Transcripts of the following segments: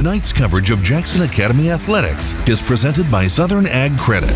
Tonight's coverage of Jackson Academy Athletics is presented by Southern Ag Credit.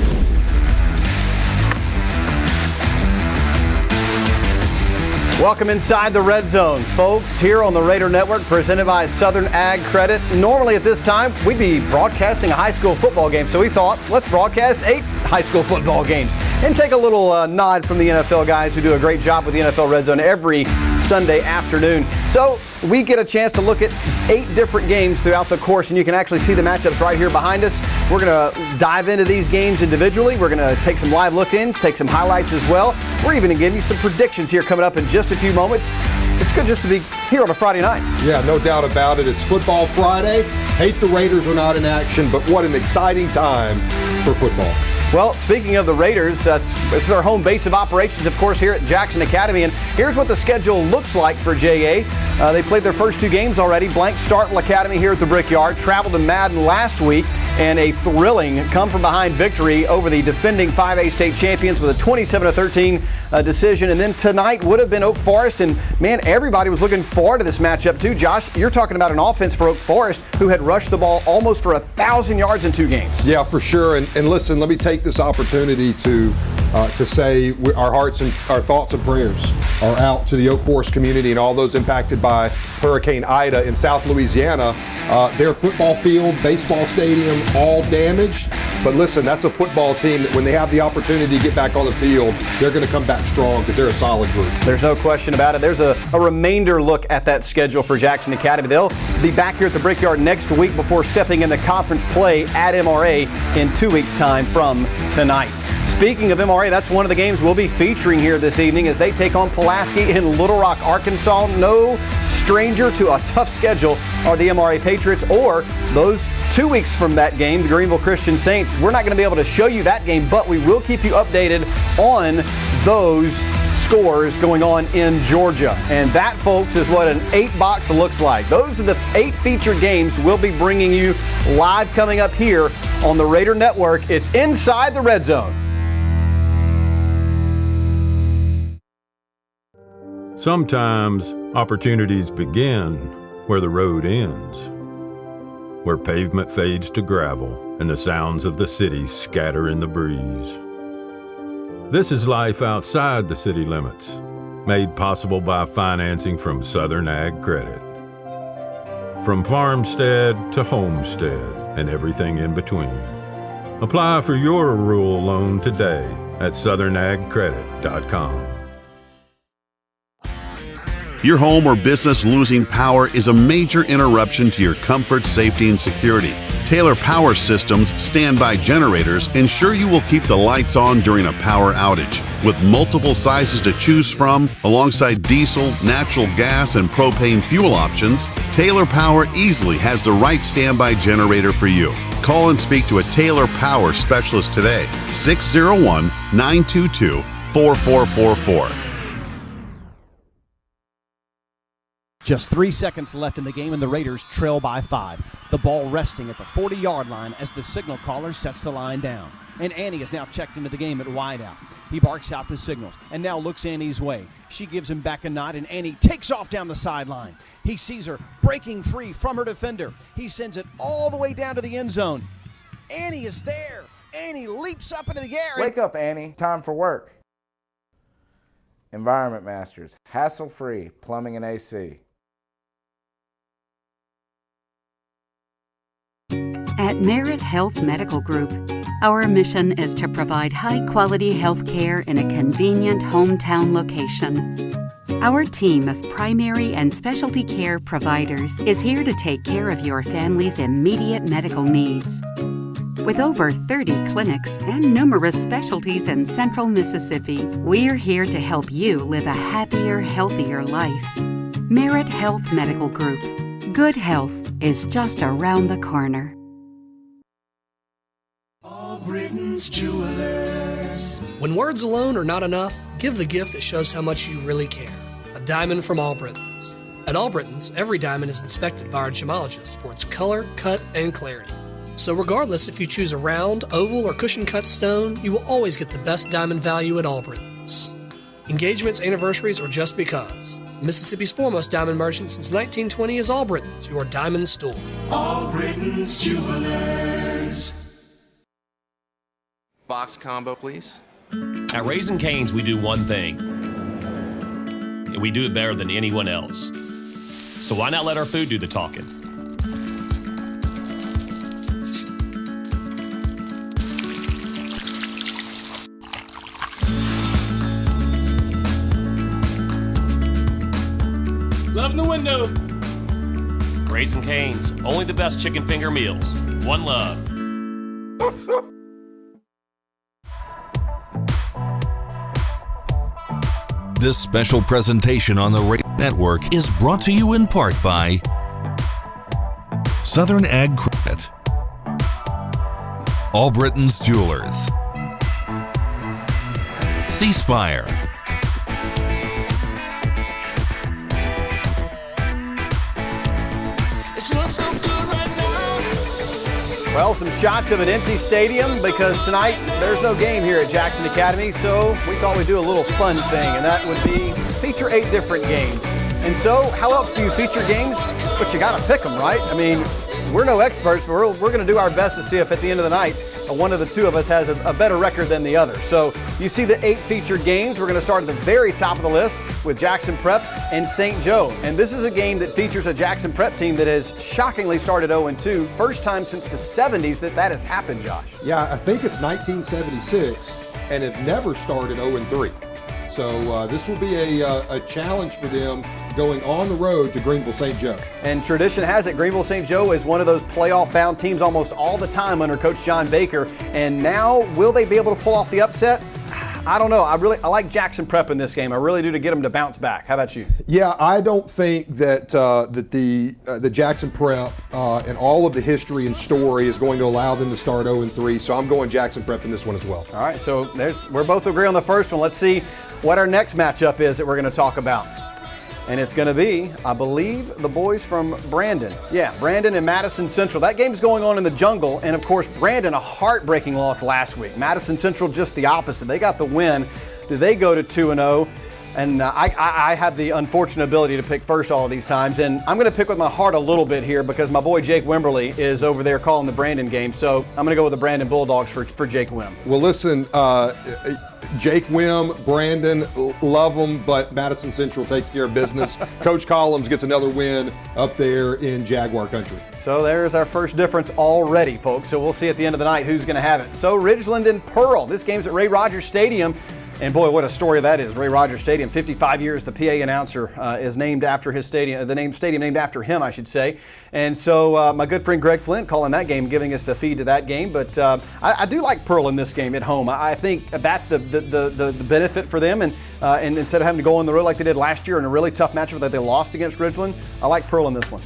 Welcome inside the Red Zone, folks, here on the Raider Network, presented by Southern Ag Credit. Normally at this time, we'd be broadcasting a high school football game, so we thought, let's broadcast 8 high school football games and take a little nod from the NFL guys who do a great job with the NFL Red Zone every Sunday afternoon. So we get a chance to look at 8 different games throughout the course, and you can actually see the matchups right here behind us. We're going to dive into these games individually. We're going to take some live look-ins, take some highlights as well. We're even going to give you some predictions here coming up in just a few moments. It's good just to be here on a Friday night. Yeah, no doubt about it. It's Football Friday. Hate the Raiders are not in action, but what an exciting time for football. Well, speaking of the Raiders, this is our home base of operations, of course, here at Jackson Academy. And here's what the schedule looks like for JA. They played their first 2 games already. Blank start Academy here at the Brickyard. Traveled to Madden last week. And a thrilling come-from-behind victory over the defending 5A state champions with a 27-13 decision. And then tonight would have been Oak Forest. And, man, everybody was looking forward to this matchup, too. Josh, you're talking about an offense for Oak Forest who had rushed the ball almost for 1,000 yards in 2 games. Yeah, for sure. And listen, let me take this opportunity to say our hearts and our thoughts and prayers are out to the Oak Forest community and all those impacted by Hurricane Ida in South Louisiana. Their football field, baseball stadium, all damaged. But listen, that's a football team that when they have the opportunity to get back on the field, they're going to come back strong because they're a solid group. There's no question about it. There's a remainder look at that schedule for Jackson Academy. They'll be back here at the Brickyard next week before stepping into conference play at MRA in 2 weeks' time from tonight. Speaking of MRA, that's one of the games we'll be featuring here this evening as they take on Pulaski in Little Rock, Arkansas. No stranger to a tough schedule are the MRA Patriots, or those 2 weeks from that game, the Greenville Christian Saints. We're not going to be able to show you that game, but we will keep you updated on those scores going on in Georgia. And that, folks, is what an 8-box looks like. Those are the 8 featured games we'll be bringing you live coming up here on the Raider Network. It's Inside the Red Zone. Sometimes opportunities begin where the road ends, where pavement fades to gravel and the sounds of the city scatter in the breeze. This is life outside the city limits, made possible by financing from Southern Ag Credit. From farmstead to homestead and everything in between. Apply for your rural loan today at southernagcredit.com. Your home or business losing power is a major interruption to your comfort, safety, and security. Taylor Power Systems standby generators ensure you will keep the lights on during a power outage. With multiple sizes to choose from, alongside diesel, natural gas, and propane fuel options, Taylor Power easily has the right standby generator for you. Call and speak to a Taylor Power specialist today, 601-922-4444. Just 3 seconds left in the game, and the Raiders trail by 5. The ball resting at the 40-yard line as the signal caller sets the line down. And Annie is now checked into the game at wideout. He barks out the signals and now looks Annie's way. She gives him back a nod, and Annie takes off down the sideline. He sees her breaking free from her defender. He sends it all the way down to the end zone. Annie is there. Annie leaps up into the air. Wake up, Annie. Time for work. Environment Masters. Hassle-free plumbing and AC. At Merit Health Medical Group, our mission is to provide high-quality health care in a convenient hometown location. Our team of primary and specialty care providers is here to take care of your family's immediate medical needs. With over 30 clinics and numerous specialties in Central Mississippi, we're here to help you live a happier, healthier life. Merit Health Medical Group. Good health is just around the corner. Britain's Jewelers. When words alone are not enough, give the gift that shows how much you really care. A diamond from All Britons. At All Britons, every diamond is inspected by our gemologist for its color, cut, and clarity. So regardless if you choose a round, oval, or cushion-cut stone, you will always get the best diamond value at All Britons. Engagements, anniversaries, or just because. Mississippi's foremost diamond merchant since 1920 is Albritton's, your diamond store. Albritton's Jewelers. Box combo, please. At Raising Cane's, we do one thing, and we do it better than anyone else. So why not let our food do the talking? Love in the window. Raising Cane's, only the best chicken finger meals. One love. This special presentation on the Redzone Network is brought to you in part by Southern Ag Credit, Albritton's Jewelers, C-Spire, Well, some shots of an empty stadium because tonight there's no game here at Jackson Academy, so we thought we'd do a little fun thing, and that would be feature 8 different games. And so, how else do you feature games? But you got to pick them, right? I mean, we're no experts, but we're going to do our best to see if at the end of the night, one of the two of us has a better record than the other. So you see the 8 featured games. We're going to start at the very top of the list with Jackson Prep and St. Joe. And this is a game that features a Jackson Prep team that has shockingly started 0-2. First time since the 70s that has happened, Josh. Yeah, I think it's 1976, and it never started 0-3. So this will be a challenge for them going on the road to Greenville St. Joe. And tradition has it, Greenville St. Joe is one of those playoff-bound teams almost all the time under Coach John Baker. And now, will they be able to pull off the upset? I don't know. I like Jackson Prep in this game. I really do, to get them to bounce back. How about you? Yeah, I don't think that the Jackson Prep and all of the history and story is going to allow them to start 0-3. So I'm going Jackson Prep in this one as well. All right, so we're both agree on the first one. Let's see what our next matchup is that we're going to talk about. And it's going to be, I believe, the boys from Brandon. Yeah, Brandon and Madison Central. That game's going on in the jungle. And, of course, Brandon, a heartbreaking loss last week. Madison Central, just the opposite. They got the win. Do they go to 2-0? And I have the unfortunate ability to pick first all of these times. And I'm going to pick with my heart a little bit here because my boy Jake Wimberly is over there calling the Brandon game. So I'm going to go with the Brandon Bulldogs for Jake Wim. Well, listen, Jake Wim, Brandon, love them, but Madison Central takes care of business. Coach Collins gets another win up there in Jaguar country. So there's our first difference already, folks. So we'll see at the end of the night who's going to have it. So Ridgeland and Pearl. This game's at Ray Rogers Stadium. And boy, what a story that is. Ray Rogers Stadium, 55 years. The PA announcer is named after his stadium, stadium named after him, I should say. And so my good friend Greg Flint calling that game, giving us the feed to that game. But I do like Pearl in this game at home. I think that's the benefit for them. And instead of having to go on the road like they did last year in a really tough matchup that they lost against Ridgeland, I like Pearl in this one.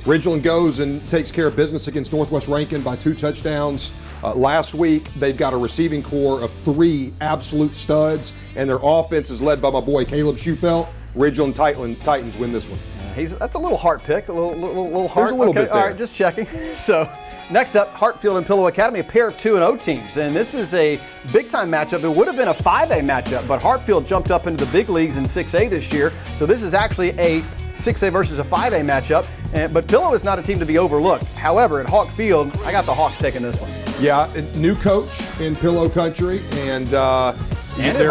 Ridgeland goes and takes care of business against Northwest Rankin by 2 touchdowns. Last week, they've got a receiving core of 3 absolute studs, and their offense is led by my boy Caleb Schufelt. Ridgeland Titans win this one. That's a little heart pick, a little heart. There's a little bit there. All right, just checking. So next up, Hartfield and Pillow Academy, a pair of 2-0 teams. And this is a big-time matchup. It would have been a 5A matchup, but Hartfield jumped up into the big leagues in 6A this year. So this is actually a 6A versus a 5A matchup. But Pillow is not a team to be overlooked. However, at Hawk Field, I got the Hawks taking this one. Yeah, new coach in Pillow Country, and they're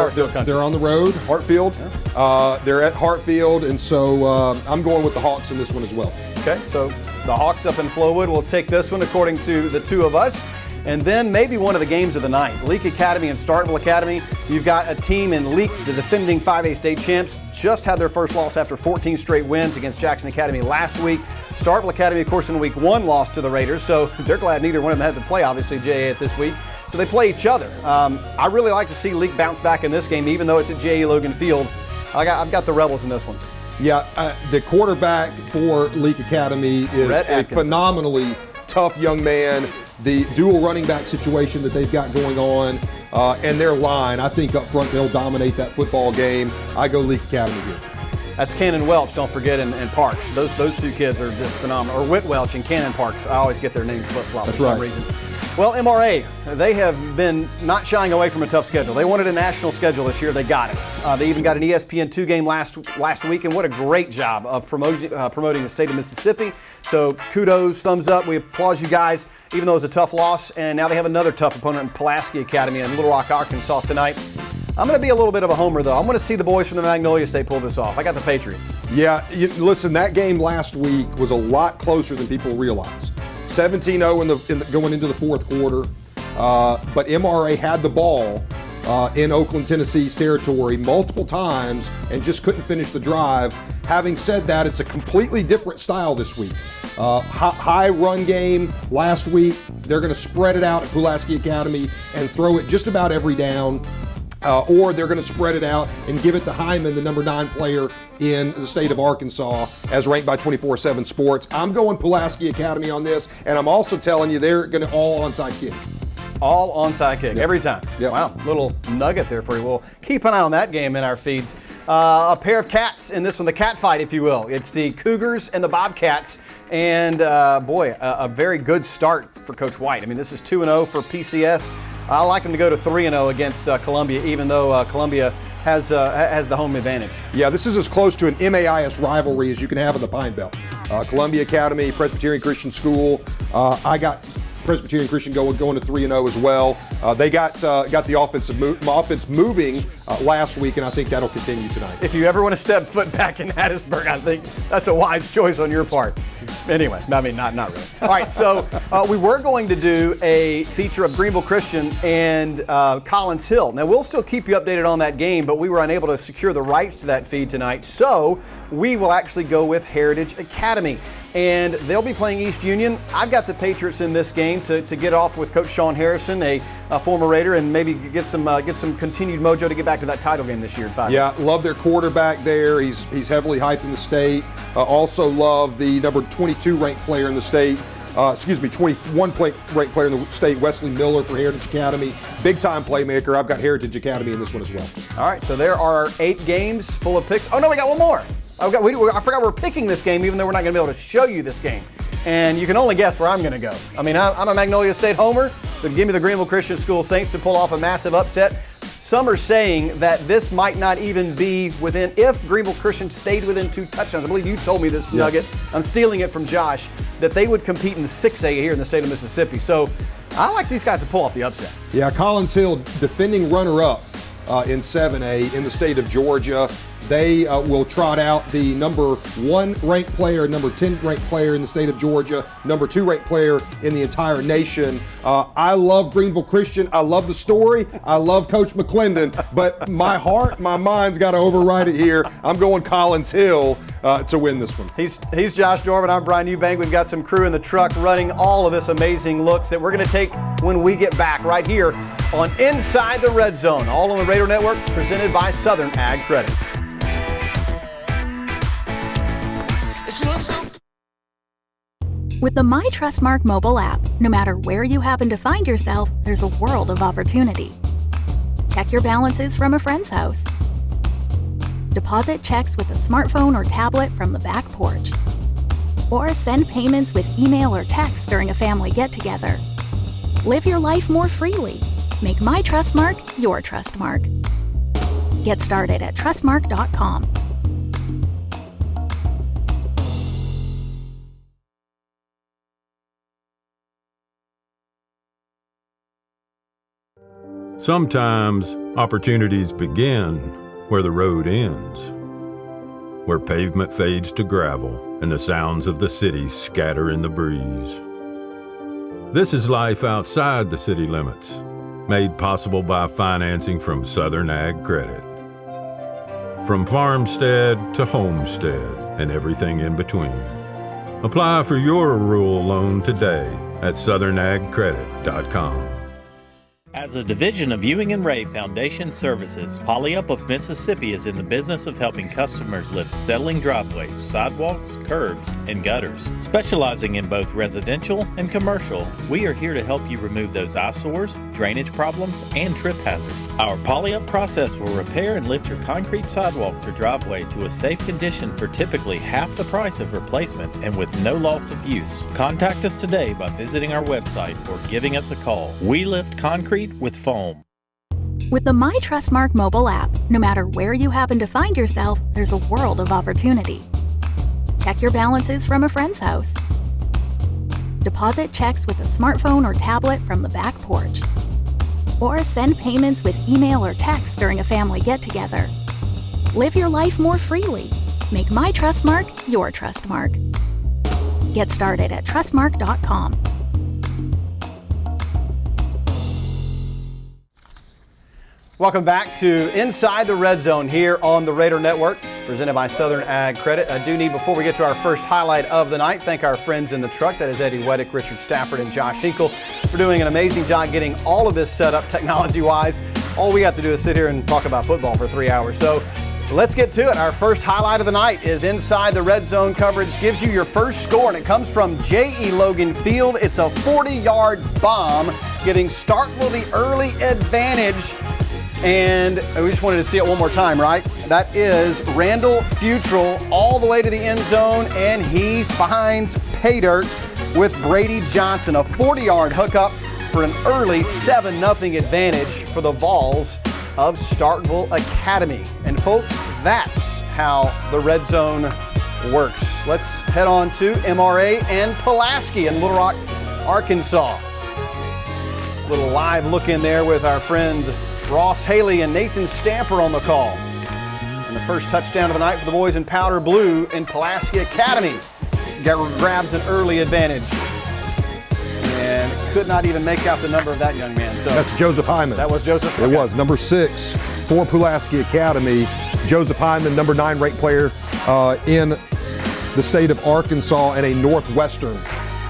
on the road, Hartfield. Yeah. They're at Hartfield, and so I'm going with the Hawks in this one as well. Okay, so the Hawks up in Flowood will take this one according to the two of us. And then maybe one of the games of the night, Leake Academy and Starkville Academy. You've got a team in Leake, the defending 5A state champs, just had their first loss after 14 straight wins against Jackson Academy last week. Starkville Academy, of course, in week 1 lost to the Raiders, so they're glad neither one of them had to play, obviously, JA at this week. So they play each other. I really like to see Leake bounce back in this game, even though it's at JA Logan Field. I've got the Rebels in this one. Yeah, the quarterback for Leake Academy is a phenomenally tough young man. The dual running back situation that they've got going on, and their line, I think up front they'll dominate that football game. I go Leake Academy here. That's Cannon Welch, don't forget, and Parks. Those two kids are just phenomenal. Or Whit Welch and Cannon Parks. I always get their names flip-flopped for some reason. Well, MRA, they have been not shying away from a tough schedule. They wanted a national schedule this year. They got it. They even got an ESPN2 game last week, and what a great job of promoting the state of Mississippi. So kudos, thumbs up. We applaud you guys, even though it was a tough loss. And now they have another tough opponent in Pulaski Academy in Little Rock, Arkansas tonight. I'm going to be a little bit of a homer, though. I'm going to see the boys from the Magnolia State pull this off. I got the Patriots. Yeah, listen, that game last week was a lot closer than people realize. 17-0 going into the fourth quarter, but MRA had the ball in Oakland, Tennessee's territory multiple times and just couldn't finish the drive. Having said that, it's a completely different style this week. High run game last week. They're going to spread it out at Pulaski Academy and throw it just about every down. Or they're going to spread it out and give it to Hyman, the number 9 player in the state of Arkansas, as ranked by 24/7 Sports. I'm going Pulaski Academy on this, and I'm also telling you they're going to all onside kick. All onside kick, every time. Yep. Wow, little nugget there for you. We'll keep an eye on that game in our feeds. A pair of cats in this one, the cat fight, if you will. It's the Cougars and the Bobcats. And, a very good start for Coach White. I mean, this is 2-0 for PCS. I like them to go to 3-0 against Columbia, even though Columbia has the home advantage. Yeah, this is as close to an MAIS rivalry as you can have in the Pine Belt. Columbia Academy, Presbyterian Christian School. I got Presbyterian Christian going to 3-0 as well. They got the offense moving last week, and I think that'll continue tonight. If you ever want to step foot back in Hattiesburg, I think that's a wise choice on your part. Anyway, I mean, not really. All right, so we were going to do a feature of Greenville Christian and Collins Hill. Now, we'll still keep you updated on that game, but we were unable to secure the rights to that feed tonight, so we will actually go with Heritage Academy. And they'll be playing East Union. I've got the Patriots in this game to get off with Coach Sean Harrison, a former Raider, and maybe get some continued mojo to get back to that title game this year. Yeah, love their quarterback there. He's heavily hyped in the state. Also love the number 22 ranked player in the state. 21 ranked player in the state, Wesley Miller for Heritage Academy. Big time playmaker. I've got Heritage Academy in this one as well. All right, so there are 8 games full of picks. Oh no, we got one more. I forgot we're picking this game, even though we're not going to be able to show you this game. And you can only guess where I'm going to go. I mean, I'm a Magnolia State homer, so give me the Greenville Christian School Saints to pull off a massive upset. Some are saying that this might not even be within, if Greenville Christian stayed within 2 touchdowns. I believe you told me this nugget. I'm stealing it from Josh, that they would compete in the 6A here in the state of Mississippi. So I like these guys to pull off the upset. Yeah, Collins Hill, defending runner-up in 7A in the state of Georgia. They will trot out the number 1 ranked player, number 10 ranked player in the state of Georgia, number 2 ranked player in the entire nation. I love Greenville Christian. I love the story. I love Coach McClendon, but my heart, my mind's got to override it here. I'm going Collins Hill to win this one. He's Josh Dorman. I'm Brian Eubank. We've got some crew in the truck running all of this amazing looks that we're going to take when we get back right here on Inside the Red Zone, all on the Raider Network, presented by Southern Ag Credit. With the My Trustmark mobile app, no matter where you happen to find yourself, there's a world of opportunity. Check your balances from a friend's house. Deposit checks with a smartphone or tablet from the back porch. Or send payments with email or text during a family get-together. Live your life more freely. Make My Trustmark your Trustmark. Get started at trustmark.com. Sometimes opportunities begin where the road ends, where pavement fades to gravel and the sounds of the city scatter in the breeze. This is life outside the city limits, made possible by financing from Southern Ag Credit. From farmstead to homestead and everything in between. Apply for your rural loan today at southernagcredit.com. As a division of Ewing and Ray Foundation Services, Poly-Up of Mississippi is in the business of helping customers lift settling driveways, sidewalks, curbs, and gutters. Specializing in both residential and commercial, we are here to help you remove those eyesores, drainage problems, and trip hazards. Our Poly-Up process will repair and lift your concrete sidewalks or driveway to a safe condition for typically half the price of replacement and with no loss of use. Contact us today by visiting our website or giving us a call. We lift concrete with foam. With the My Trustmark mobile app, no matter where you happen to find yourself, there's a world of opportunity. Check your balances from a friend's house. Deposit checks with a smartphone or tablet from the back porch. Or send payments with email or text during a family get-together. Live your life more freely. Make My Trustmark your Trustmark. Get started at trustmark.com. Welcome back to Inside the Red Zone here on the Raider Network, presented by Southern Ag Credit. I do need, before we get to our first highlight of the night, thank our friends in the truck. That is Eddie Weddick, Richard Stafford, and Josh Hinkle for doing an amazing job getting all of this set up technology-wise. All we have to do is sit here and talk about football for 3 hours. So let's get to it. Our first highlight of the night is Inside the Red Zone coverage. Gives you your first score, and it comes from J.E. Logan Field. It's a 40-yard bomb, giving Starkville the early advantage. And we just wanted to see it one more time, right? That is Randall Futrell all the way to the end zone, and he finds pay dirt with Brady Johnson. A 40-yard hookup for an early 7-0 advantage for the Vols of Starkville Academy. And folks, that's how the Red Zone works. Let's head on to MRA and Pulaski in Little Rock, Arkansas. A little live look in there with our friend Ross Haley and Nathan Stamper on the call. And the first touchdown of the night for the boys in powder blue in Pulaski Academy. Grabs an early advantage. And could not even make out the number of that young man. So that's Joseph Hyman. That was Joseph? It was, number 6 for Pulaski Academy. Joseph Hyman, number 9 ranked player in the state of Arkansas and a Northwestern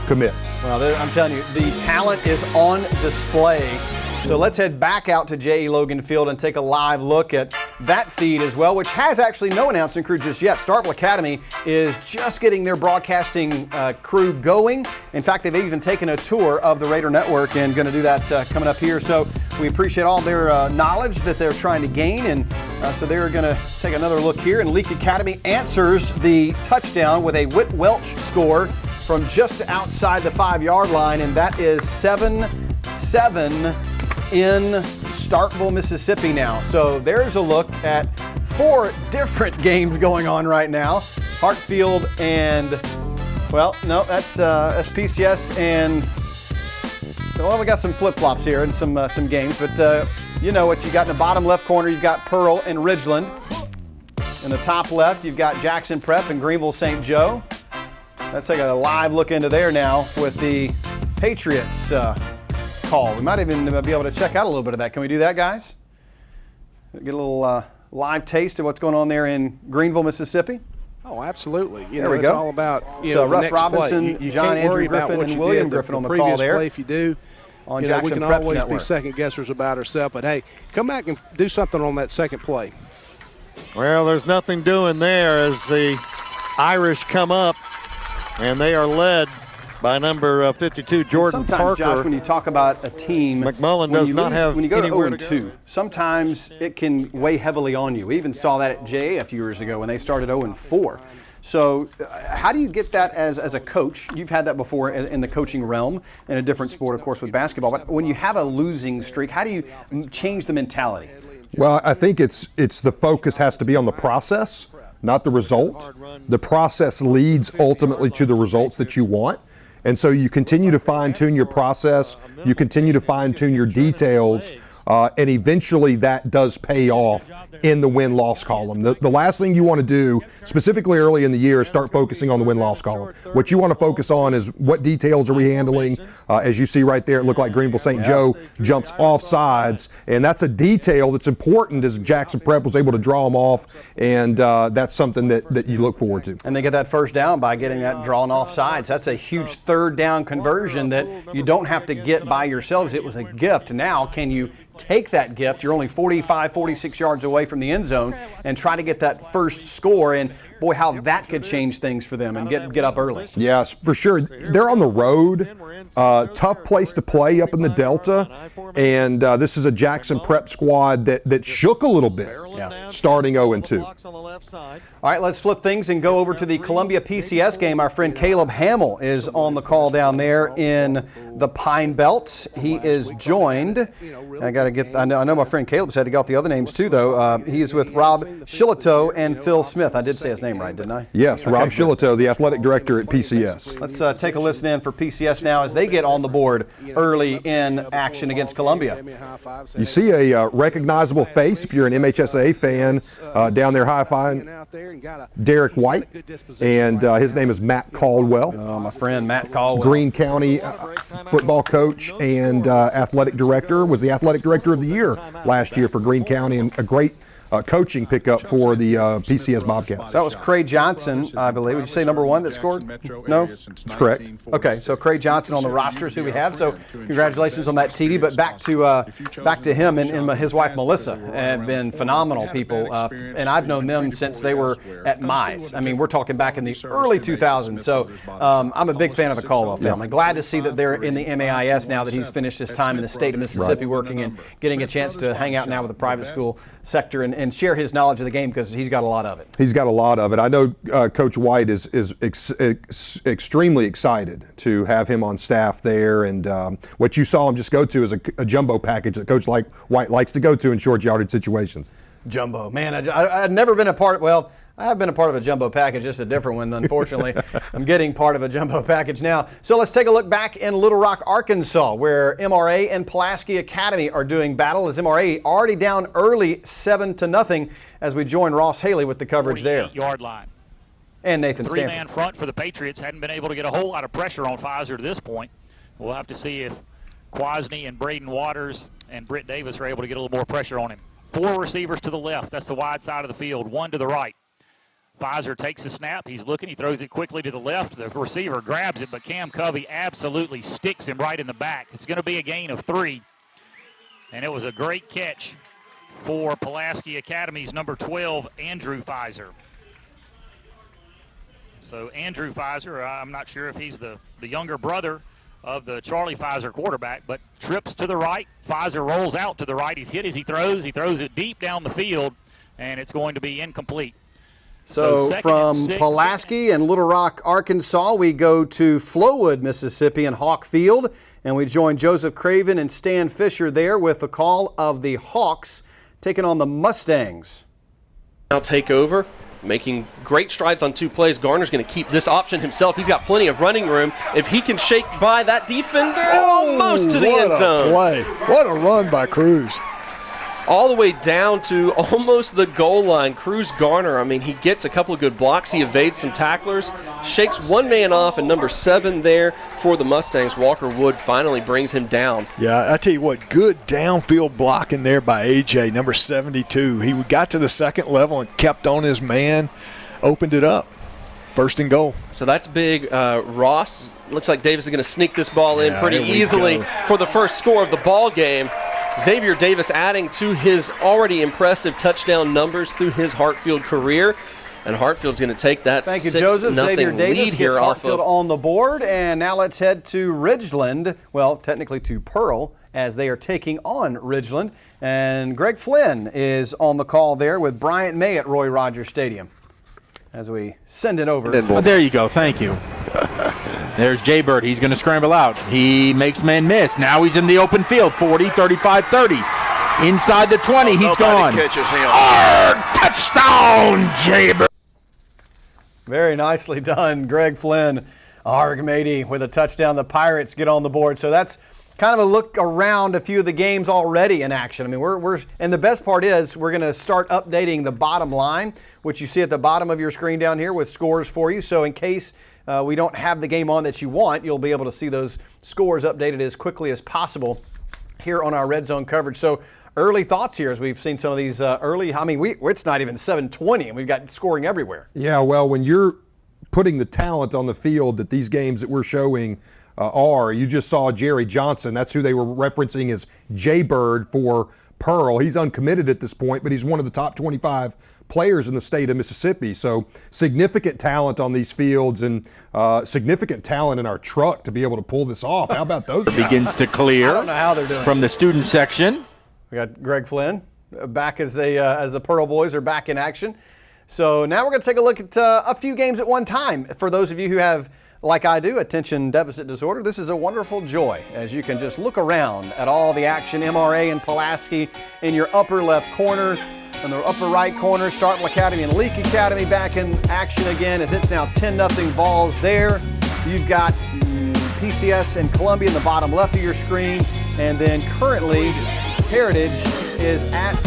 commit. Well, I'm telling you, the talent is on display. So let's head back out to J.E. Logan Field and take a live look at that feed as well, which has actually no announcing crew just yet. Starkville Academy is just getting their broadcasting crew going. In fact, they've even taken a tour of the Raider Network and going to do that coming up here. So we appreciate all their knowledge that they're trying to gain. And so they're going to take another look here. And Leake Academy answers the touchdown with a Whit Welch score from just outside the 5-yard line. And that is 7-7. in Starkville, Mississippi now. So there's a look at 4 different games going on right now. Hartfield and, well, no, that's SPCS and, well, we got some flip-flops here and some games, but you know what you got in the bottom left corner. You've got Pearl and Ridgeland. In the top left, you've got Jackson Prep and Greenville St. Joe. Let's take a live look into there now with the Patriots call. We might even be able to check out a little bit of that. Can we do that, guys? Get a little live taste of what's going on there in Greenville, Mississippi. Oh, absolutely. There we go. It's all about so Russ Robinson, you John Andrew Griffin, and William Griffin on the call there. Play if you do. On we Jackson can Prep always Network. be second guessers about ourselves, but hey, come back and do something on that second play. Well, there's nothing doing there as the Irish come up, and they are led by number 52, Jordan sometimes, Parker. Josh, when you talk about a team, McMullen does not have when you go to anywhere 0-2, sometimes it can weigh heavily on you. We even saw that at JA a few years ago when they started 0-4. So how do you get that as a coach? You've had that before in the coaching realm in a different sport, of course, with basketball. But when you have a losing streak, how do you change the mentality? Well, I think it's the focus has to be on the process, not the result. The process leads ultimately to the results that you want. And so you continue to fine-tune your process, you continue to fine-tune your details, and eventually that does pay off in the win-loss column. The last thing you want to do, specifically early in the year, is start focusing on the win-loss column. What you want to focus on is what details are we handling. As you see right there, it looked like Greenville St. Joe jumps off sides, and that's a detail that's important as Jackson Prep was able to draw them off, and that's something that you look forward to. And they get that first down by getting that drawn off sides. That's a huge third down conversion that you don't have to get by yourselves. It was a gift. Now, can you take that gift? You're only 45, 46 yards away from the end zone and try to get that first score. And boy, how that could change things for them and get up early. Yes, for sure. They're on the road. Tough place to play up in the Delta. And this is a Jackson Prep squad that shook a little bit, starting 0-2. All right, let's flip things and go over to the Columbia PCS game. Our friend Caleb Hamill is on the call down there in the Pine Belt. He is joined. I know my friend Caleb said to get off the other names too, though. He is with Rob Shillito and Phil Smith. I did say his name right, didn't I? Yes, Rob Shillito, the athletic director at PCS. Let's take a listen in for PCS now as they get on the board early in action against Columbia. You see a recognizable face if you're an MHSA fan down there high-fiving Derek White, and his name is Matt Caldwell. Oh, my friend Matt Caldwell. Greene County football coach and athletic director, was the athletic director of the year last year for Greene County, and a great coaching pickup for the PCS Bobcats. So that was Craig Johnson, I believe. Would you say number one that scored? No? That's correct. Okay, so Craig Johnson on the roster is who we have. So congratulations on that, TD. But back to him and his wife Melissa have been phenomenal people. And I've known them since they were at Mize. I mean, we're talking back in the early 2000s. So I'm a big fan of the Caldwell family. Glad to see that they're in the MAIS now that he's finished his time in the state of Mississippi working and getting a chance to hang out now with the private school sector and share his knowledge of the game because he's got a lot of it. He's got a lot of it. I know Coach White is extremely excited to have him on staff there, and what you saw him just go to is a jumbo package that Coach White likes to go to in short yardage situations. Jumbo, man, I've never been a part. Well, I have been a part of a jumbo package, just a different one. Unfortunately, I'm getting part of a jumbo package now. So let's take a look back in Little Rock, Arkansas, where MRA and Pulaski Academy are doing battle, as MRA already down early 7-0 as we join Ross Haley with the coverage there. Yard line. And Nathan Stanford. Three-man front for the Patriots. Hadn't been able to get a whole lot of pressure on Pfizer to this point. We'll have to see if Quasney and Braden Waters and Britt Davis are able to get a little more pressure on him. 4 receivers to the left. That's the wide side of the field. 1 to the right. Pfizer takes the snap. He's looking. He throws it quickly to the left. The receiver grabs it, but Cam Covey absolutely sticks him right in the back. It's going to be a gain of 3. And it was a great catch for Pulaski Academy's number 12, Andrew Pfizer. So Andrew Pfizer, I'm not sure if he's the younger brother of the Charlie Pfizer quarterback, but trips to the right. Pfizer rolls out to the right. He's hit as he throws. He throws it deep down the field, and it's going to be incomplete. So from Pulaski and Little Rock, Arkansas, we go to Flowood, Mississippi, and Hawk Field, and we join Joseph Craven and Stan Fisher there with the call of the Hawks taking on the Mustangs. Now take over, making great strides on 2 plays. Garner's going to keep this option himself. He's got plenty of running room. If he can shake by that defender, almost to the end zone. What a play. What a run by Cruz. All the way down to almost the goal line. Cruz Garner, I mean, he gets a couple of good blocks. He evades some tacklers, shakes one man off, and number 7 there for the Mustangs, Walker Wood, finally brings him down. Yeah, I tell you what, good downfield blocking there by AJ, number 72. He got to the second level and kept on his man, opened it up. First and goal. So that's big. Ross, looks like Davis is going to sneak this ball in pretty easily for the first score of the ball game. Xavier Davis adding to his already impressive touchdown numbers through his Hartfield career. And Hartfield's going to take that 6-0 lead here off of. Hartfield on the board. And now let's head to Ridgeland. Well, technically to Pearl, as they are taking on Ridgeland. And Greg Flynn is on the call there with Bryant May at Roy Rogers Stadium as we send it over. There you go. Thank you. There's Jaybird. He's going to scramble out. He makes man miss. Now he's in the open field. 40, 35, 30. Inside the 20. He's gone. Catches him. Touchdown, Jaybird. Very nicely done, Greg Flynn. Arg matey with a touchdown. The Pirates get on the board. So that's kind of a look around a few of the games already in action. I mean, and the best part is we're going to start updating the bottom line, which you see at the bottom of your screen down here with scores for you. So in case we don't have the game on that you want, you'll be able to see those scores updated as quickly as possible here on our Red Zone coverage. So early thoughts here as we've seen some of these early, I mean, it's not even 7:20 and we've got scoring everywhere. Yeah, well, when you're putting the talent on the field that these games that we're showing you just saw Jerry Johnson. That's who they were referencing as Jaybird for Pearl. He's uncommitted at this point, but he's one of the top 25 players in the state of Mississippi. So significant talent on these fields and significant talent in our truck to be able to pull this off. How about those guys? Begins to clear. I don't know how they're doing from the student section. We got Greg Flynn back as the Pearl boys are back in action. So now we're going to take a look at a few games at one time. For those of you who have, like I do, attention deficit disorder, this is a wonderful joy as you can just look around at all the action. MRA and Pulaski in your upper left corner. In the upper right corner, Starkville Academy and Leake Academy back in action again as it's now 10-0 Vols there. You've got PCS and Columbia in the bottom left of your screen. And then currently, Heritage is at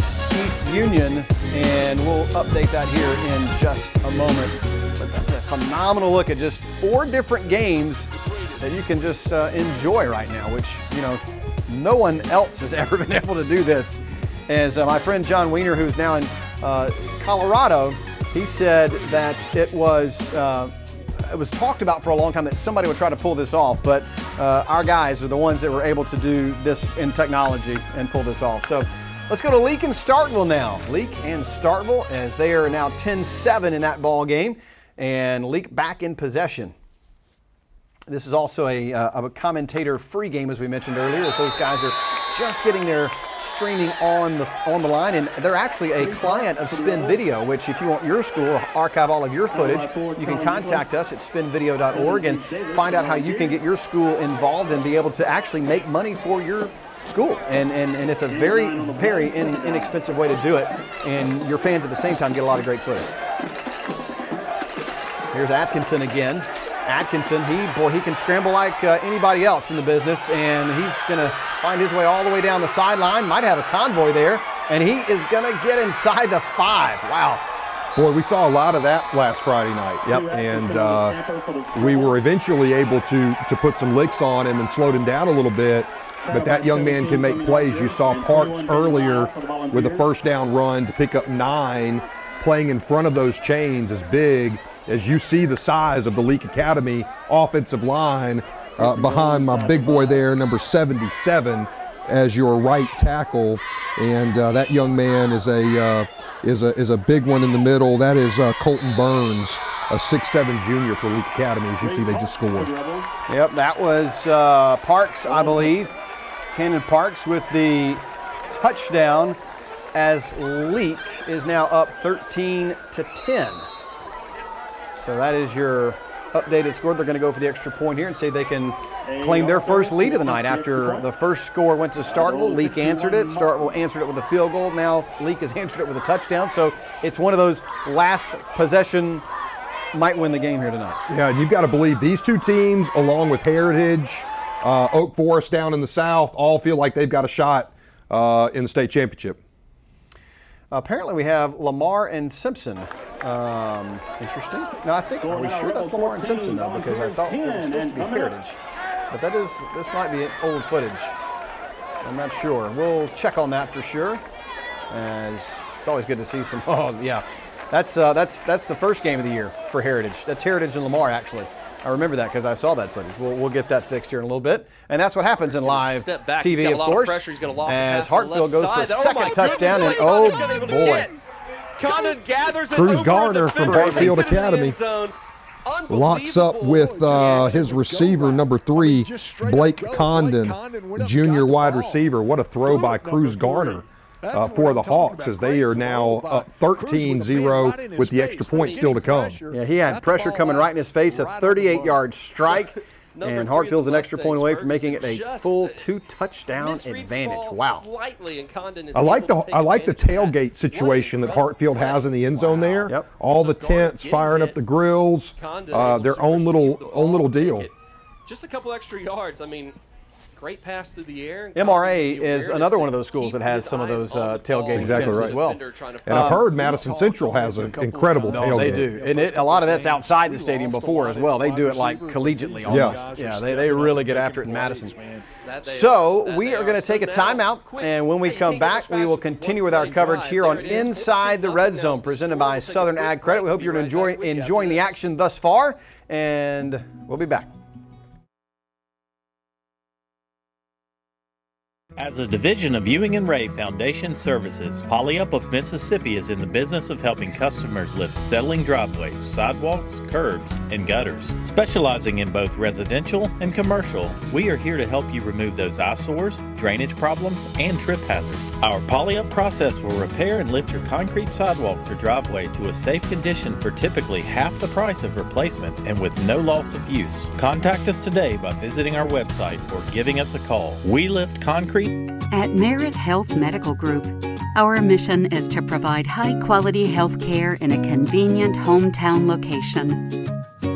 East Union, and we'll update that here in just a moment. But that's a phenomenal look at just 4 different games that you can just enjoy right now, which, no one else has ever been able to do this. As my friend John Weiner, who's now in Colorado, he said that it was talked about for a long time that somebody would try to pull this off, but our guys are the ones that were able to do this in technology and pull this off. So let's go to Leake and Starkville now. Leake and Starkville, as they are now 10-7 in that ball game, and Leake back in possession. This is also a commentator-free game, as we mentioned earlier, as those guys are just getting their streaming on the line, and they're actually a client of Spin Video, which if you want your school to archive all of your footage, you can contact us at spinvideo.org and find out how you can get your school involved and be able to actually make money for your school. And it's a very, very inexpensive way to do it, and your fans at the same time get a lot of great footage. Here's Atkinson again. Atkinson, he can scramble like anybody else in the business, and he's going to find his way all the way down the sideline. Might have a convoy there, and he is going to get inside the 5. Wow. Boy, we saw a lot of that last Friday night. Yep. And we were eventually able to put some licks on him and slowed him down a little bit. But that young man can make plays. You saw Parks earlier with a first down run to pick up 9. Playing in front of those chains is big. As you see the size of the Leake Academy offensive line behind my big boy there, number 77, as your right tackle, and that young man is a big one in the middle. That is Colton Burns, a 6'7" junior for Leake Academy. As you see, they just scored. Yep, that was Parks, I believe. Cannon Parks with the touchdown, as Leake is now up 13-10. So that is your updated score. They're going to go for the extra point here and say they can claim their first lead of the night after the first score went to Starkville. Leake answered it. Starkville answered it with a field goal. Now Leake has answered it with a touchdown. So it's one of those last possession might win the game here tonight. Yeah, and you've got to believe these two teams, along with Heritage, Oak Forest down in the south, all feel like they've got a shot in the state championship. Apparently we have Lamar and Simpson. Interesting. No, are we sure that's Lamar and Simpson though? Because I thought it was supposed to be Heritage. But this might be old footage. I'm not sure. We'll check on that for sure. As it's always good to see some, yeah. That's the first game of the year for Heritage. That's Heritage and Lamar actually. I remember that because I saw that footage. We'll get that fixed here in a little bit. And that's what happens in live TV, of course. As Hartfield goes for a second touchdown, and oh boy. Condon gathers Cruz Garner from Hartfield Academy locks up with his receiver, number 3, Blake Condon, junior wide receiver. What a throw by Cruz Garner. For the Hawks, as they are now up 13-0 with the extra point still to come. Yeah, he had pressure coming right in his face, a 38-yard strike, and Hartfield's an extra point away from making it a full 2-touchdown advantage. Wow. I like the tailgate situation that Hartfield has in the end zone there. Yep. All the tents, firing up the grills, their own little deal. Just a couple extra yards. I mean, Great pass through the air. MRA is another one of those schools that has some of those tailgate exactly tents right as well. And I've heard Madison Central has an incredible tailgate. They do, and a lot of that's outside the stadium before as well. They do it like collegiately almost. Yeah, they really get after it in Madison. So we are going to take a timeout, and when we come back, we will continue with our coverage here on Inside the Red Zone, presented by Southern Ag Credit. We hope you're enjoying the action thus far, and we'll be back. As a division of Ewing and Ray Foundation Services, Poly-Up of Mississippi is in the business of helping customers lift settling driveways, sidewalks, curbs, and gutters. Specializing in both residential and commercial, we are here to help you remove those eyesores, drainage problems, and trip hazards. Our Poly-Up process will repair and lift your concrete sidewalks or driveway to a safe condition for typically half the price of replacement and with no loss of use. Contact us today by visiting our website or giving us a call. We lift concrete. At Merit Health Medical Group, our mission is to provide high-quality health care in a convenient hometown location.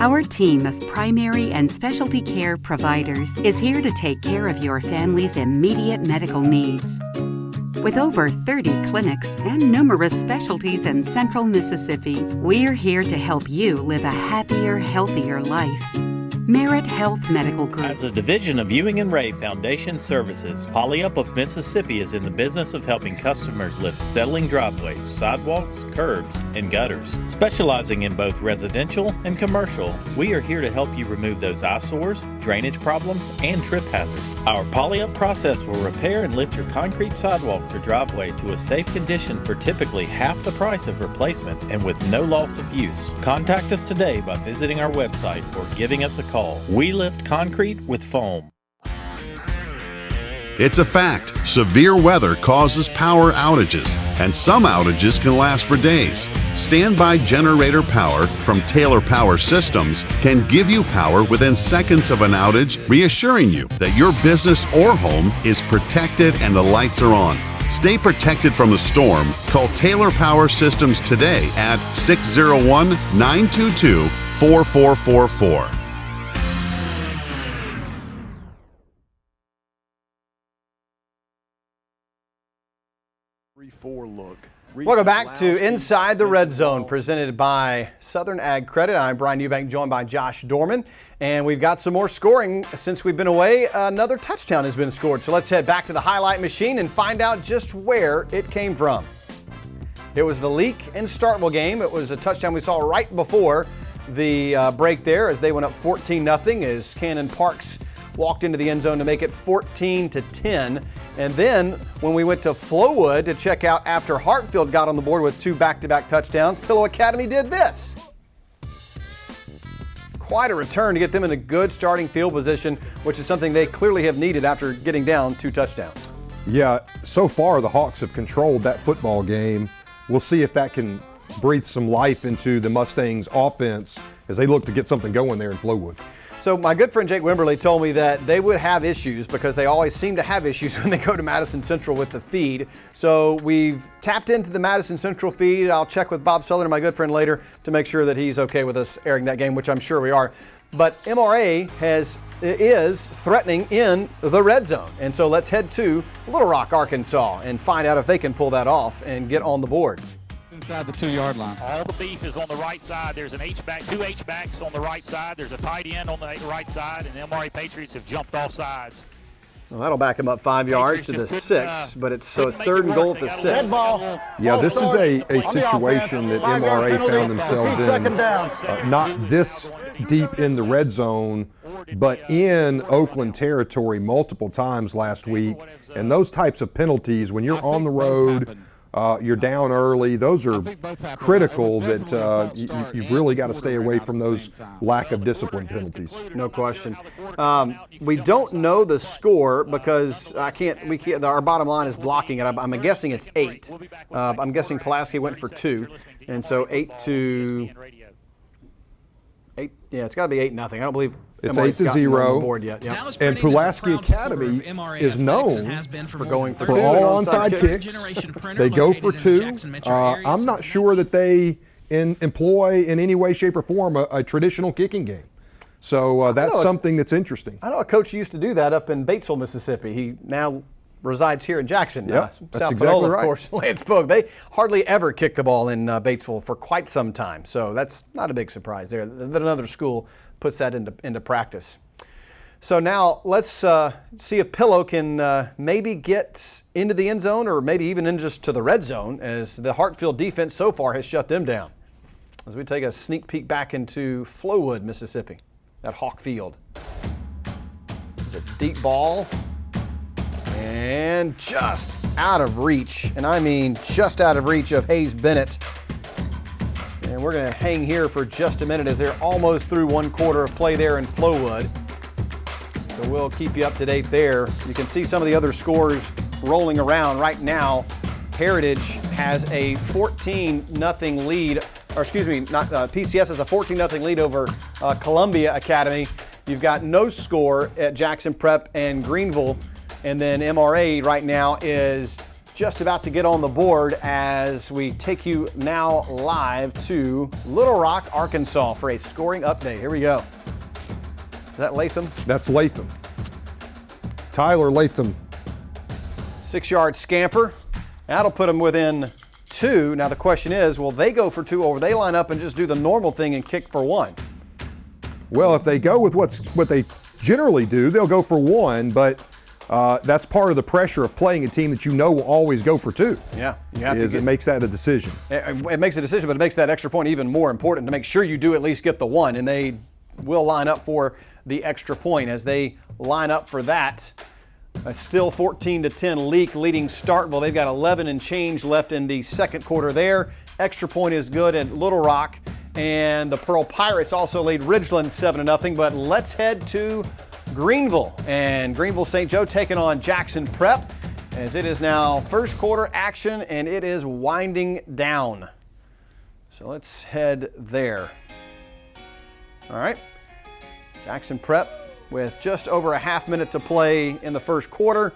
Our team of primary and specialty care providers is here to take care of your family's immediate medical needs. With over 30 clinics and numerous specialties in central Mississippi, we're here to help you live a happier, healthier life. Merit Health Medical Group. As a division of Ewing and Ray Foundation Services, Poly-Up of Mississippi is in the business of helping customers lift settling driveways, sidewalks, curbs, and gutters. Specializing in both residential and commercial, we are here to help you remove those eyesores, drainage problems, and trip hazards. Our Poly-Up process will repair and lift your concrete sidewalks or driveway to a safe condition for typically half the price of replacement and with no loss of use. Contact us today by visiting our website or giving us a call. We lift concrete with foam. It's a fact. Severe weather causes power outages, and some outages can last for days. Standby generator power from Taylor Power Systems can give you power within seconds of an outage, reassuring you that your business or home is protected and the lights are on. Stay protected from the storm. Call Taylor Power Systems today at 601-922-4444. Welcome back to Inside the Red Zone, presented by Southern Ag Credit. I'm Brian Eubank, joined by Josh Dorman, and we've got some more scoring since we've been away. Another touchdown has been scored, so let's head back to the highlight machine and find out just where it came from. It was the Leak and Starkville game. It was a touchdown we saw right before the break there as they went up 14-0 as Cannon Parks walked into the end zone to make it 14-10. And then when we went to Flowood to check out after Hartfield got on the board with 2 back-to-back touchdowns, Pillow Academy did this. Quite a return to get them in a good starting field position, which is something they clearly have needed after getting down 2 touchdowns. Yeah, so far the Hawks have controlled that football game. We'll see if that can breathe some life into the Mustangs offense as they look to get something going there in Flowood. So my good friend Jake Wimberly told me that they would have issues because they always seem to have issues when they go to Madison Central with the feed. So we've tapped into the Madison Central feed. I'll check with Bob Sutherland, my good friend, later to make sure that he's okay with us airing that game, which I'm sure we are. But MRA is threatening in the red zone. And so let's head to Little Rock, Arkansas, and find out if they can pull that off and get on the board. Inside the 2-yard line. All the beef is on the right side. There's an H-back, 2 H-backs on the right side. There's a tight end on the right side, and the MRA Patriots have jumped all sides. Well, that'll back them up 5 yards to the 6, but it's 3rd and goal at the 6. Yeah, this is a situation that MRA found themselves in, not this deep in the red zone, but in Oakland territory multiple times last week. And those types of penalties, when you're on the road, you're down early, those are critical that you've really got to stay away from those lack of discipline penalties. No question. We don't know the score because our bottom line is blocking it. I'm guessing it's 8. I'm guessing Pulaski went for 2. And so 8-8. Yeah, it's got to be 8-0. I don't believe it's MRA's 8-0. on board yet. Yep. And Pulaski Academy is known for going for 2 all onside kicks. They go for 2. I'm not sure that they employ in any way, shape, or form a traditional kicking game. So that's something that's interesting. I know a coach used to do that up in Batesville, Mississippi. He now resides here in Jackson. Yep, South that's exactly Panola, right. Of course, Lance Bogue. They hardly ever kick the ball in Batesville for quite some time. So that's not a big surprise there that another school puts that into practice. So now let's see if Pillow can maybe get into the end zone or maybe even in just to the red zone, as the Hartfield defense so far has shut them down. As we take a sneak peek back into Flowood, Mississippi, at Hawk Field. There's a deep ball and just out of reach, and I mean just out of reach of Hayes Bennett. And we're going to hang here for just a minute as they're almost through one quarter of play there in Flowood. So we'll keep you up to date there. You can see some of the other scores rolling around right now. Heritage has a 14-0 lead, or excuse me, PCS has a 14-0 lead over Columbia Academy. You've got no score at Jackson Prep and Greenville, and then MRA right now is just about to get on the board as we take you now live to Little Rock, Arkansas for a scoring update. Here we go. Is that Latham? That's Latham. Tyler Latham. 6-yard scamper. That'll put them within 2. Now the question is, will they go for 2 or will they line up and just do the normal thing and kick for 1? Well, if they go with what they generally do, they'll go for 1, but that's part of the pressure of playing a team that you know will always go for 2. Yeah, you have it makes that a decision. It makes a decision, but it makes that extra point even more important to make sure you do at least get the 1, and they will line up for the extra point. As they line up for that, still 14-10 Leak leading Starkville. They've got 11 and change left in the second quarter there. Extra point is good at Little Rock, and the Pearl Pirates also lead Ridgeland 7-0. But let's head to Greenville, and Greenville St. Joe taking on Jackson Prep, as it is now first quarter action and it is winding down. So let's head there. All right, Jackson Prep with just over a half minute to play in the first quarter,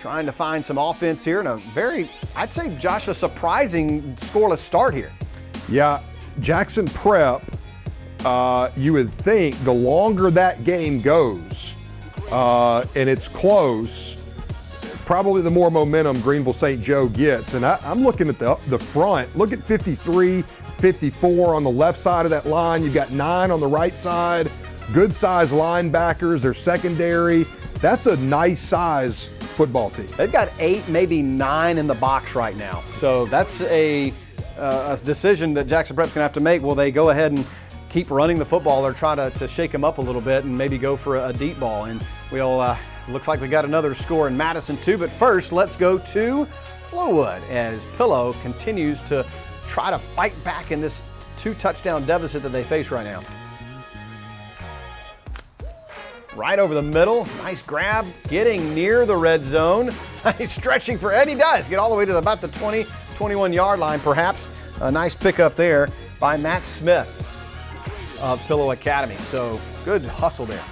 trying to find some offense here, and a very, I'd say, Josh, a surprising scoreless start here. Yeah, Jackson Prep, you would think the longer that game goes and it's close, probably the more momentum Greenville St. Joe gets. And I'm looking at the front. Look at 53, 54 on the left side of that line. You've got 9 on the right side. Good size linebackers. They're secondary. That's a nice size football team. They've got 8, maybe 9 in the box right now. So that's a decision that Jackson Prep's going to have to make. Will they go ahead and keep running the football or try to shake them up a little bit and maybe go for a deep ball? And we'll looks like we got another score in Madison too. But first, let's go to Flowood as Pillow continues to try to fight back in this 2-touchdown deficit that they face right now. Right over the middle, nice grab, getting near the red zone. He's stretching for Ed. He does get all the way to about the 20, 21-yard line perhaps. A nice pickup there by Matt Smith of Pillow Academy. So good hustle there.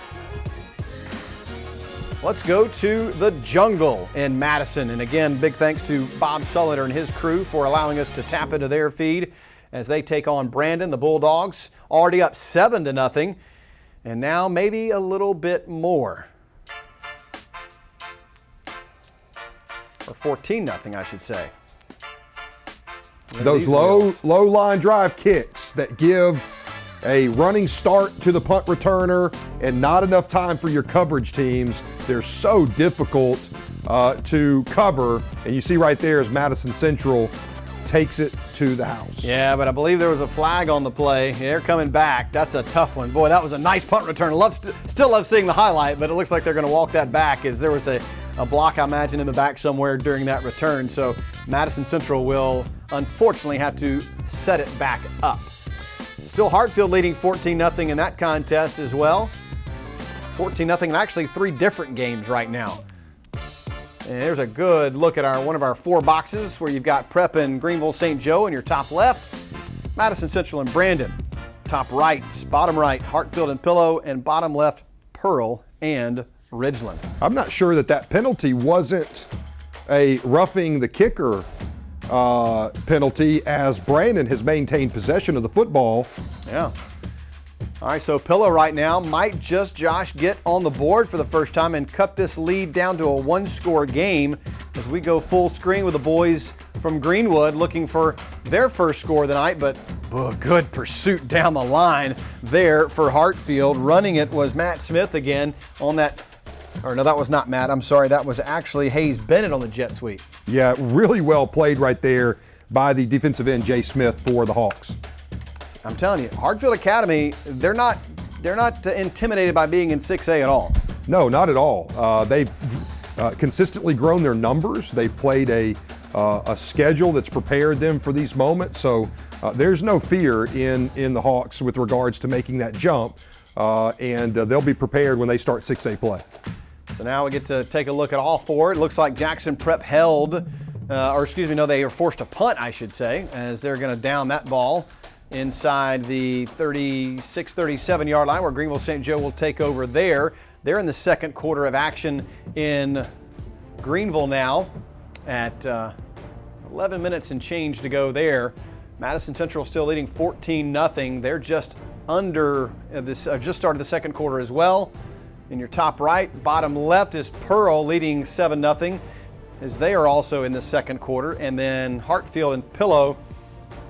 Let's go to the Jungle in Madison. And again, big thanks to Bob Sulliter and his crew for allowing us to tap into their feed as they take on Brandon, the Bulldogs, already up 7-0. And now maybe a little bit more. Or 14-0, I should say. Those low line drive kicks that give a running start to the punt returner and not enough time for your coverage teams, they're so difficult to cover. And you see right there as Madison Central takes it to the house. Yeah, but I believe there was a flag on the play. They're coming back. That's a tough one. Boy, that was a nice punt return. Still love seeing the highlight, but it looks like they're going to walk that back as there was a block, I imagine, in the back somewhere during that return. So Madison Central will unfortunately have to set it back up. Still Hartfield leading 14-0 in that contest as well. 14-0 and actually 3 different games right now. And there's a good look at one of our 4 boxes where you've got Prep and Greenville St. Joe in your top left, Madison Central and Brandon. Top right, bottom right, Hartfield and Pillow, and bottom left, Pearl and Ridgeland. I'm not sure that penalty wasn't a roughing the kicker penalty, as Brandon has maintained possession of the football. Yeah. All right, so Pillow right now might just, Josh, get on the board for the first time and cut this lead down to a one-score game as we go full screen with the boys from Greenwood looking for their first score of the night, but good pursuit down the line there for Hartfield. Running it was Matt Smith again on that, or no, that was not Matt, I'm sorry, that was actually Hayes Bennett on the jet sweep. Yeah, really well played right there by the defensive end, Jay Smith, for the Hawks. I'm telling you, Hartfield Academy, they're not intimidated by being in 6A at all. No, not at all. They've consistently grown their numbers. They've played a schedule that's prepared them for these moments. So there's no fear in the Hawks with regards to making that jump, and they'll be prepared when they start 6A play. So now we get to take a look at all four. It looks like Jackson Prep held, they were forced to punt, I should say, as they're going to down that ball inside the 36, 37-yard line where Greenville St. Joe will take over there. They're in the second quarter of action in Greenville now at 11 minutes and change to go there. Madison Central still leading 14-0. They're just under just started the second quarter as well. In your top right, bottom left is Pearl leading 7-0 as they are also in the second quarter. And then Hartfield and Pillow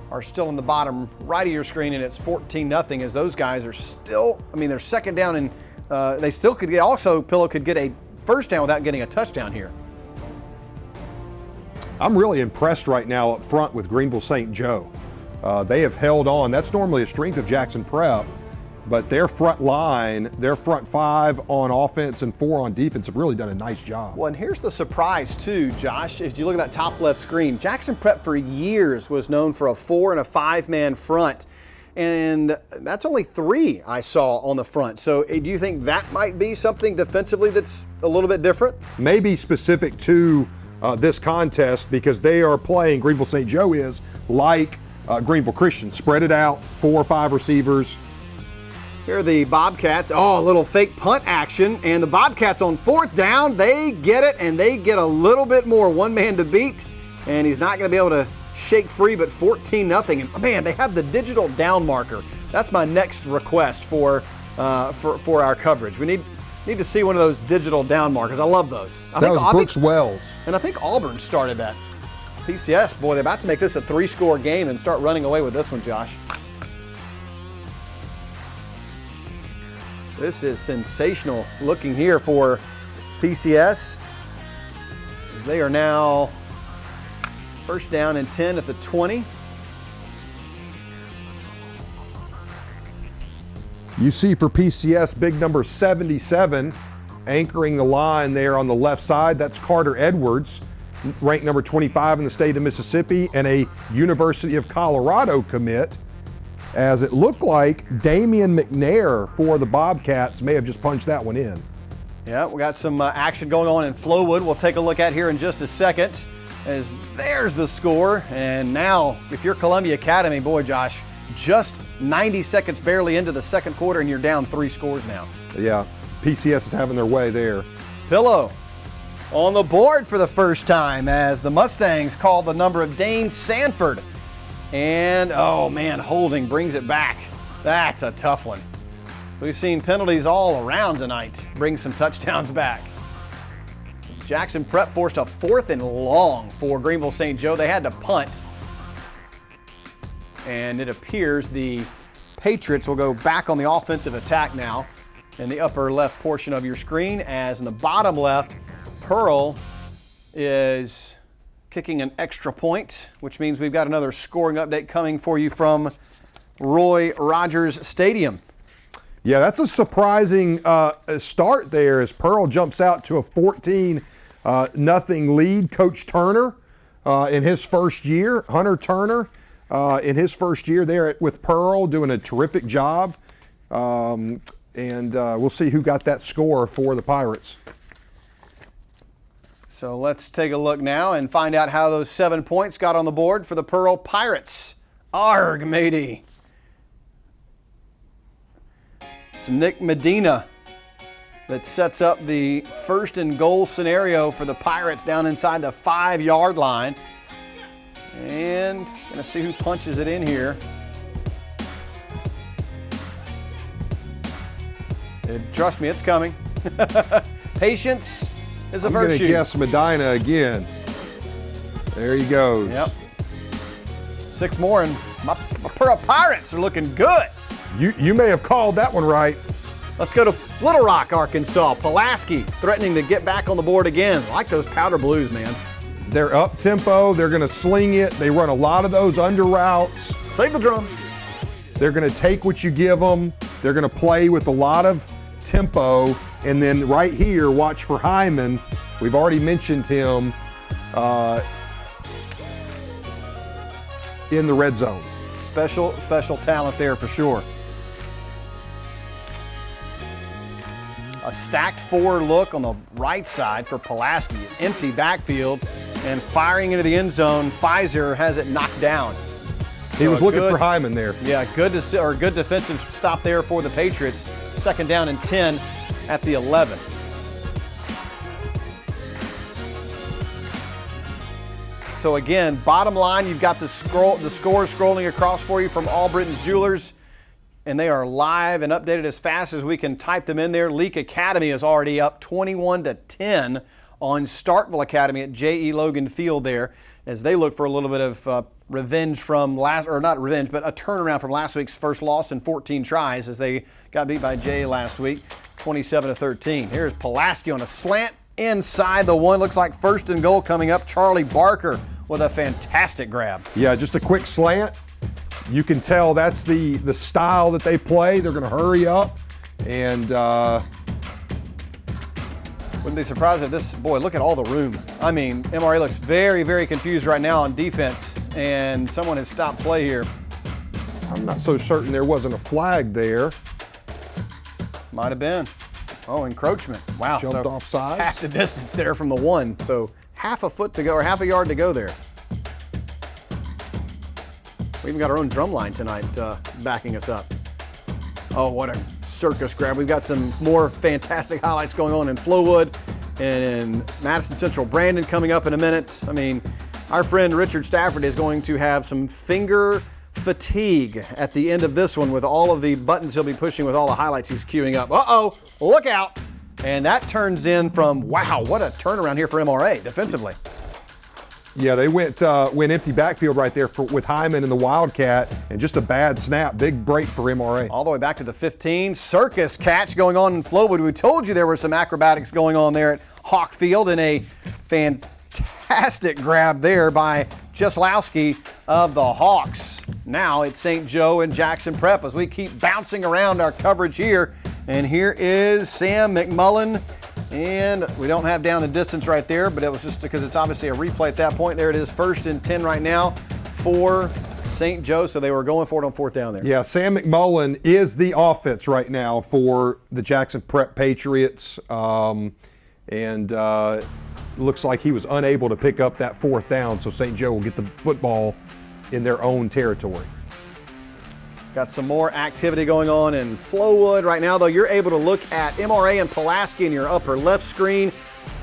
are still in the bottom right of your screen, and it's 14-0 as those guys are still, they're second down, and they still could get, also Pillow could get a first down without getting a touchdown here. I'm really impressed right now up front with Greenville St. Joe. They have held on. That's normally a strength of Jackson Prep, but their front line, their front five on offense and four on defense have really done a nice job. Well, and here's the surprise too, Josh. As you look at that top left screen, Jackson Prep for years was known for a 4- and 5-man front, and that's only 3 I saw on the front. So do you think that might be something defensively that's a little bit different? Maybe specific to this contest, because they are playing, Greenville St. Joe is, like Greenville Christian. Spread it out, 4 or 5 receivers. Here are the Bobcats. Oh, a little fake punt action. And the Bobcats on 4th down, they get it, and they get a little bit more. One man to beat, and he's not going to be able to shake free, but 14-0. And man, they have the digital down marker. That's my next request for our coverage. We need to see one of those digital down markers. I love those. That was Brooks Wells. And I think Auburn started that. PCS, boy, they're about to make this a 3-score game and start running away with this one, Josh. This is sensational looking here for PCS. They are now first down and 10 at the 20. You see for PCS, big number 77, anchoring the line there on the left side. That's Carter Edwards, ranked number 25 in the state of Mississippi, and a University of Colorado commit, as it looked like Damian McNair for the Bobcats may have just punched that one in. Yeah, we got some action going on in Flowood we'll take a look at here in just a second, as there's the score. And now, if you're Columbia Academy, boy, Josh, just 90 seconds barely into the second quarter and you're down 3 scores now. Yeah, PCS is having their way there. Pillow on the board for the first time as the Mustangs call the number of Dane Sanford. And, oh man, holding brings it back. That's a tough one. We've seen penalties all around tonight bring some touchdowns back. Jackson Prep forced a 4th and long for Greenville St. Joe. They had to punt. And it appears the Patriots will go back on the offensive attack now in the upper left portion of your screen, as in the bottom left, Pearl is kicking an extra point, which means we've got another scoring update coming for you from Roy Rogers Stadium. Yeah, that's a surprising start there as Pearl jumps out to a 14-0 lead. Coach Turner in his first year, Hunter Turner, in his first year there with Pearl, doing a terrific job. And we'll see who got that score for the Pirates. So let's take a look now and find out how those 7 points got on the board for the Pearl Pirates. Arg, matey. It's Nick Medina that sets up the 1st and goal scenario for the Pirates down inside the 5-yard line. And gonna see who punches it in here. Trust me, it's coming. Patience is a virtue. I'm going to guess Medina again. There he goes. Yep. 6 more, and my Pearl Pirates are looking good. You may have called that one right. Let's go to Little Rock, Arkansas. Pulaski threatening to get back on the board again. I like those powder blues, man. They're up tempo. They're going to sling it. They run a lot of those under routes. Save the drum. They're going to take what you give them. They're going to play with a lot of tempo. And then right here, watch for Hyman. We've already mentioned him in the red zone. Special talent there for sure. A stacked 4 look on the right side for Pulaski. Empty backfield and firing into the end zone. Pfizer has it knocked down. He was looking for Hyman there. Yeah, good defensive stop there for the Patriots. 2nd down and 10 at the 11. So again, bottom line, you've got the scores scrolling across for you from All Britain's Jewelers, and they are live and updated as fast as we can type them in there. Leak Academy is already up 21-10 on Starkville Academy at J.E. Logan Field there, as they look for a little bit of revenge from not revenge, but a turnaround from last week's first loss in 14 tries as they got beat by J last week, 27-13. Here's Pulaski on a slant inside the 1. Looks like 1st and goal coming up. Charlie Barker with a fantastic grab. Yeah, just a quick slant. You can tell that's the style that they play. They're going to hurry up, and wouldn't be surprised if this, boy, look at all the room. I mean, MRA looks very, very confused right now on defense, and someone has stopped play here. I'm not so certain there wasn't a flag there. Might have been. Oh, encroachment. Wow. Jumped off sides. Half the distance there from the 1. So half a foot to go, or half a yard to go there. We even got our own drum line tonight backing us up. Oh, what a circus grab. We've got some more fantastic highlights going on in Flowood and in Madison Central Brandon coming up in a minute. I mean, our friend Richard Stafford is going to have some finger fatigue at the end of this one with all of the buttons he'll be pushing with all the highlights he's queuing up. Uh-oh, look out. And that turns in from, wow, what a turnaround here for MRA defensively. Yeah, they went empty backfield right there with Hyman and the Wildcat, and just a bad snap. Big break for MRA. All the way back to the 15. Circus catch going on in Flowood. We told you there were some acrobatics going on there at Hawk Field, and a fantastic grab there by Cheslowski of the Hawks. Now it's St. Joe and Jackson Prep as we keep bouncing around our coverage here. And here is Sam McMullen. And we don't have down the distance right there, but it was just because it's obviously a replay at that point. There it is, 1st and 10 right now for St. Joe, so they were going for it on 4th down there. Yeah, Sam McMullen is the offense right now for the Jackson Prep Patriots, and looks like he was unable to pick up that 4th down, so St. Joe will get the football in their own territory. Got some more activity going on in Flowood right now, though. You're able to look at MRA and Pulaski in your upper left screen.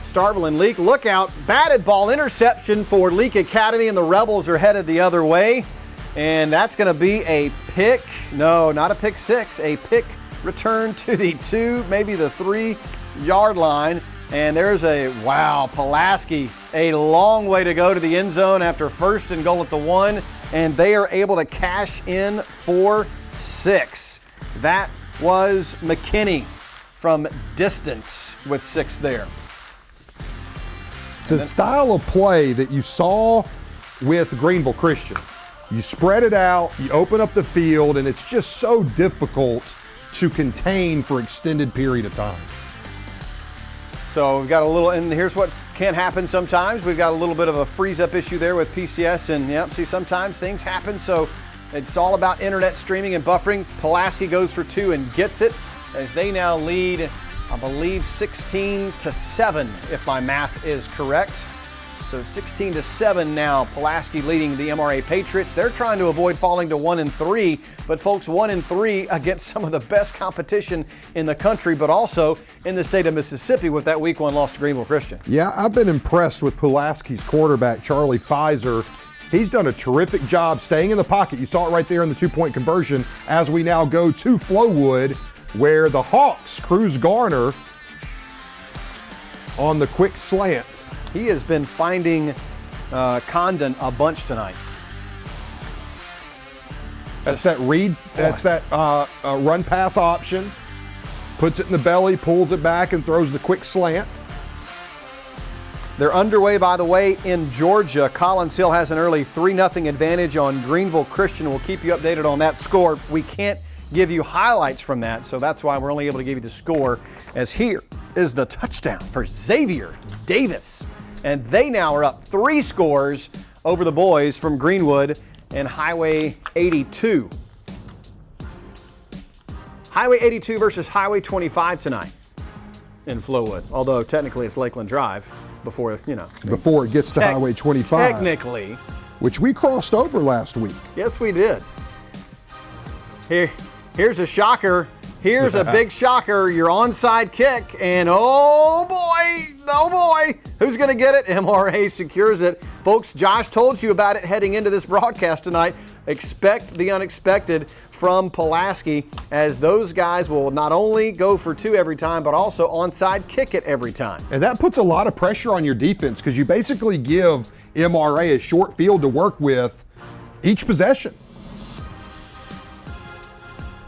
Starkville and Leak, look out. Batted ball interception for Leak Academy, and the Rebels are headed the other way. And that's going to be a pick. No, not a pick 6. A pick return to the 2, maybe the 3-yard line. And there's wow, Pulaski, a long way to go to the end zone after 1st and goal at the 1. And they are able to cash in for 6. That was McKinney from distance with 6 there. It's a style of play that you saw with Greenville Christian. You spread it out, you open up the field, and it's just so difficult to contain for extended period of time. So we've got a little, and here's what can happen sometimes. We've got a little bit of a freeze-up issue there with PCS, and yeah, see, sometimes things happen, so it's all about internet streaming and buffering. Pulaski goes for 2 and gets it, as they now lead, I believe, 16-7, if my math is correct. So 16-7 now, Pulaski leading the MRA Patriots. They're trying to avoid falling to 1-3, but folks, 1-3 against some of the best competition in the country, but also in the state of Mississippi with that Week 1 loss to Greenville Christian. Yeah, I've been impressed with Pulaski's quarterback, Charlie Pfizer. He's done a terrific job staying in the pocket. You saw it right there in the 2-point conversion as we now go to Flowood. where the Hawks cruise Garner on the quick slant. He has been finding Condon a bunch tonight. That's that read. That's that run pass option. Puts it in the belly, pulls it back, and throws the quick slant. They're underway, by the way, in Georgia. Collins Hill has an early 3-0 advantage on Greenville Christian. We'll keep you updated on that score. We can't give you highlights from that, so that's why we're only able to give you the score, as here is the touchdown for Xavier Davis. And they now are up 3 scores over the boys from Greenwood and Highway 82. Highway 82 versus Highway 25 tonight in Flowood, although technically it's Lakeland Drive before, Before it gets to Highway 25. Technically. Which we crossed over last week. Yes, we did. Here's a shocker. Here's a big shocker. Your onside kick, and oh boy, who's going to get it? MRA secures it. Folks, Josh told you about it heading into this broadcast tonight. Expect the unexpected from Pulaski, as those guys will not only go for 2 every time, but also onside kick it every time. And that puts a lot of pressure on your defense, because you basically give MRA a short field to work with each possession.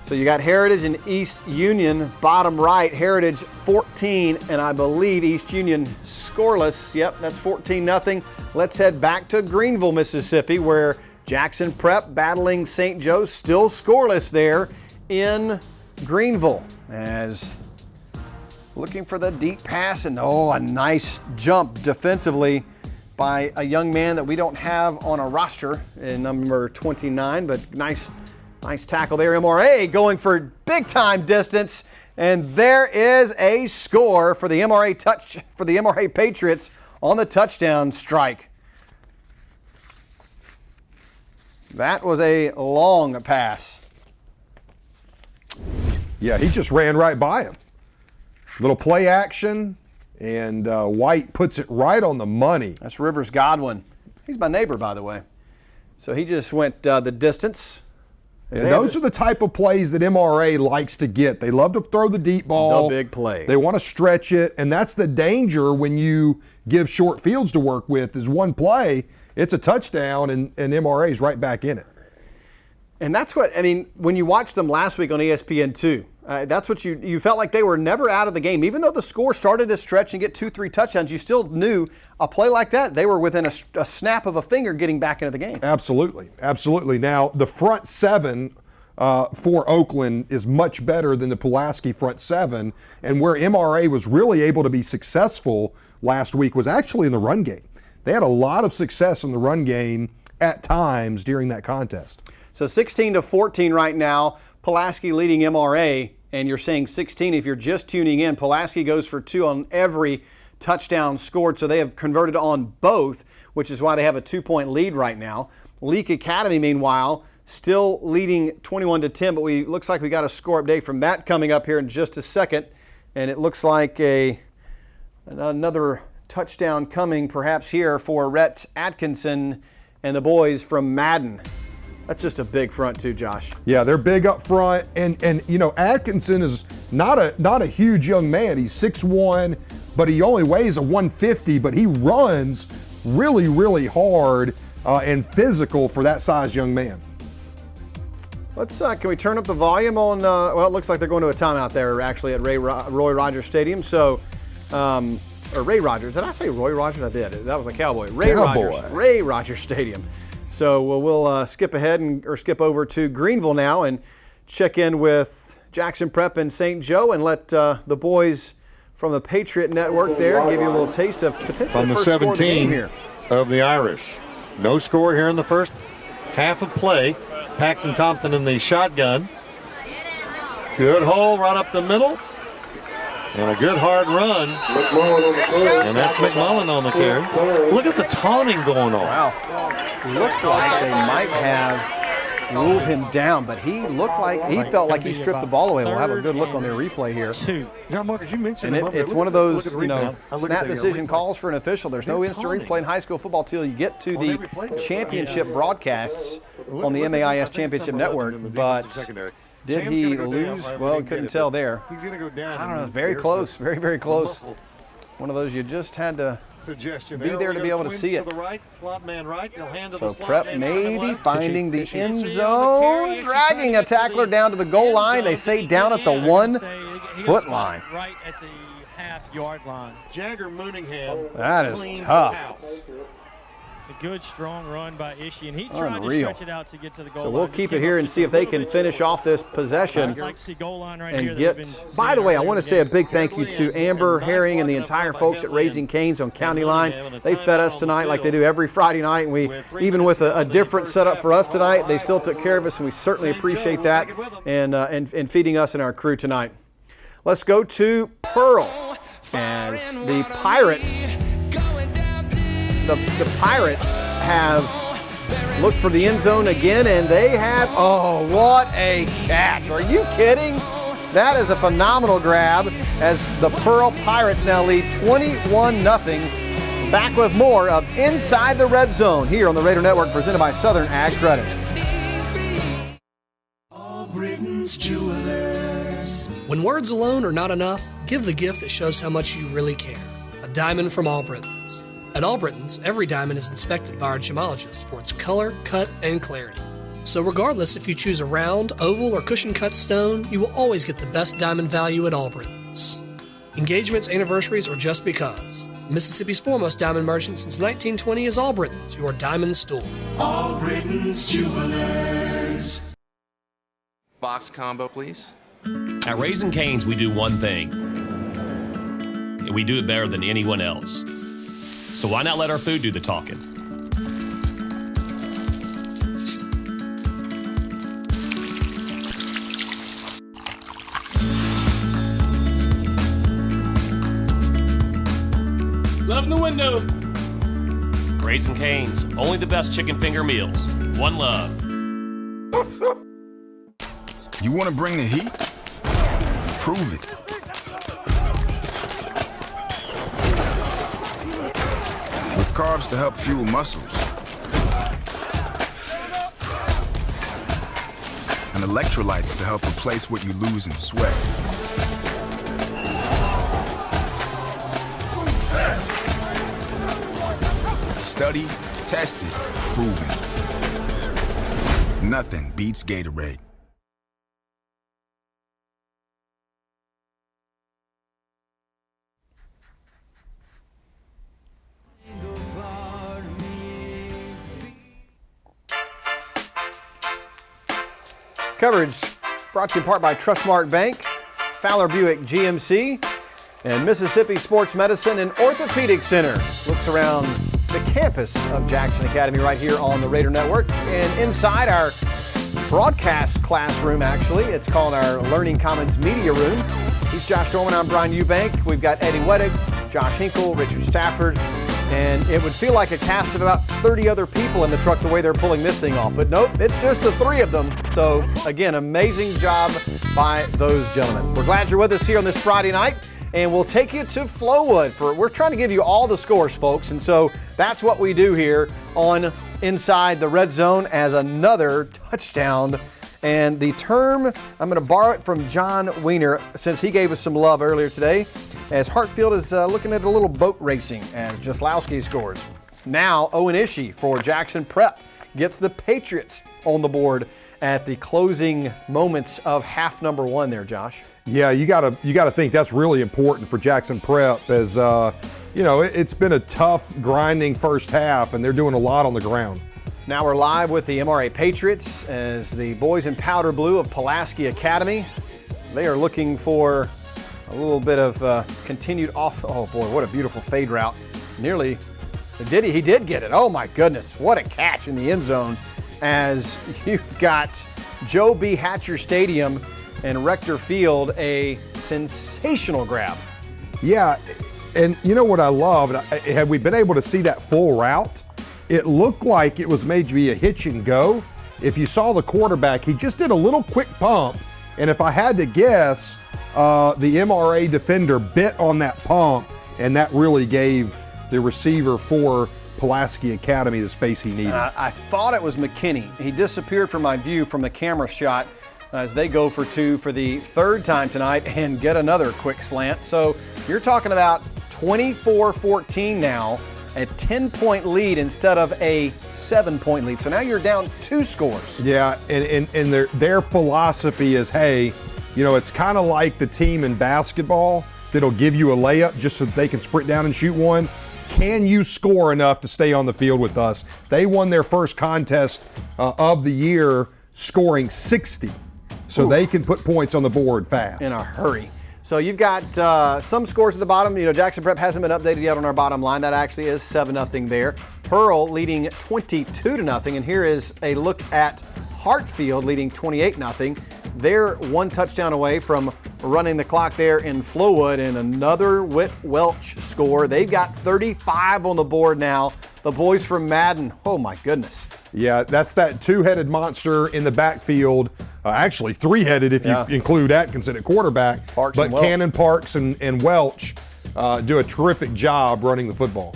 So you got Heritage and East Union, bottom right. Heritage 14, and I believe East Union scoreless. Yep, that's 14-0. Let's head back to Greenville, Mississippi, where Jackson Prep battling St. Joe, still scoreless there in Greenville. As looking for the deep pass, and a nice jump defensively by a young man that we don't have on a roster in number 29, but nice tackle there. MRA going for big time distance, and there is a score for the MRA Patriots on the touchdown strike. That was a long pass. Yeah, he just ran right by him. Little play action, and White puts it right on the money. That's Rivers Godwin. He's my neighbor, by the way. So he just went the distance. And those are the type of plays that MRA likes to get. They love to throw the deep ball. The big play. They want to stretch it, and that's the danger when you give short fields to work with, is one play, it's a touchdown, and MRA's right back in it. And that's what, when you watched them last week on ESPN2, that's what you felt like they were never out of the game. Even though the score started to stretch and get 2-3 touchdowns, you still knew a play like that, they were within a snap of a finger getting back into the game. Absolutely. Now, the front 7 for Oakland is much better than the Pulaski front 7, and where MRA was really able to be successful last week was actually in the run game. They had a lot of success in the run game at times during that contest. So 16-14 right now, Pulaski leading MRA, and you're saying 16 if you're just tuning in. Pulaski goes for 2 on every touchdown scored, so they have converted on both, which is why they have a 2-point lead right now. Leak Academy, meanwhile, still leading 21-10, but looks like we got a score update from that coming up here in just a second, and it looks like another touchdown coming perhaps here for Rhett Atkinson and the boys from Madden. That's just a big front too, Josh. Yeah, they're big up front, and Atkinson is not a huge young man. He's 6'1", but he only weighs a 150, but he runs really, really hard and physical for that size young man. Let's can we turn up the volume on? Well, it looks like they're going to a timeout there actually at Roy Rogers Stadium. So, or Ray Rogers. Did I say Roy Rogers? I did. That was a Cowboy. Ray Rogers Stadium. So we'll skip ahead or skip over to Greenville now and check in with Jackson Prep and St. Joe and let the boys from the Patriot Network there give you a little taste of potentially from the first 17 score of the game here. Of the Irish. No score here in the first half of play. Paxton Thompson in the shotgun. Good hole right up the middle. And a good hard run. And that's McMullen on the carry. Look at the taunting going on. Wow. Looked like they might have ruled him down, but he felt like he stripped the ball away. We'll have a good look on their replay here. John Marcus, you mentioned and it's one of those, snap decision calls for an official. There's no instant replay in high school football till you get to the championship broadcasts on the MAIS Championship Network. But Did Sam's he gonna go lose? down. Well, couldn't tell there. He's going to go down. I don't know. It's very close. Very, very close. One of those you just had to Suggestion be there to be able to see it. To the right, slot man right. He'll hand to So the slot Prep man maybe finding the Fishy. end zone, dragging a tackler down to the goal line. They say down at the 1 foot line. Right at the half-yard line. Jagger Mooningham. That is tough. It's a good, strong run by Ishii, and he tried to Unreal. stretch it out to get to the goal So line. we'll keep it here and see if they can finish off this possession I'd like to see goal line right and here get. By the way, I want to say a big thank you to Amber Herring and the entire folks at Raising Cane's on County Line. They fed us tonight like they do every Friday night, and we, even with a different setup for us tonight, they still took care of us, and we certainly appreciate that and feeding us and our crew tonight. Let's go to Pearl as the Pirates. The Pirates have looked for the end zone again, and they have, oh, what a catch. Are you kidding? That is a phenomenal grab as the Pearl Pirates now lead 21-0. Back with more of Inside the Red Zone here on the Raider Network, presented by Southern Ag Credit. Britain's Jewelers. When words alone are not enough, give the gift that shows how much you really care. A diamond from All Britons. At All Britons, every diamond is inspected by our gemologist for its color, cut, and clarity. So regardless if you choose a round, oval, or cushion-cut stone, you will always get the best diamond value at All Britons. Engagements, anniversaries, or just because. Mississippi's foremost diamond merchant since 1920 is All Britons, your diamond store. All Britain's Jewelers. Box combo, please. At Raising Cane's, we do one thing, and we do it better than anyone else. So why not let our food do the talking? Love in the window. Raising Cane's, only the best chicken finger meals. One love. You want to bring the heat? Prove it. With carbs to help fuel muscles. And electrolytes to help replace what you lose in sweat. Studied, tested, proven. Nothing beats Gatorade. Coverage brought to you in part by Trustmark Bank, Fowler Buick GMC, and Mississippi Sports Medicine and Orthopedic Center. Looks around the campus of Jackson Academy right here on the Raider Network. And inside our broadcast classroom, actually, it's called our Learning Commons Media Room. He's Josh Dorman, I'm Brian Eubank. We've got Eddie Weddick, Josh Hinkle, Richard Stafford, and it would feel like a cast of about 30 other people in the truck the way they're pulling this thing off. But nope, it's just the three of them. So again, amazing job by those gentlemen. We're glad you're with us here on this Friday night, and we'll take you to Flowood. We're trying to give you all the scores, folks, and so that's what we do here on Inside the Red Zone as another touchdown. And the term, I'm going to borrow it from John Wiener since he gave us some love earlier today, as Hartfield is looking at a little boat racing as Jaslowski scores. Now Owen Ishii for Jackson Prep gets the Patriots on the board at the closing moments of half number one there, Josh. Yeah, you gotta think that's really important for Jackson Prep as you know, it's been a tough, grinding first half, and they're doing a lot on the ground. Now we're live with the MRA Patriots as the boys in powder blue of Pulaski Academy. They are looking for a little bit of continued off. Oh boy, what a beautiful fade route. Nearly, he did get it. Oh my goodness, what a catch in the end zone as you've got Joe B. Hatcher Stadium and Rector Field, a sensational grab. Yeah, and you know what I love, had we been able to see that full route, it looked like it was maybe a hitch and go. If you saw the quarterback, he just did a little quick pump, and if I had to guess, the MRA defender bit on that pump, and that really gave the receiver for Pulaski Academy the space he needed. I thought it was McKinney. He disappeared from my view from the camera shot, as they go for 2 for the third time tonight and get another quick slant. So you're talking about 24-14 now, a 10-point lead instead of a 7-point lead. So now you're down 2 scores. Yeah, and their philosophy is, hey, you know, it's kind of like the team in basketball that'll give you a layup just so that they can sprint down and shoot one. Can you score enough to stay on the field with us? They won their first contest of the year scoring 60. So they can put points on the board fast. In a hurry. So you've got some scores at the bottom. You know, Jackson Prep hasn't been updated yet on our bottom line. That actually is 7-0 there. Pearl leading 22-0. And here is a look at Hartfield leading 28-0. They're 1 touchdown away from running the clock there in Flowood, and another Whit Welch score. They've got 35 on the board now. The boys from Madden, oh my goodness. Yeah, that's that 2-headed monster in the backfield. Actually, 3-headed if you include Atkinson at quarterback. Parks but and Welch. Cannon, Parks, and Welch do a terrific job running the football.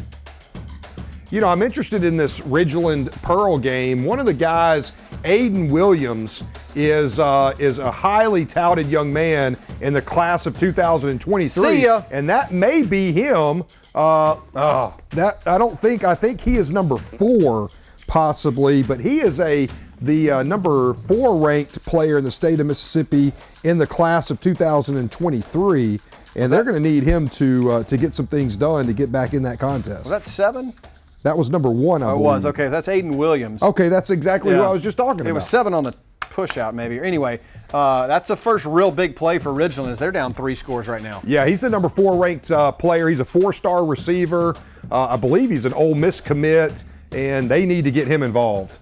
You know, I'm interested in this Ridgeland-Pearl game. One of the guys, Aiden Williams, is a highly touted young man in the class of 2023. See ya. And that may be him. I think he is number 4 possibly, but he is the number 4 ranked player in the state of Mississippi in the class of 2023. And they're going to need him to get some things done to get back in that contest. Was that 7? That was number 1, I believe. It was, okay. That's Aiden Williams. Okay, that's exactly who I was just talking about. It was 7 on the push out maybe. Anyway, that's the first real big play for Ridgeland as they're down 3 scores right now. Yeah, he's the number 4 ranked player. He's a 4-star receiver. I believe he's an Ole Miss commit, and they need to get him involved.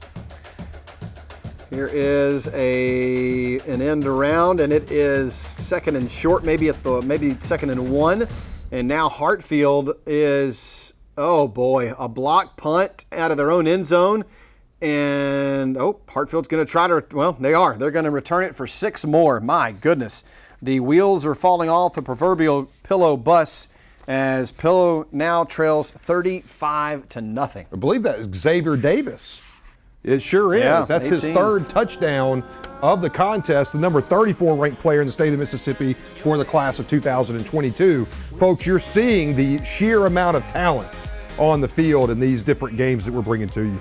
Here is an end around, and it is 2nd and short, maybe 2nd and 1. And now Hartfield is, oh boy, a block punt out of their own end zone. And, Hartfield's going to try to, they're going to return it for 6 more. My goodness. The wheels are falling off the proverbial Pillow bus as Pillow now trails 35-0. I believe that is Xavier Davis. It sure is. Yeah, That's 18. his 3rd touchdown of the contest, the number 34 ranked player in the state of Mississippi for the class of 2022. Folks, you're seeing the sheer amount of talent on the field in these different games that we're bringing to you.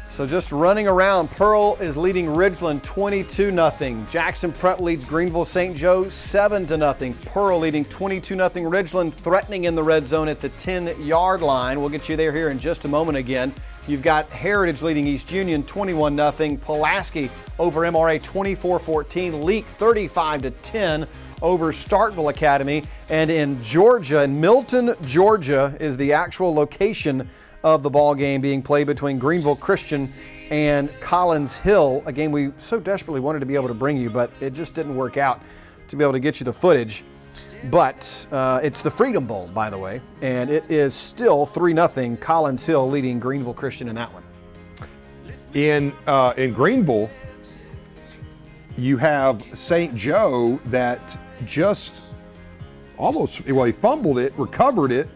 So just running around, Pearl is leading Ridgeland 22-0. Jackson Prep leads Greenville St. Joe 7-0. Pearl leading 22-0. Ridgeland threatening in the red zone at the 10-yard line. We'll get you there here in just a moment again. You've got Heritage leading East Union 21-0. Pulaski over MRA 24-14. Leak 35-10 over Starkville Academy. And in Georgia, in Milton, Georgia is the actual location of the ball game being played between Greenville Christian and Collins Hill, a game we so desperately wanted to be able to bring you, but it just didn't work out to be able to get you the footage. But it's the Freedom Bowl, by the way, and it is still 3-0 Collins Hill leading Greenville Christian in that one. In Greenville, you have St. Joe that just he fumbled it, recovered it.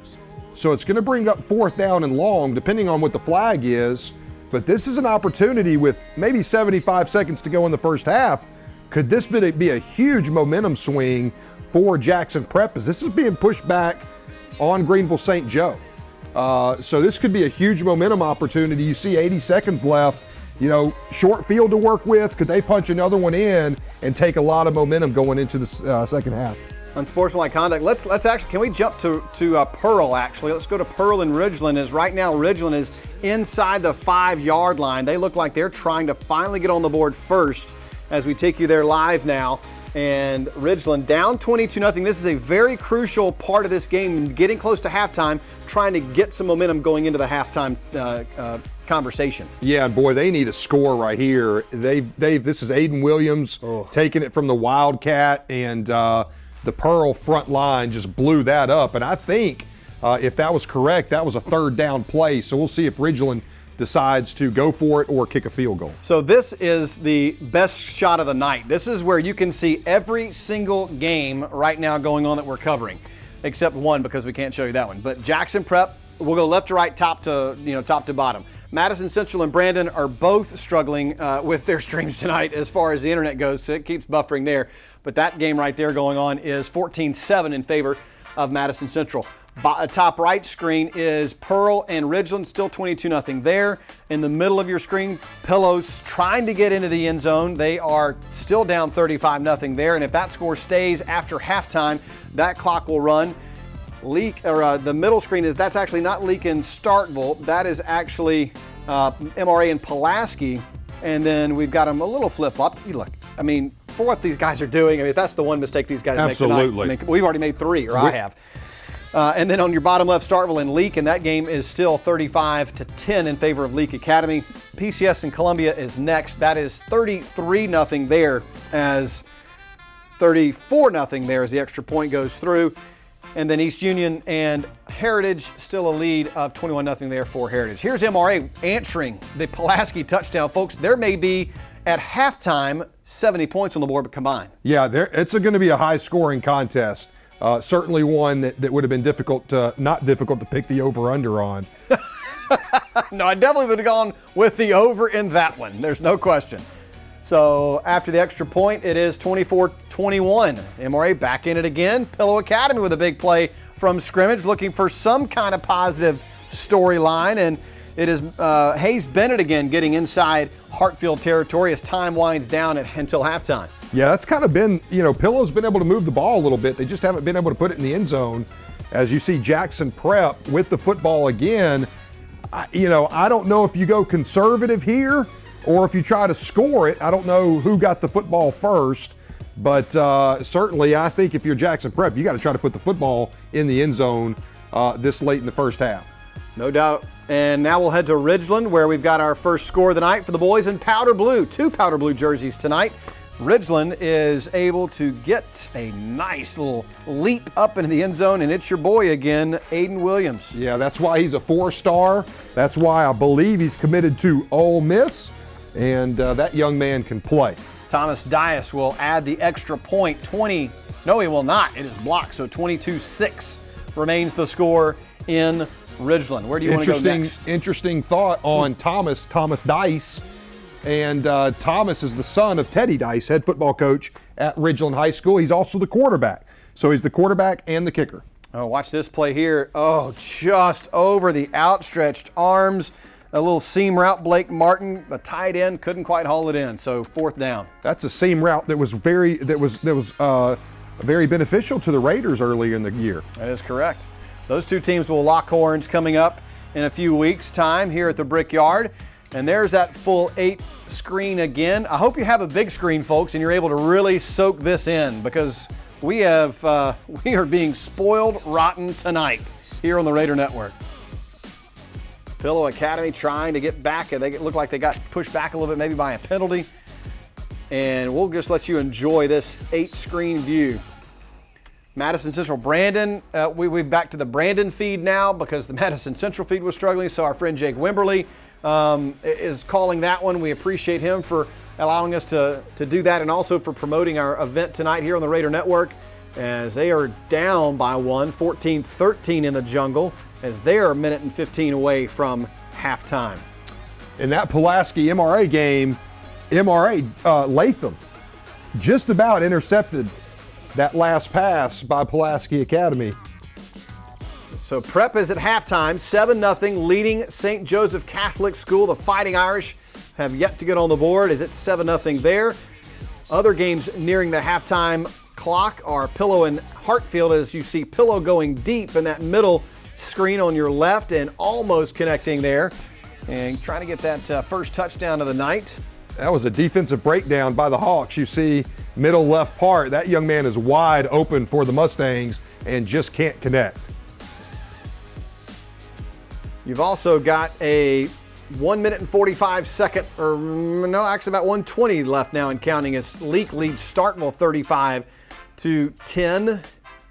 So it's going to bring up 4th down and long, depending on what the flag is. But this is an opportunity with maybe 75 seconds to go in the first half. Could this be a huge momentum swing for Jackson Prep as this is being pushed back on Greenville St. Joe? So this could be a huge momentum opportunity. You see 80 seconds left. You know, short field to work with. Could they punch another one in and take a lot of momentum going into the second half? Unsportsmanlike conduct. Let's actually, can we jump to Pearl actually? Let's go to Pearl and Ridgeland, as right now Ridgeland is inside the 5-yard line. They look like they're trying to finally get on the board first as we take you there live now. And Ridgeland down 22-0. This is a very crucial part of this game, getting close to halftime, trying to get some momentum going into the halftime conversation. Yeah, and boy, they need a score right here. This is Aiden Williams taking it from the Wildcat, and the Pearl front line just blew that up. And I think if that was correct, that was a 3rd down play. So we'll see if Ridgeland decides to go for it or kick a field goal. So this is the best shot of the night. This is where you can see every single game right now going on that we're covering, except one because we can't show you that one. But Jackson Prep, we'll go left to right, top to bottom. Madison Central and Brandon are both struggling with their streams tonight as far as the internet goes, so it keeps buffering there. But that game right there going on is 14-7 in favor of Madison Central. Top right screen is Pearl and Ridgeland, still 22-0 there. In the middle of your screen, Pillows trying to get into the end zone. They are still down 35-0 there, and if that score stays after halftime, that clock will run. The middle screen that's actually not Leak in Starkville. That is actually MRA in Pulaski, and then we've got them a little flip-flop. Look, I mean, for what these guys are doing, I mean, that's the one mistake these guys make tonight. I mean, we've already made 3, or I have. And then on your bottom left, Starkville and Leak, and that game is still 35-10 in favor of Leak Academy. PCS and Columbia is next. That is 33-0 there, as 34-0 there as the extra point goes through. And then East Union and Heritage, still a lead of 21-0 there for Heritage. Here's MRA answering the Pulaski touchdown, folks. There may be, at halftime, 70 points on the board combined. Yeah, it's going to be a high-scoring contest. Certainly one that would have been not difficult to pick the over-under on. No, I definitely would have gone with the over in that one. There's no question. So after the extra point, it is 24-21. MRA back in it again. Pillow Academy with a big play from scrimmage, looking for some kind of positive storyline. And it is Hayes Bennett again getting inside Hartfield territory as time winds down until halftime. Yeah, that's kind of been, Pillow's been able to move the ball a little bit. They just haven't been able to put it in the end zone. As you see Jackson Prep with the football again, I don't know if you go conservative here or if you try to score it. I don't know who got the football first, but certainly I think if you're Jackson Prep, you got to try to put the football in the end zone this late in the first half. No doubt. And now we'll head to Ridgeland, where we've got our first score of the night for the boys in powder blue. 2 powder blue jerseys tonight. Ridgeland is able to get a nice little leap up into the end zone, and it's your boy again, Aiden Williams. Yeah, that's why he's a 4-star. That's why I believe he's committed to Ole Miss, and that young man can play. Thomas Dias will add the extra point. No, he will not. It is blocked, so 22-6 remains the score in Ridgeland. Where do you want to go next? Interesting thought on Thomas Dice. And Thomas is the son of Teddy Dice, head football coach at Ridgeland High School. He's also the quarterback. So he's the quarterback and the kicker. Oh, watch this play here. Oh, just over the outstretched arms. A little seam route. Blake Martin, the tight end, couldn't quite haul it in. So 4th down. That's a seam route that was very beneficial to the Raiders earlier in the year. That is correct. Those two teams will lock horns coming up in a few weeks' time here at the Brickyard. And there's that full 8 screen again. I hope you have a big screen, folks, and you're able to really soak this in, because we are being spoiled rotten tonight here on the Raider Network. Pillow Academy trying to get back. They look like they got pushed back a little bit, maybe by a penalty. And we'll just let you enjoy this 8 screen view. Madison Central Brandon, we're back to the Brandon feed now because the Madison Central feed was struggling. So our friend Jake Wimberly is calling that one. We appreciate him for allowing us to do that, and also for promoting our event tonight here on the Raider Network, as they are down by 1, 14-13 in the jungle, as they are a minute and 15 away from halftime. In that Pulaski MRA game, Latham just about intercepted that last pass by Pulaski Academy. So Prep is at halftime, 7-0, leading St. Joseph Catholic School. The Fighting Irish have yet to get on the board, as it's 7-0 there. Other games nearing the halftime clock are Pillow and Hartfield, as you see Pillow going deep in that middle screen on your left and almost connecting there and trying to get that first touchdown of the night. That was a defensive breakdown by the Hawks. You see middle left part, that young man is wide open for the Mustangs and just can't connect. You've also got a 1 minute and 45 second, or no, actually about 1:20 left now and counting, as Leak leads Starkville 35-10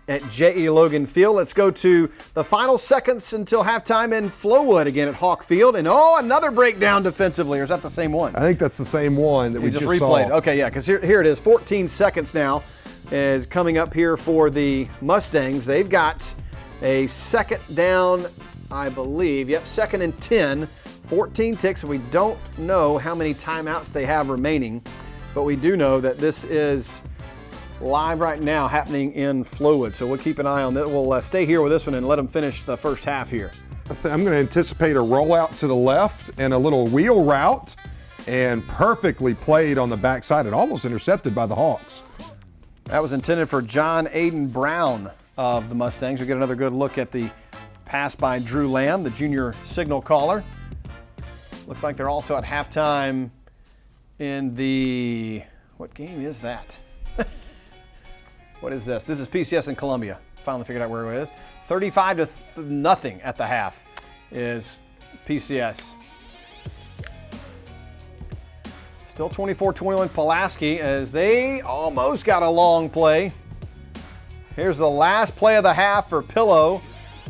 at J.E. Logan Field. Let's go to the final seconds until halftime in Flowood again at Hawk Field. And another breakdown defensively, or is that the same one? I think that's the same one that we just replayed. saw. Okay, yeah, because here it is. 14 seconds now is coming up here for the Mustangs. They've got a second down, I believe. Yep, 2nd and 10 14 ticks. We don't know how many timeouts they have remaining, but we do know that this is live right now happening in Flowood. So we'll keep an eye on that. We'll stay here with this one and let them finish the first half here. I'm going to anticipate a rollout to the left and a little wheel route, and perfectly played on the backside and almost intercepted by the Hawks. That was intended for John Aiden Brown of the Mustangs. We'll get another good look at the pass by Drew Lamb, the junior signal caller. Looks like they're also at halftime in the, what game is that? What is this? This is PCS in Columbia. Finally figured out where it is. 35-0 at the half is PCS. Still 24-21 Pulaski as they almost got a long play. Here's the last play of the half for Pillow.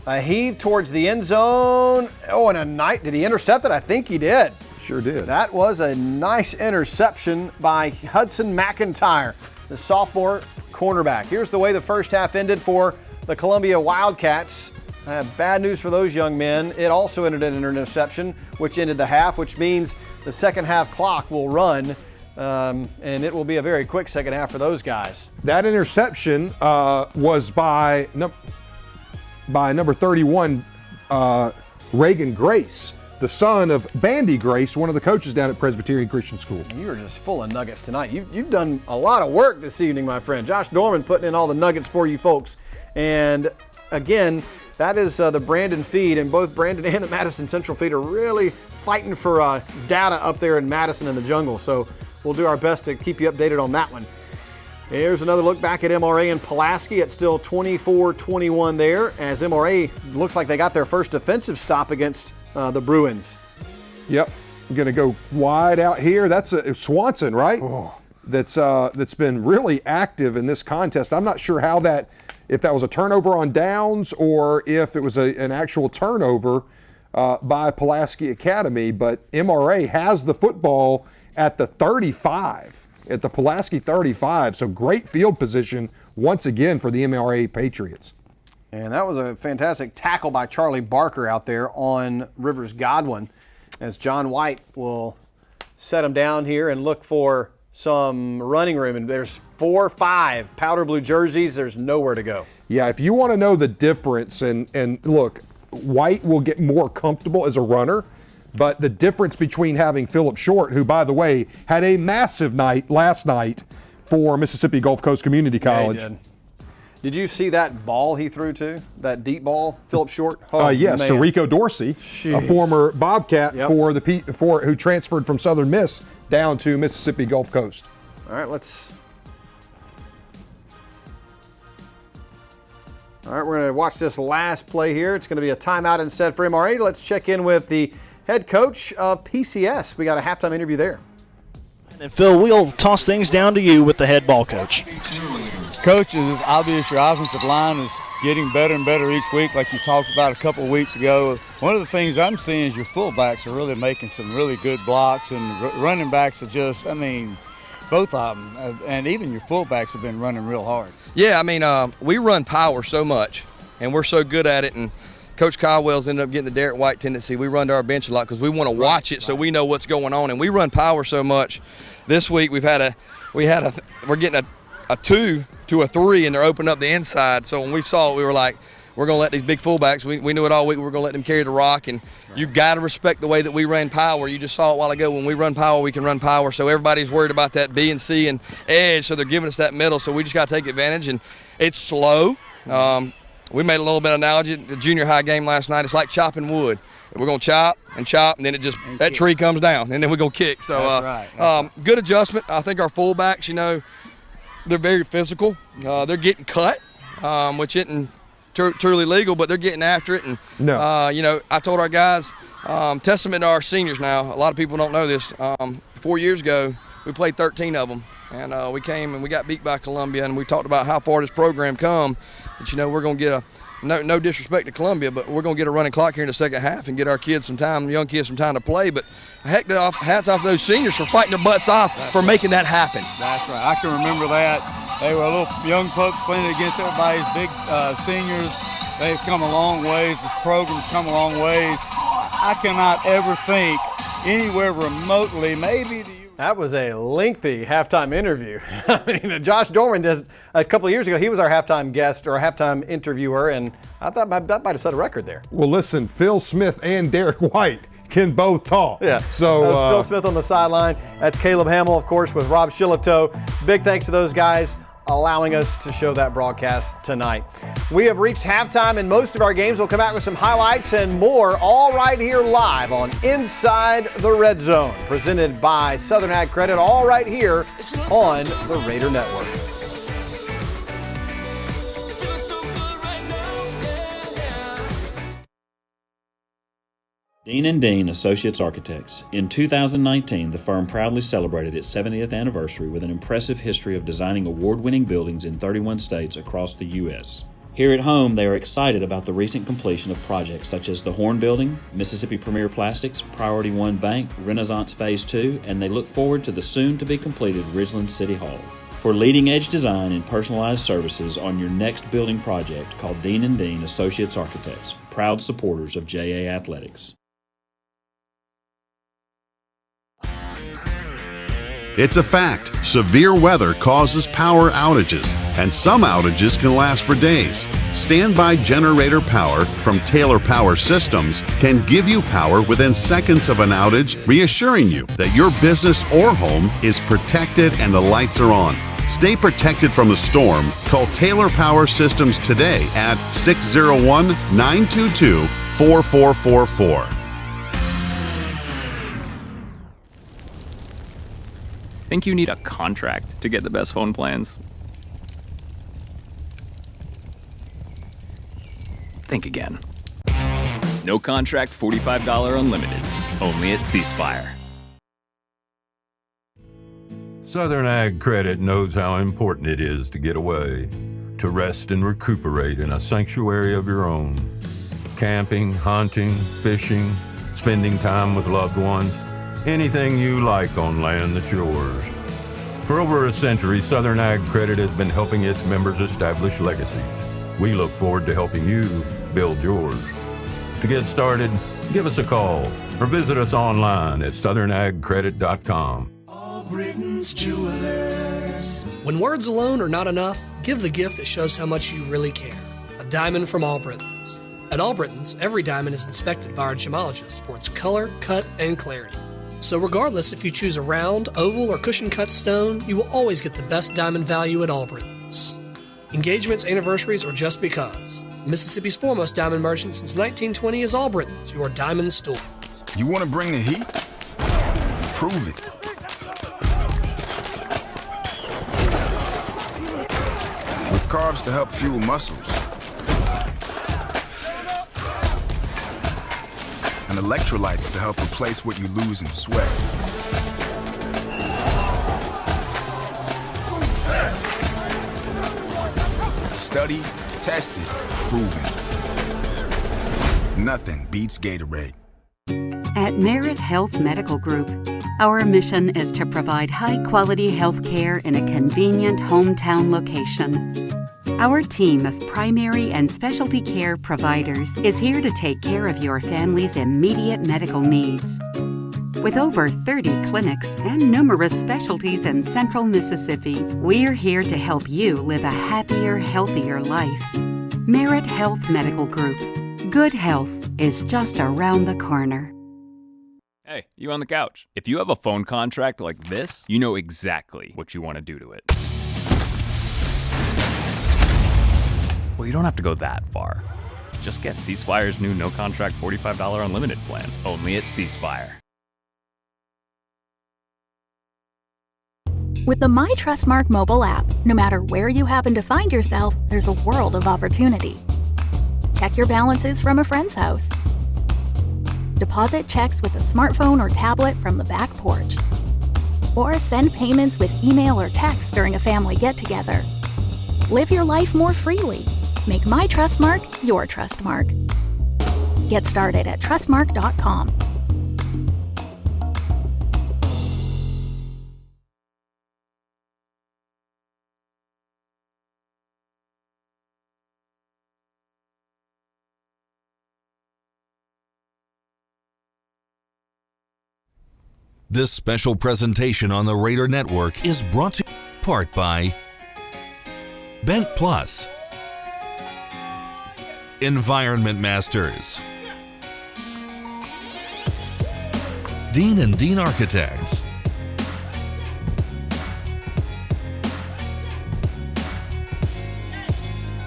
A heave towards the end zone. Oh, and a night. Did he intercept it? I think he did. Sure did. That was a nice interception by Hudson McIntyre, the sophomore cornerback. Here's the way the first half ended for the Columbia Wildcats. Bad news for those young men. It also ended in an interception, which ended the half, which means the second half clock will run, and it will be a very quick second half for those guys. That interception was by number 31, Reagan Grace, the son of Bandy Grace, one of the coaches down at Presbyterian Christian School. You are just full of nuggets tonight. You've done a lot of work this evening, my friend. Josh Dorman putting in all the nuggets for you folks. And again, that is the Brandon feed, and both Brandon and the Madison Central feed are really fighting for data up there in Madison in the jungle. So we'll do our best to keep you updated on that one. Here's another look back at MRA and Pulaski. It's still 24-21 there, as MRA looks like they got their first defensive stop against the Bruins. Yep, I'm gonna go wide out here. That's Swanson, right? Oh. That's been really active in this contest. I'm not sure how if that was a turnover on downs or if it was an actual turnover by Pulaski Academy, but MRA has the football at the 35, at the Pulaski 35, so great field position once again for the MRA Patriots. And that was a fantastic tackle by Charlie Barker out there on Rivers Godwin, as John White will set him down here and look for some running room. And there's 4 or 5 powder blue jerseys. There's nowhere to go. Yeah, if you want to know the difference, and look, White will get more comfortable as a runner, but the difference between having Phillip Short, who, by the way, had a massive night last night for Mississippi Gulf Coast Community College. Yeah, he did. Did you see that ball he threw to? That deep ball, Phillip Short? Yes, man. to Rico Dorsey, a former Bobcat who transferred from Southern Miss down to Mississippi Gulf Coast. All right, we're going to watch this last play here. It's going to be a timeout instead for MRA. Let's check in with the head coach of PCS. We got a halftime interview there. And Phil, we'll toss things down to you with the head ball coach. Coach, it's obvious your offensive line is getting better and better each week, like you talked about a couple of weeks ago. One of the things I'm seeing is your fullbacks are really making some really good blocks, and running backs are just, both of them, and even your fullbacks have been running real hard. Yeah, we run power so much, and we're so good at it, and Coach Caldwell's ended up getting the Derek White tendency. We run to our bench a lot because we want to watch it so we know what's going on, and we run power so much. This week we're getting a 2 to a 3, and they're opening up the inside. So when we saw it, we were like, we're going to let these big fullbacks, we knew it all week, we were going to let them carry the rock, and you got to respect the way that we ran power. You just saw it a while ago. When we run power, we can run power. So everybody's worried about that B and C and edge, so they're giving us that middle. So we just got to take advantage, and it's slow. We made a little bit of analogy at the junior high game last night. It's like chopping wood. We're going to chop, and then that tree comes down, and then we're going to kick. So That's right. Good adjustment. I think our fullbacks, they're very physical. They're getting cut, which isn't truly legal, but they're getting after it. And, I told our guys, testament to our seniors now, a lot of people don't know this. 4 years ago, we played 13 of them, and we came and we got beat by Columbia, and we talked about how far this program come. But, we're going to get no disrespect to Columbia, but we're going to get a running clock here in the second half and get our kids young kids some time to play. But hats off to those seniors for fighting their butts off for making that happen. That's right. I can remember that. They were a little young pups playing against everybody's big seniors. They've come a long ways. This program's come a long ways. I cannot ever think anywhere remotely, maybe That was a lengthy halftime interview. I mean, Josh Dorman does a couple of years ago. He was our halftime guest or a halftime interviewer, and I thought that might have set a record there. Well, listen, Phil Smith and Derek White can both talk. Yeah. So that's Phil Smith on the sideline. That's Caleb Hamill, of course, with Rob Shillito. Big thanks to those guys allowing us to show that broadcast tonight. We have reached halftime in most of our games. We'll come back with some highlights and more, all right here live on Inside the Red Zone, presented by Southern Ag Credit, all right here on the Raider Network. Dean & Dean Associates Architects. In 2019, the firm proudly celebrated its 70th anniversary with an impressive history of designing award-winning buildings in 31 states across the U.S. Here at home, they are excited about the recent completion of projects such as the Horn Building, Mississippi Premier Plastics, Priority One Bank, Renaissance Phase 2, and they look forward to the soon-to-be-completed Ridgeland City Hall. For leading-edge design and personalized services on your next building project, call Dean & Dean Associates Architects, proud supporters of JA Athletics. It's a fact. Severe weather causes power outages, and some outages can last for days. Standby generator power from Taylor Power Systems can give you power within seconds of an outage, reassuring you that your business or home is protected and the lights are on. Stay protected from the storm. Call Taylor Power Systems today at 601-922-4444. Think you need a contract to get the best phone plans? Think again. No contract, $45 unlimited. Only at C Spire. Southern Ag Credit knows how important it is to get away, to rest and recuperate in a sanctuary of your own. Camping, hunting, fishing, spending time with loved ones. Anything you like on land that's yours. For over a century, Southern Ag Credit has been helping its members establish legacies. We look forward to helping you build yours. To get started, give us a call or visit us online at southernagcredit.com. All Britain's Jewelers. When words alone are not enough, give the gift that shows how much you really care. A diamond from All Britons. At All Britons, every diamond is inspected by our gemologist for its color, cut, and clarity. So regardless if you choose a round, oval, or cushion-cut stone, you will always get the best diamond value at All Britons. Engagements, anniversaries, or just because. Mississippi's foremost diamond merchant since 1920 is All Britons, your diamond store. You want to bring the heat? Prove it. With carbs to help fuel muscles. And electrolytes to help replace what you lose in sweat. Studied, tested, proven. Nothing beats Gatorade. At Merit Health Medical Group, our mission is to provide high-quality health care in a convenient hometown location. Our team of primary and specialty care providers is here to take care of your family's immediate medical needs. With over 30 clinics and numerous specialties in central Mississippi, we're here to help you live a happier, healthier life. Merit Health Medical Group. Good health is just around the corner. Hey, you on the couch. If you have a phone contract like this, you know exactly what you want to do to it. Well, you don't have to go that far. Just get C Spire's new no-contract $45 unlimited plan, only at C Spire. With the My Trustmark mobile app, no matter where you happen to find yourself, there's a world of opportunity. Check your balances from a friend's house. Deposit checks with a smartphone or tablet from the back porch. Or send payments with email or text during a family get-together. Live your life more freely. Make My Trustmark your Trustmark. Get started at trustmark.com. This special presentation on the Raider Network is brought to you in part by Bent Plus, Environment Masters, Dean and Dean Architects,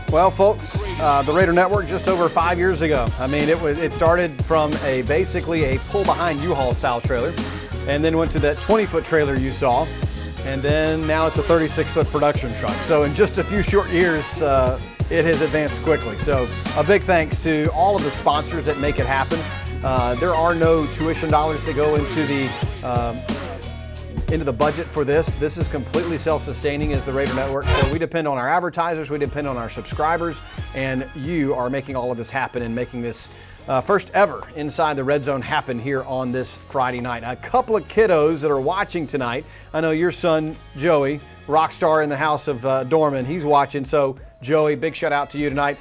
Well, folks, the Raider Network just over 5 years ago. I mean, it started from basically a pull-behind U-Haul style trailer, and then went to that 20-foot trailer you saw, and then now it's a 36-foot production truck. So in just a few short years, it has advanced quickly. So a big thanks to all of the sponsors that make it happen. There are no tuition dollars that go into the budget for this. This is completely self-sustaining as the Raider Network. So we depend on our advertisers, we depend on our subscribers, and you are making all of this happen and making this first ever Inside the Red Zone happen here on this Friday night. A couple of kiddos that are watching tonight. I know your son, Joey, rock star in the house of Dorman, he's watching. So Joey, big shout out to you tonight.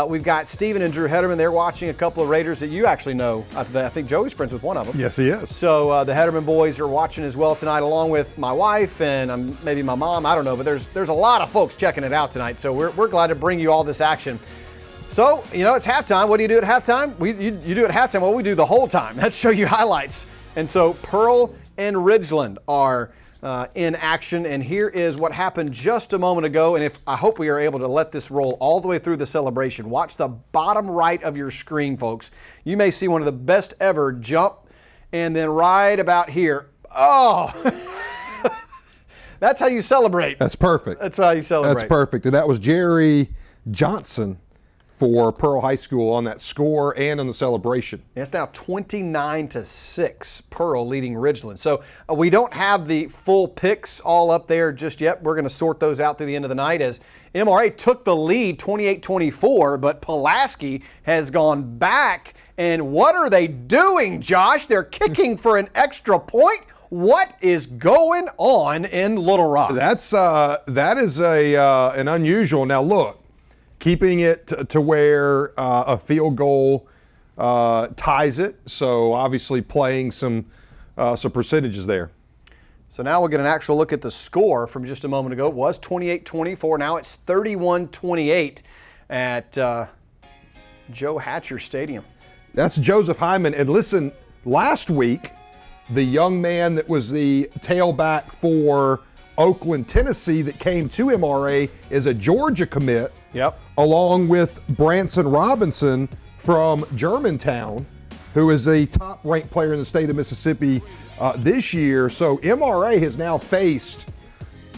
We've got Steven and Drew Hederman. They're watching a couple of Raiders that you actually know. I think Joey's friends with one of them. Yes, he is. So the Hederman boys are watching as well tonight, along with my wife and maybe my mom. I don't know, but there's a lot of folks checking it out tonight. So we're glad to bring you all this action. So, you know, it's halftime. What do you do at halftime? You do at halftime what we do the whole time. Let's show you highlights. And so Pearl and Ridgeland are in action, and here is what happened just a moment ago. And I hope we are able to let this roll all the way through the celebration. Watch the bottom right of your screen, folks. You may see one of the best ever jump, and then right about here, oh, that's how you celebrate. That's perfect. That's how you celebrate. That's perfect. And that was Jerry Johnson for Pearl High School on that score and on the celebration. It's now 29-6, Pearl leading Ridgeland. So we don't have the full picks all up there just yet. We're going to sort those out through the end of the night as MRA took the lead 28-24, but Pulaski has gone back. And what are they doing, Josh? They're kicking for an extra point. What is going on in Little Rock? That is an unusual. Now look, keeping it to where a field goal ties it. So obviously playing some percentages there. So now we'll get an actual look at the score from just a moment ago. It was 28-24. Now it's 31-28 at Joe Hatcher Stadium. That's Joseph Hyman. And listen, last week, the young man that was the tailback for Oakland, Tennessee, that came to MRA is a Georgia commit. Yep. Along with Branson Robinson from Germantown, who is a top-ranked player in the state of Mississippi this year. So MRA has now faced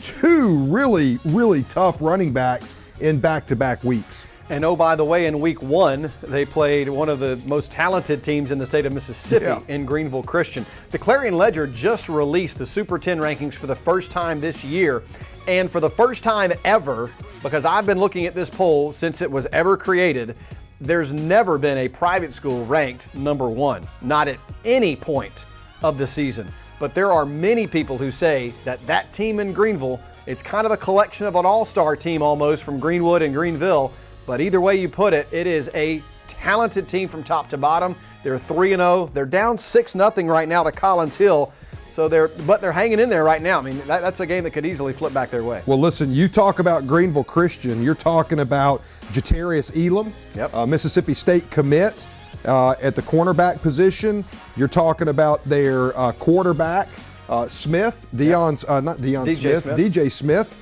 two really, really tough running backs in back-to-back weeks. And oh, by the way, in week one, they played one of the most talented teams in the state of Mississippi in Greenville Christian. The Clarion Ledger just released the Super 10 rankings for the first time this year. And for the first time ever, because I've been looking at this poll since it was ever created, there's never been a private school ranked number one, not at any point of the season. But there are many people who say that that team in Greenville, it's kind of a collection of an all-star team almost from Greenwood and Greenville. But either way you put it, it is a talented team from top to bottom. They're 3-0. They're down 6-0 right now to Collins Hill. So they're hanging in there right now. I mean, that's a game that could easily flip back their way. Well, listen, you talk about Greenville Christian. You're talking about Jatarius Elam, Mississippi State commit at the cornerback position. You're talking about their quarterback, Smith, DJ Smith.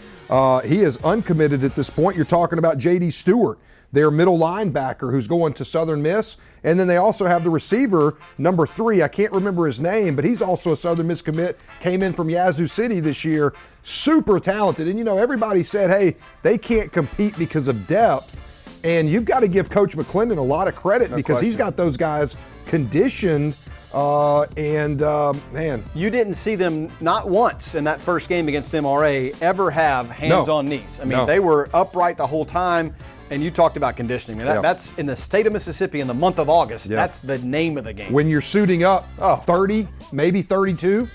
He is uncommitted at this point. You're talking about J.D. Stewart, their middle linebacker who's going to Southern Miss. And then they also have the receiver, number 3. I can't remember his name, but he's also a Southern Miss commit. Came in from Yazoo City this year. Super talented. And, you know, everybody said, hey, they can't compete because of depth. And you've got to give Coach McClendon a lot of credit because he's got those guys conditioned. Man. You didn't see them not once in that first game against MRA ever have hands on knees. I mean, they were upright the whole time, and you talked about conditioning. And that's in the state of Mississippi in the month of August. That's the name of the game. When you're suiting up 30, maybe 32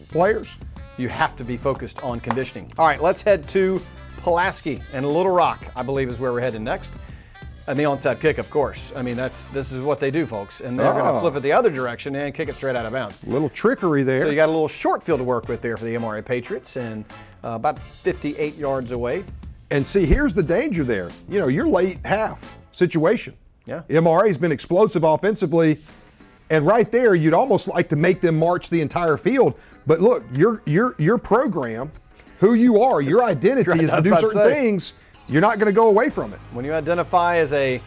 players, you have to be focused on conditioning. All right, let's head to Pulaski and Little Rock, I believe is where we're headed next. And the onside kick, of course. I mean, this is what they do, folks. And they're going to flip it the other direction and kick it straight out of bounds. A little trickery there. So you got a little short field to work with there for the MRA Patriots, and about 58 yards away. And see, here's the danger there. You know, you're late half situation. Yeah. MRA's been explosive offensively, and right there, you'd almost like to make them march the entire field. But look, your program, who you are, your identity is to do certain things. You're not going to go away from it. When you identify as a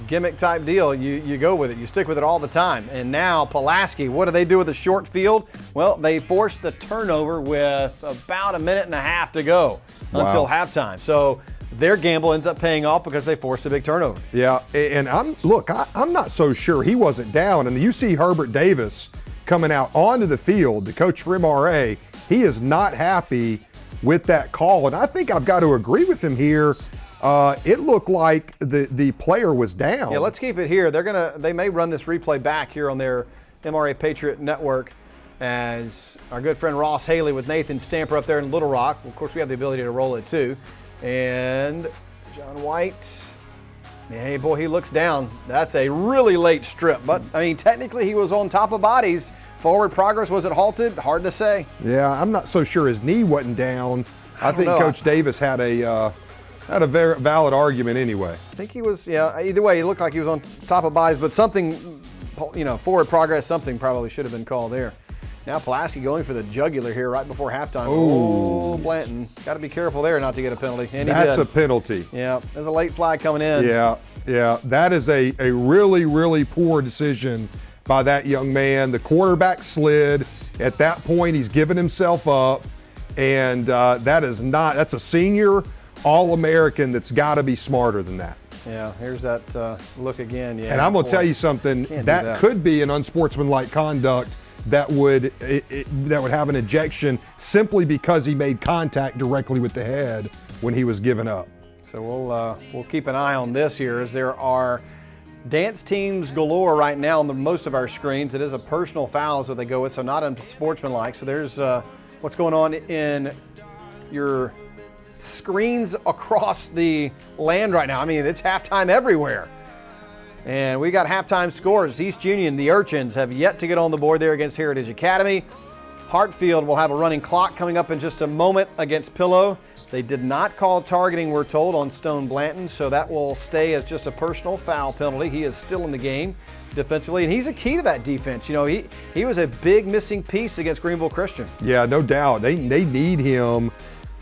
gimmick type deal, you go with it. You stick with it all the time. And now Pulaski, what do they do with the short field? Well, they forced the turnover with about a minute and a half to go until halftime. So their gamble ends up paying off because they forced a big turnover. Yeah, and I'm not so sure he wasn't down. And you see Herbert Davis coming out onto the field, the coach for MRA. He is not happy with that call, and I think I've got to agree with him here. It looked like the player was down. Yeah, let's keep it here. They may run this replay back here on their MRA Patriot Network as our good friend Ross Haley with Nathan Stamper up there in Little Rock. Of course, we have the ability to roll it too. And John White, hey boy, he looks down. That's a really late strip, but I mean, technically he was on top of bodies. Forward progress, was it halted? Hard to say. Yeah, I'm not so sure his knee wasn't down. I think Coach Davis had a very valid argument anyway. I think he was, either way, he looked like he was on top of bodies, but something, forward progress, something probably should have been called there. Now Pulaski going for the jugular here right before halftime. Oh, Blanton. Got to be careful there not to get a penalty. And that's a penalty. Yeah, there's a late flag coming in. Yeah. That is a really, really poor decision by that young man. The quarterback slid. At that point, he's given himself up. And that's a senior All-American that's got to be smarter than that. Yeah, here's that look again. Yeah, and I'm going to tell you something, that could be an unsportsmanlike conduct that would have an ejection simply because he made contact directly with the head when he was given up. So we'll keep an eye on this here, as there are dance teams galore right now on most of our screens. It is a personal foul is what they go with, so not unsportsmanlike. So there's what's going on in your screens across the land right now. I mean, it's halftime everywhere. And we got halftime scores. East Union, the Urchins, have yet to get on the board there against Heritage Academy. Hartfield will have a running clock coming up in just a moment against Pillow. They did not call targeting, we're told, on Stone Blanton, so that will stay as just a personal foul penalty. He is still in the game defensively, and he's a key to that defense. You know, he was a big missing piece against Greenville Christian. Yeah, no doubt. They need him,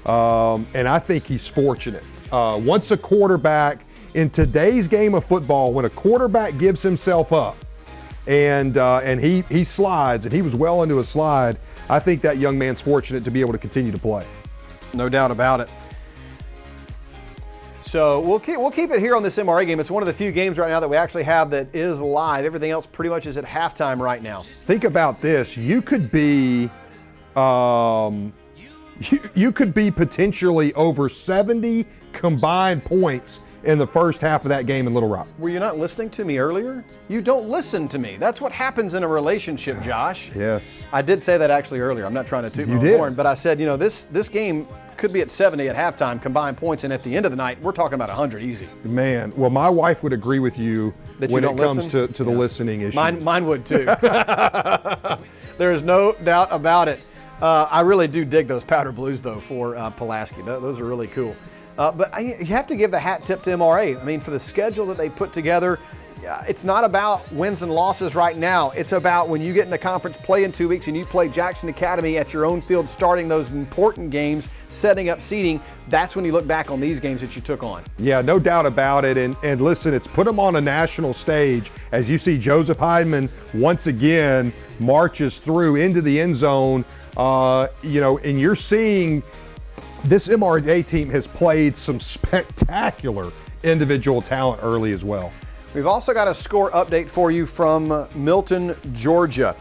and I think he's fortunate. Once a quarterback, in today's game of football, when a quarterback gives himself up and he slides, and he was well into a slide, I think that young man's fortunate to be able to continue to play. No doubt about it. So we'll keep it here on this MRA game. It's one of the few games right now that we actually have that is live. Everything else pretty much is at halftime right now. Think about this. You could be you could be potentially over 70 combined points in the first half of that game in Little Rock. Were you not listening to me earlier? You don't listen to me. That's what happens in a relationship, Josh. Yes. I did say that actually earlier. I'm not trying to toot my horn, but I said, this game could be at 70 at halftime combined points, and at the end of the night, we're talking about 100 easy. Man, well, my wife would agree with you when it comes to the listening issue. Mine would too. There is no doubt about it. I really do dig those powder blues, though, for Pulaski. Those are really cool. But you have to give the hat tip to MRA. I mean, for the schedule that they put together, it's not about wins and losses right now. It's about when you get into conference play in 2 weeks and you play Jackson Academy at your own field, starting those important games, setting up seeding. That's when you look back on these games that you took on. Yeah, no doubt about it. And listen, it's put them on a national stage as you see Joseph Hydeman once again marches through into the end zone. And you're seeing this MRA team has played some spectacular individual talent early as well. We've also got a score update for you from Milton, Georgia.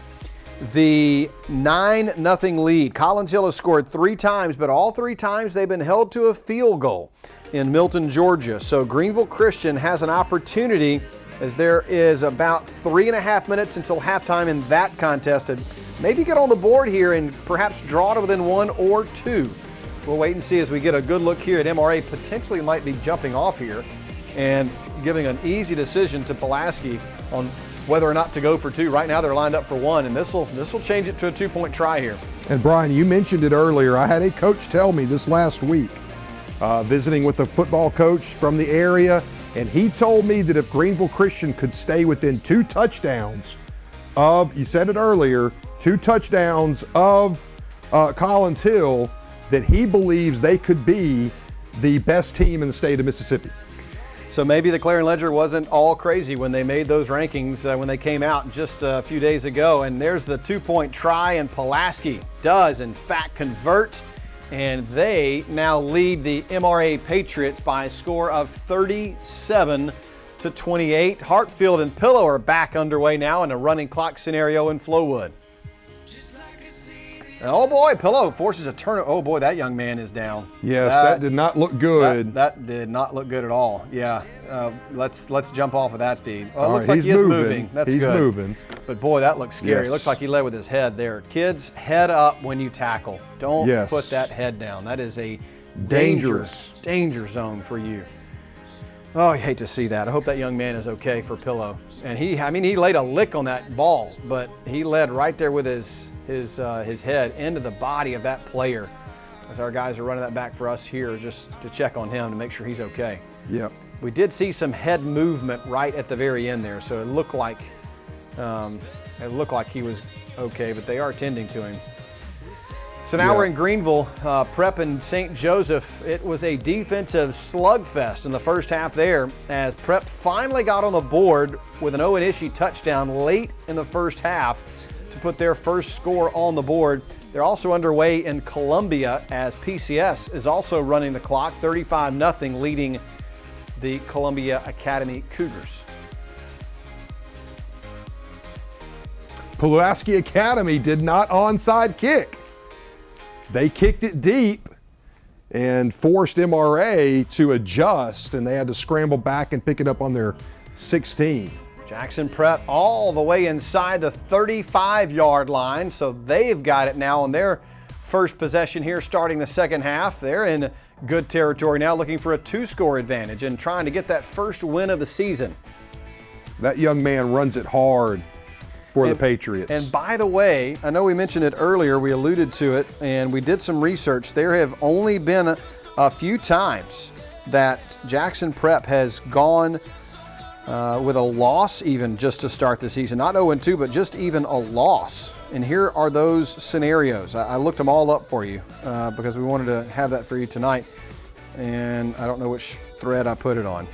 The 9-0 lead. Collins Hill has scored 3 times, but all 3 times they've been held to a field goal in Milton, Georgia. So Greenville Christian has an opportunity, as there is about 3.5 minutes until halftime in that contest, to maybe get on the board here and perhaps draw to within 1 or 2. We'll wait and see as we get a good look here at MRA. Potentially might be jumping off here. And giving an easy decision to Pulaski on whether or not to go for two. Right now they're lined up for one, and this will change it to a 2-point try here. And Brian, you mentioned it earlier. I had a coach tell me this last week, visiting with a football coach from the area, and he told me that if Greenville Christian could stay within 2 touchdowns of, you said it earlier, 2 touchdowns of Collins Hill, that he believes they could be the best team in the state of Mississippi. So maybe the Clarion Ledger wasn't all crazy when they made those rankings when they came out just a few days ago. And there's the 2-point try, and Pulaski does in fact convert, and they now lead the MRA Patriots by a score of 37-28. Hartfield and Pillow are back underway now in a running clock scenario in Flowood. And oh boy, Pillow forces a turnover. Oh boy, that young man is down. Yes, that did not look good. That did not look good at all. Yeah, let's jump off of that feed. Oh, it looks right, like he is moving. That's he's good. He's moving. But boy, that looks scary. Yes. It looks like he led with his head there. Kids, head up when you tackle. Don't put that head down. That is a dangerous danger zone for you. Oh, I hate to see that. I hope that young man is okay for Pillow. And he laid a lick on that ball, but he led right there with his head into the body of that player, as our guys are running that back for us here just to check on him to make sure he's okay. Yep. We did see some head movement right at the very end there, so it looked like he was okay, but they are tending to him. So now we're in Greenville, Prep and St. Joseph. It was a defensive slugfest in the first half there, as Prep finally got on the board with an Owen Ishii touchdown late in the first half to put their first score on the board. They're also underway in Columbia, as PCS is also running the clock, 35-0, leading the Columbia Academy Cougars. Pulaski Academy did not onside kick. They kicked it deep and forced MRA to adjust, and they had to scramble back and pick it up on their 16. Jackson Prep all the way inside the 35-yard line, so they've got it now on their first possession here starting the second half. They're in good territory now, looking for a 2-score advantage and trying to get that first win of the season. That young man runs it hard for the Patriots. And by the way, I know we mentioned it earlier, we alluded to it, and we did some research. There have only been a few times that Jackson Prep has gone with a loss even just to start the season. Not 0-2, but just even a loss. And here are those scenarios. I looked them all up for you because we wanted to have that for you tonight. And I don't know which thread I put it on.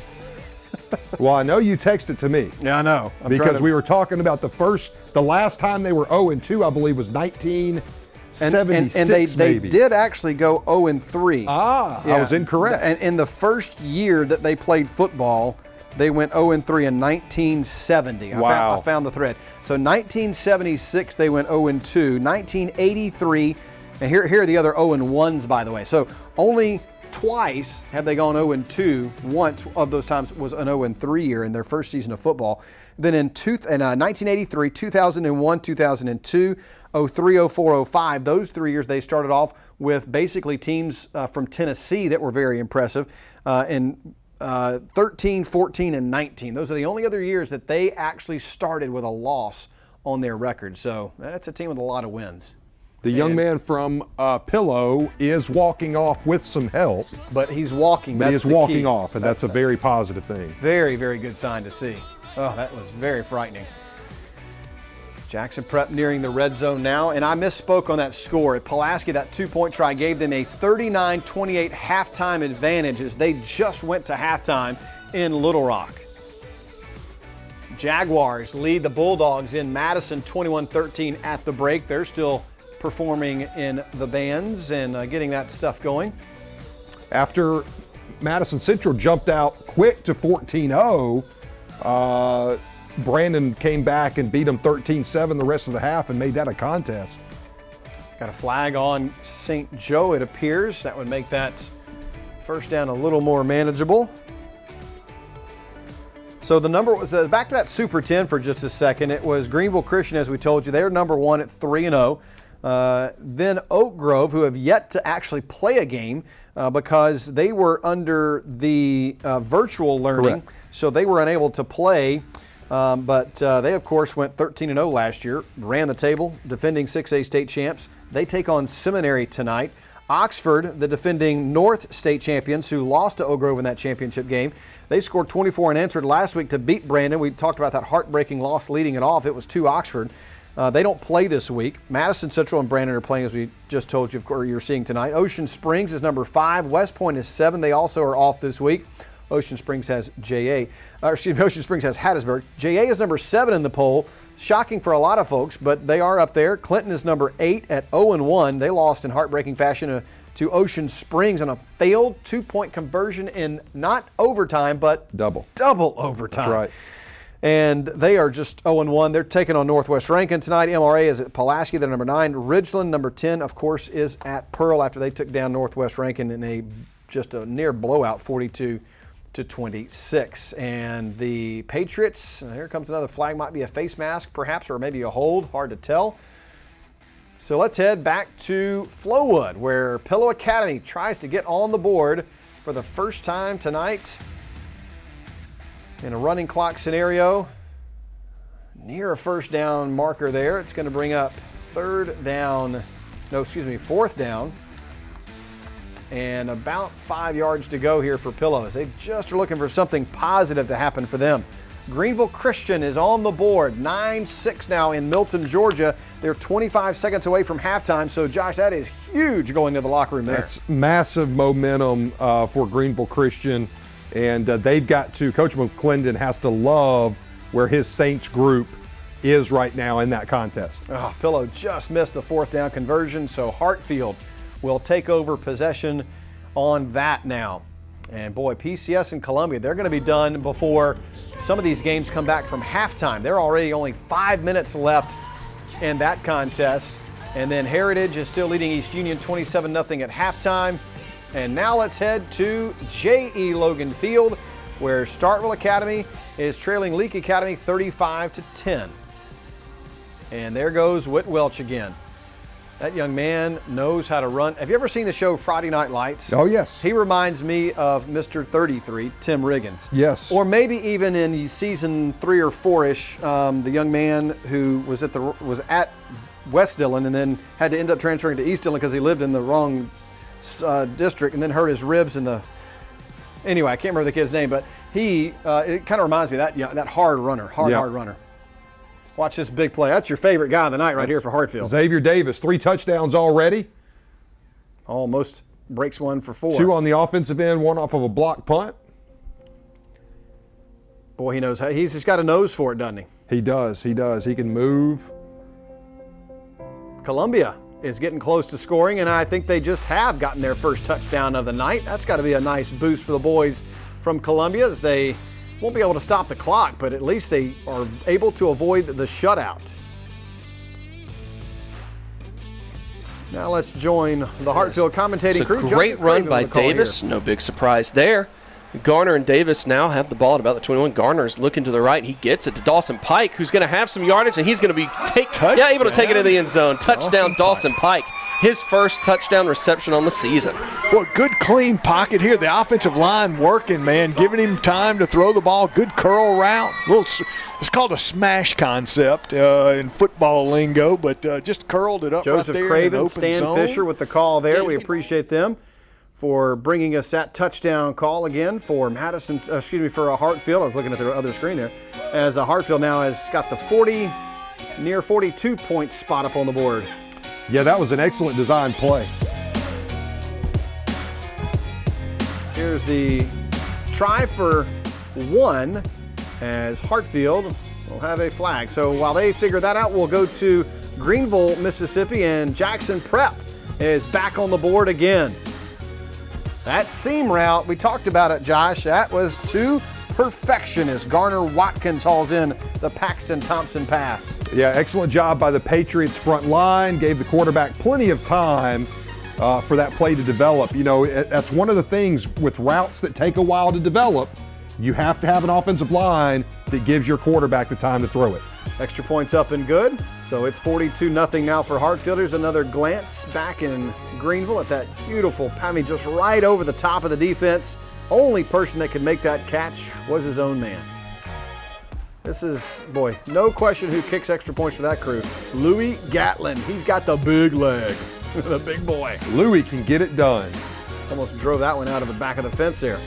Well, I know you texted to me. Yeah, I know. Because we were talking about the last time they were 0-2, I believe, was 1976, and they did actually go 0-3. I was incorrect. And in the first year that they played football, they went 0-3 in 1970. Wow. I found the thread. So 1976, they went 0-2. 1983, and here are the other 0-1s, by the way. So only twice have they gone 0-2. Once of those times was an 0-3 year in their first season of football. Then in 1983, 2001, 2002, 03, 04, 05, those 3 years they started off with basically teams from Tennessee that were very impressive. In 13, 14, and 19. Those are the only other years that they actually started with a loss on their record. So that's a team with a lot of wins. The young man from Pillow is walking off with some help. But he's walking. But he is walking off, and that's a very positive thing. Very, very good sign to see. Oh, that was very frightening. Jackson Prep nearing the red zone now, and I misspoke on that score. At Pulaski, that 2-point try gave them a 39-28 halftime advantage as they just went to halftime in Little Rock. Jaguars lead the Bulldogs in Madison 21-13 at the break. They're still performing in the bands and getting that stuff going. After Madison Central jumped out quick to 14-0, Brandon came back and beat them 13-7 the rest of the half and made that a contest. Got a flag on St. Joe, it appears. That would make that first down a little more manageable. So the number was back to that Super 10 for just a second. It was Greenville Christian, as we told you. They're number 1 at 3-0. Then Oak Grove, who have yet to actually play a game, because they were under the virtual learning, Correct. so they were unable to play. But they, of course, went 13-0 last year, ran the table, defending 6A state champs. They take on Seminary tonight. Oxford, the defending North state champions who lost to Oak Grove in that championship game, they scored 24 and answered last week to beat Brandon. We talked about that heartbreaking loss leading it off. It was to Oxford. They don't play this week. Madison Central and Brandon are playing, as we just told you, of course, you're seeing tonight. Ocean Springs is number 5. West Point is 7. They also are off this week. Ocean Springs has Ocean Springs has Hattiesburg. JA is number 7 in the poll. Shocking for a lot of folks, but they are up there. Clinton is number 8 at 0-1. They lost in heartbreaking fashion to Ocean Springs on a failed 2-point conversion in not overtime, but double overtime. That's right. And they are just 0-1. They're taking on Northwest Rankin tonight. MRA is at Pulaski. They're number 9. Ridgeland, number 10, of course, is at Pearl after they took down Northwest Rankin in just a near blowout, 42-26. And the Patriots, here comes another flag. Might be a face mask, perhaps, or maybe a hold. Hard to tell. So let's head back to Flowood, where Pillow Academy tries to get on the board for the first time tonight. In a running clock scenario, near a first down marker there. It's going to bring up fourth down, and about 5 yards to go here for Pillows. They just are looking for something positive to happen for them. Greenville Christian is on the board, 9-6 now in Milton, Georgia. They're 25 seconds away from halftime, so Josh, that is huge going to the locker room there. That's massive momentum for Greenville Christian. And they've got to, Coach McClendon has to love where his Saints group is right now in that contest. Oh, Pillow just missed the fourth down conversion, so Hartfield will take over possession on that now. And boy, PCS and Columbia, they're going to be done before some of these games come back from halftime. They're already only 5 minutes left in that contest. And then Heritage is still leading East Union 27-0 at halftime. And now let's head to J.E. Logan Field, where Starkville Academy is trailing Leake Academy 35-10. And there goes Whit Welch again. That young man knows how to run. Have you ever seen the show Friday Night Lights? Oh, yes. He reminds me of Mr. 33, Tim Riggins. Yes. Or maybe even in season 3 or 4-ish, the young man who was at West Dillon and then had to end up transferring to East Dillon because he lived in the wrong district and then hurt his ribs in the. Anyway, I can't remember the kid's name, but it kind of reminds me of that hard runner, hard runner. Watch this big play. That's your favorite guy of the night right here for Hartfield. Xavier Davis, 3 touchdowns already. Almost breaks one for 4. 2 on the offensive end, 1 off of a block punt. Boy, he knows how. He's just got a nose for it, doesn't he? He does. He can move. Columbia is getting close to scoring, and I think they just have gotten their first touchdown of the night. That's got to be a nice boost for the boys from Columbia, as they won't be able to stop the clock, but at least they are able to avoid the shutout. Now let's join the Hartfield commentating crew. It's a great run by Davis. No big surprise there. Garner and Davis now have the ball at about the 21. Garner's looking to the right. He gets it to Dawson Pike, who's going to have some yardage, and he's going to be able to take it in the end zone. Touchdown, Dawson Pike. His first touchdown reception on the season. Well, good clean pocket here. The offensive line working, man, giving him time to throw the ball. Good curl route. It's called a smash concept in football lingo, but just curled it up Joseph right there Craven, in the open Stan zone. Fisher with the call there. We appreciate them for bringing us that touchdown call again for for Hartfield. I was looking at the other screen there. As Hartfield now has got the near 42-point spot up on the board. Yeah, that was an excellent design play. Here's the try for 1 as Hartfield will have a flag. So while they figure that out, we'll go to Greenville, Mississippi, and Jackson Prep is back on the board again. That seam route, we talked about it, Josh. That was to perfection as Garner Watkins hauls in the Paxton Thompson pass. Yeah, excellent job by the Patriots front line. Gave the quarterback plenty of time for that play to develop. You know, that's one of the things with routes that take a while to develop. You have to have an offensive line that gives your quarterback the time to throw it. Extra points up and good. So it's 42-0 now for Hartfield. Here's another glance back in Greenville at that beautiful, just right over the top of the defense. Only person that could make that catch was his own man. This is, boy, no question who kicks extra points for that crew. Louis Gatlin. He's got the big leg. The big boy. Louis can get it done. Almost drove that one out of the back of the fence there.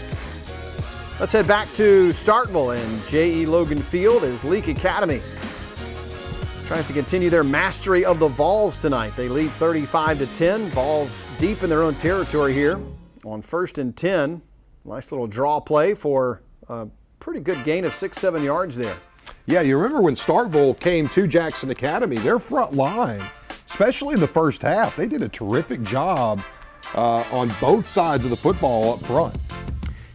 Let's head back to Starkville and J.E. Logan Field is Leake Academy trying to continue their mastery of the Vols tonight. They lead 35-10. Vols deep in their own territory here on 1st and 10. Nice little draw play for a pretty good gain of 6-7 yards there. Yeah, you remember when Starkville came to Jackson Academy, their front line, especially in the first half, they did a terrific job on both sides of the football up front.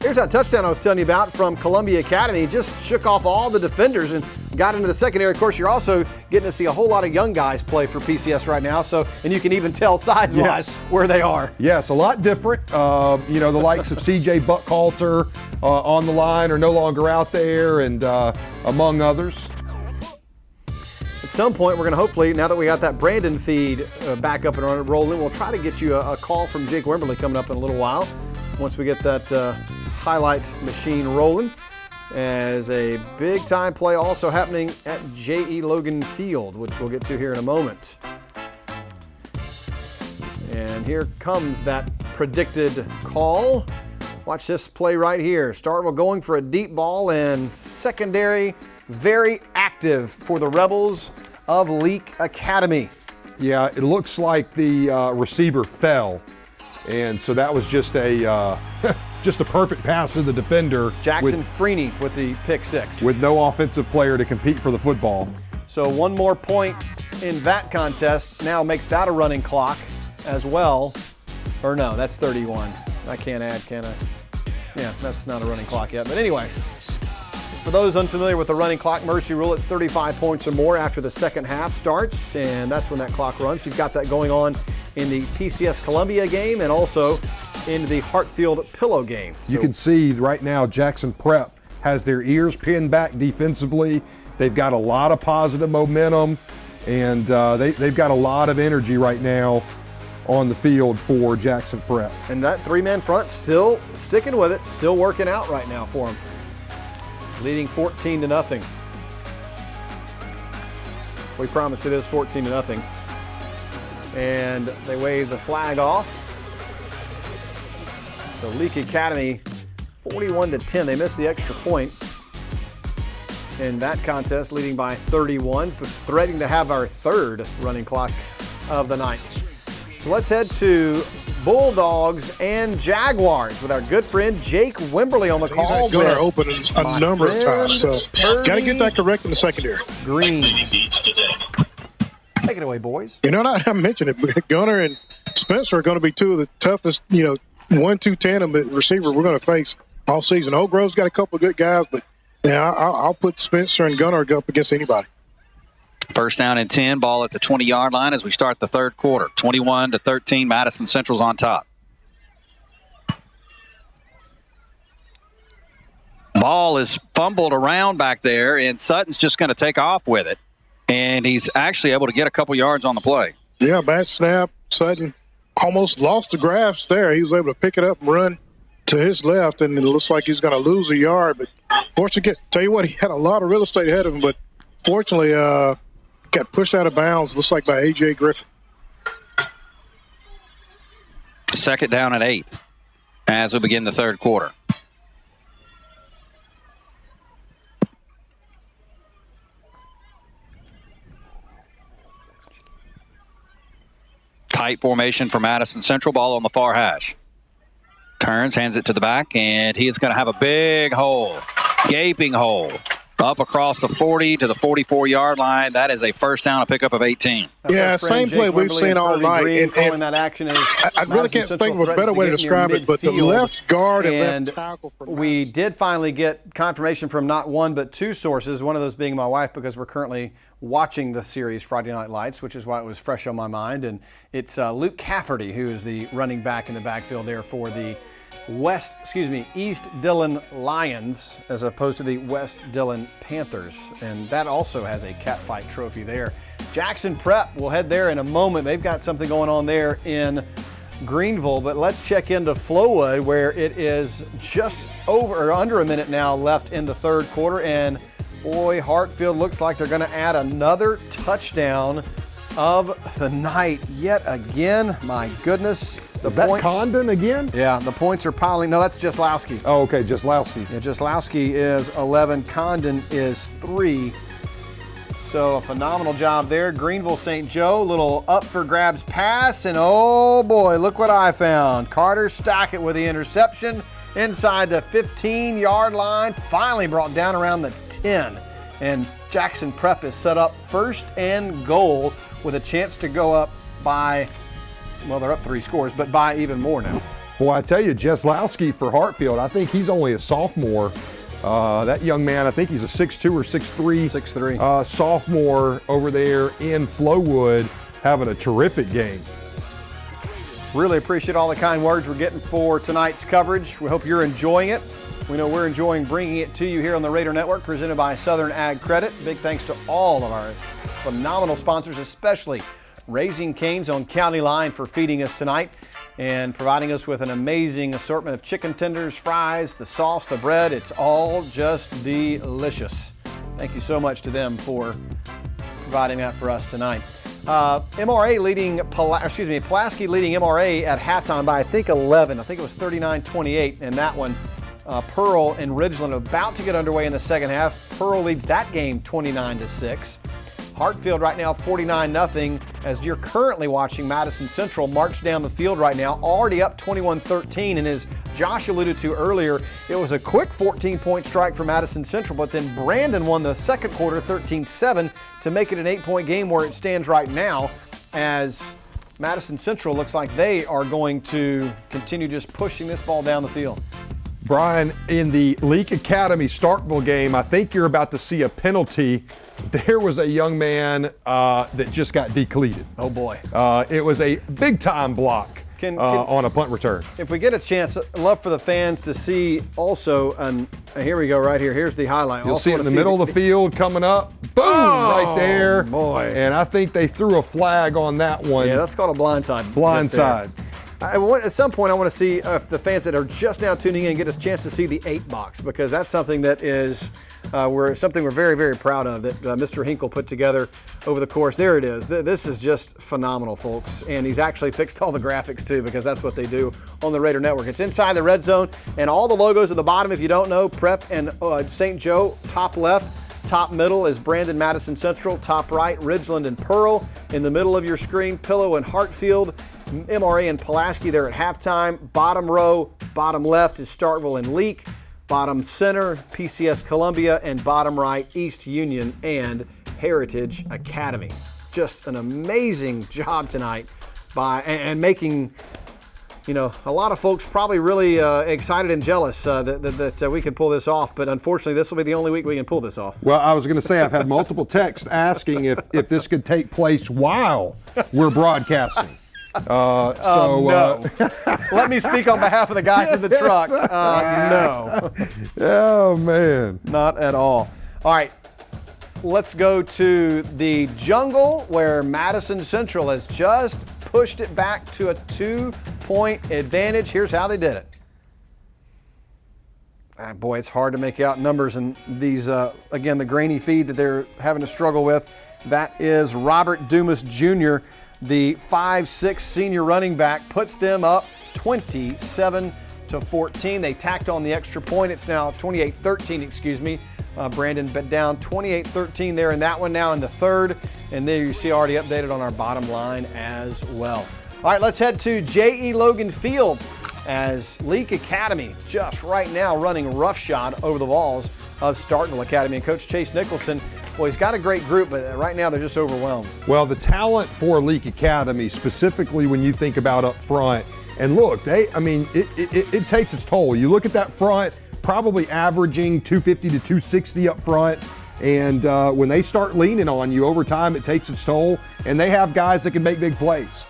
Here's that touchdown I was telling you about from Columbia Academy. Just shook off all the defenders and got into the secondary. Of course, you're also getting to see a whole lot of young guys play for PCS right now, and you can even tell size-wise where they are. Yes, a lot different. The likes of C.J. Buckhalter on the line are no longer out there, and among others. At some point, we're going to hopefully, now that we got that Brandon feed back up and rolling, we'll try to get you a call from Jake Wimberly coming up in a little while once we get that highlight machine rolling, as a big-time play also happening at J.E. Logan Field, which we'll get to here in a moment. And here comes that predicted call. Watch this play right here. Starkville going for a deep ball, and secondary very active for the Rebels of Leake Academy. Yeah, it looks like the receiver fell, and so that was just a just a perfect pass to the defender. Jackson Freeney with the pick six. With no offensive player to compete for the football. So one more point in that contest now makes that a running clock as well. Or no, that's 31. I can't add, can I? Yeah, that's not a running clock yet. But anyway, for those unfamiliar with the running clock mercy rule, it's 35 points or more after the second half starts, and that's when that clock runs. You've got that going on in the PCS Columbia game and also in the Hartfield Pillow game. You can see right now Jackson Prep has their ears pinned back defensively. They've got a lot of positive momentum, and they've got a lot of energy right now on the field for Jackson Prep. And that three-man front still sticking with it, still working out right now for them. Leading 14-0. We promise it is 14-0. And they wave the flag off. So Leake Academy 41-10. They missed the extra point in that contest, leading by 31, threatening to have our third running clock of the night. So let's head to Bulldogs and Jaguars with our good friend Jake Wimberly on the call. He's had Gunner open a number of times, so got to get that correct in the secondary. Green. Take it away, boys. You know, I mentioned it, Gunner and Spencer are going to be two of the toughest, 1-2 tandem receiver we're going to face all season. Oak Grove's got a couple of good guys, but I'll put Spencer and Gunner up against anybody. First down and 10, ball at the 20-yard line as we start the third quarter. 21-13, Madison Central's on top. Ball is fumbled around back there, and Sutton's just going to take off with it. And he's actually able to get a couple yards on the play. Yeah, bad snap. Sutton almost lost the grasp there. He was able to pick it up and run to his left, and it looks like he's going to lose a yard. But fortunately, tell you what, he had a lot of real estate ahead of him, but fortunately got pushed out of bounds, looks like by A.J. Griffin. Second down and 8 as we begin the third quarter. Tight formation for Madison Central. Ball on the far hash. Turns, hands it to the back, and he is going to have a big hole, gaping hole, up across the 40 to the 44-yard line. That is a first down, a pickup of 18. Yeah, same play we've seen all night. And that action is I really can't think of a better way to describe it, but the left guard and left tackle for we did finally get confirmation from not one but two sources, one of those being my wife, because we're currently watching the series Friday Night Lights, which is why it was fresh on my mind. And it's Luke Cafferty, who is the running back in the backfield there for the East Dillon Lions as opposed to the West Dillon Panthers. And that also has a catfight trophy there. Jackson Prep will head there in a moment. They've got something going on there in Greenville, but let's check into Flowood, where it is just over or under a minute now left in the third quarter. And boy, Hartfield looks like they're going to add another touchdown of the night yet again. My goodness. Is that Condon again? Yeah, the points are piling. No, that's Jaslowski. Oh, okay, Jaslowski. Yeah, Jaslowski is 11. Condon is 3. So a phenomenal job there. Greenville St. Joe, little up for grabs pass, and oh boy, look what I found. Carter Stackett with the interception inside the 15-yard line, finally brought down around the 10. And Jackson Prep is set up first and goal with a chance to go up by, well, they're up 3 scores, but by even more now. Boy, I tell you, Jaslowski for Hartfield, I think he's only a sophomore. That young man, I think he's a 6'2 or 6'3 sophomore over there in Flowood, having a terrific game. Really appreciate all the kind words we're getting for tonight's coverage. We hope you're enjoying it. We know we're enjoying bringing it to you here on the Raider Network, presented by Southern Ag Credit. Big thanks to all of our phenomenal sponsors, especially Raising Cane's on County Line for feeding us tonight and providing us with an amazing assortment of chicken tenders, fries, the sauce, the bread. It's all just delicious. Thank you so much to them for providing that for us tonight. Pulaski leading MRA at halftime by I think 11. I think it was 39-28 in that one. Pearl and Ridgeland about to get underway in the second half. Pearl leads that game 29-6. Hartfield right now 49-0 as you're currently watching Madison Central march down the field right now, already up 21-13. And as Josh alluded to earlier, it was a quick 14-point strike for Madison Central, but then Brandon won the second quarter 13-7 to make it an 8-point game where it stands right now, as Madison Central looks like they are going to continue just pushing this ball down the field. Brian, in the Leak Academy Starkville game, I think you're about to see a penalty. There was a young man that just got decleated. Oh boy. It was a big-time block on a punt return. If we get a chance, I'd love for the fans to see also, and here we go right here. Here's the highlight. You'll see it in the middle of the field coming up. Boom! Right there. Boy. And I think they threw a flag on that one. Yeah, that's called a blindside. Blindside. At some point, I want to see if the fans that are just now tuning in get a chance to see the 8-box, because that's something that is we're very, very proud of that Mr. Hinkle put together over the course. There it is. This is just phenomenal, folks. And he's actually fixed all the graphics too, because that's what they do on the Raider Network. It's inside the red zone, and all the logos at the bottom, if you don't know, Prep and St. Joe, top left. Top middle is Brandon Madison Central. Top right, Ridgeland and Pearl. In the middle of your screen, Pillow and Hartfield. MRA and Pulaski there at halftime. Bottom row, bottom left is Starkville and Leak. Bottom center, PCS Columbia. And bottom right, East Union and Heritage Academy. Just an amazing job tonight and making, a lot of folks probably really excited and jealous that we can pull this off. But unfortunately, this will be the only week we can pull this off. Well, I was going to say, I've had multiple texts asking if this could take place while we're broadcasting. No. Let me speak on behalf of the guys in the truck. No. Oh, man. Not at all. All right. Let's go to the jungle, where Madison Central has just pushed it back to a 2-point advantage. Here's how they did it. Boy, it's hard to make out numbers in these, again, the grainy feed that they're having to struggle with. That is Robert Dumas Jr., the 5'6" senior running back, puts them up 27-14. They tacked on the extra point. It's now 28-13, Brandon, but down 28-13 there in that one now in the third. And there you see already updated on our bottom line as well. All right, let's head to J.E. Logan Field, as Leak Academy just right now running roughshod over the walls of Starkville Academy. And Coach Chase Nicholson, well, he's got a great group, but right now they're just overwhelmed. Well, the talent for Leak Academy, specifically when you think about up front, and look, it takes its toll. You look at that front, probably averaging 250 to 260 up front, and when they start leaning on you over time, it takes its toll, and they have guys that can make big plays.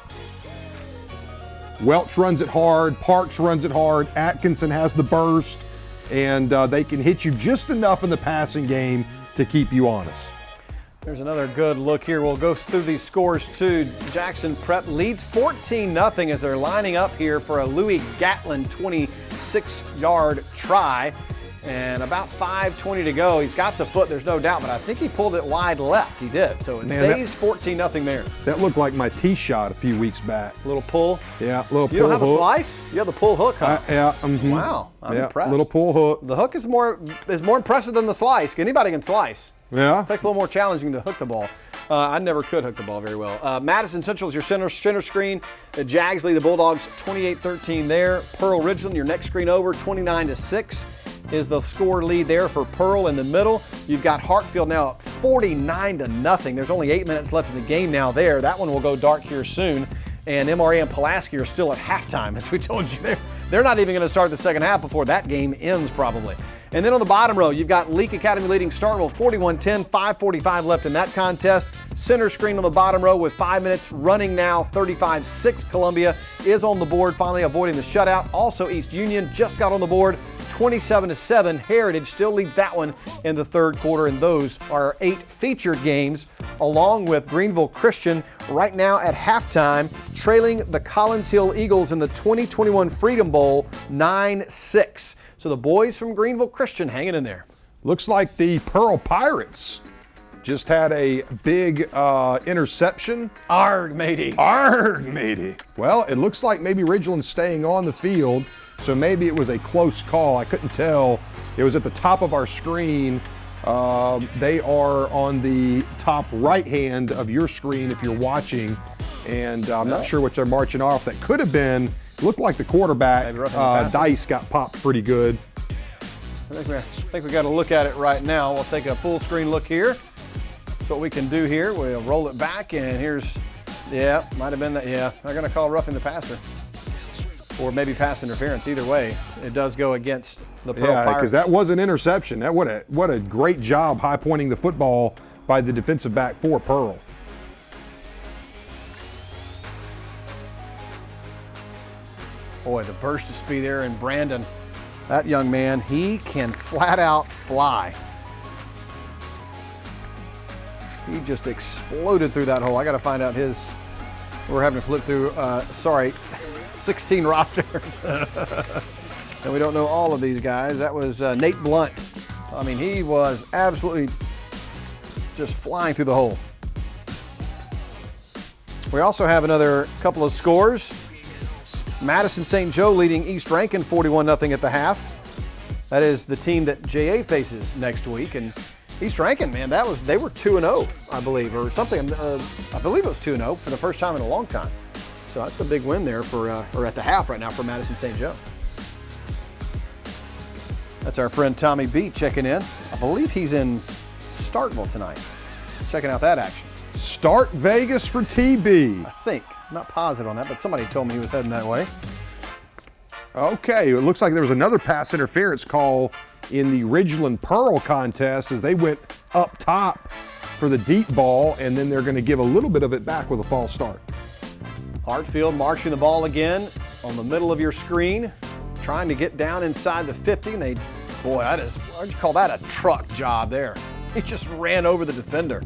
Welch runs it hard, Parks runs it hard, Atkinson has the burst, and they can hit you just enough in the passing game to keep you honest. There's another good look here. We'll go through these scores too. Jackson Prep leads 14-0 as they're lining up here for a Louis Gatlin 26-yard try. And about 5:20 to go. He's got the foot, there's no doubt, but I think he pulled it wide left. He did. So it stays 14-0 there. That looked like my tee shot a few weeks back. A little pull? Yeah, a little pull. You don't have hook. a slice? You have the pull hook, huh? Yeah. Wow, I'm impressed. Little pull hook. The hook is more impressive than the slice. Anybody can slice. Yeah. It takes a little more challenging to hook the ball. I never could hook the ball very well. Madison Central is your center screen. Jags lead the Bulldogs 28-13 there. Pearl Ridgeland, your next screen over, 29-6 is the score lead there for Pearl in the middle. You've got Hartfield now up 49-0. There's only 8 minutes left in the game now there. That one will go dark here soon. And MRA and Pulaski are still at halftime, as we told you. They're not even going to start the second half before that game ends probably. And then on the bottom row, you've got Leake Academy leading Starkville 41-10, 5:45 left in that contest. Center screen on the bottom row with 5 minutes running now, 35-6. Columbia is on the board, finally avoiding the shutout. Also, East Union just got on the board, 27-7. Heritage still leads that one in the third quarter, and those are 8 featured games, along with Greenville Christian right now at halftime, trailing the Collins Hill Eagles in the 2021 Freedom Bowl 9-6. So the boys from Greenville Christian hanging in there. Looks like the Pearl Pirates just had a big interception. Arg, matey. Arg, matey. Well, it looks like maybe Ridgeland's staying on the field, so maybe it was a close call. I couldn't tell. It was at the top of our screen. They are on the top right hand of your screen if you're watching, and I'm not sure what they're marching off. That could have been. Looked like the quarterback, Dice, got popped pretty good. I think we got to look at it right now. We'll take a full screen look here. That's what we can do here. We'll roll it back, and here's, might have been that. Yeah, they're going to call roughing the passer, or maybe pass interference. Either way, it does go against the Pearl Pirates. Yeah, because that was an interception. What a great job high pointing the football by the defensive back for Pearl. Boy, the burst of speed there in Brandon. That young man, he can flat out fly. He just exploded through that hole. I got to find out his, we're having to flip through, 16 rosters. And we don't know all of these guys. That was Nate Blunt. I mean, he was absolutely just flying through the hole. We also have another couple of scores. Madison St. Joe leading East Rankin 41-0 at the half. That is the team that JA faces next week. And East Rankin, man, they were 2-0, I believe, or something. I believe it was 2-0 for the first time in a long time. So that's a big win there for, or at the half right now for Madison St. Joe. That's our friend Tommy B checking in. I believe he's in Starkville tonight, checking out that action. Start Vegas for TB. I think. I'm not positive on that, but somebody told me he was heading that way. Okay, it looks like there was another pass interference call in the Ridgeland Pearl contest as they went up top for the deep ball, and then they're going to give a little bit of it back with a false start. Hartfield marching the ball again on the middle of your screen, trying to get down inside the 50, and boy, I'd call that a truck job there. He just ran over the defender.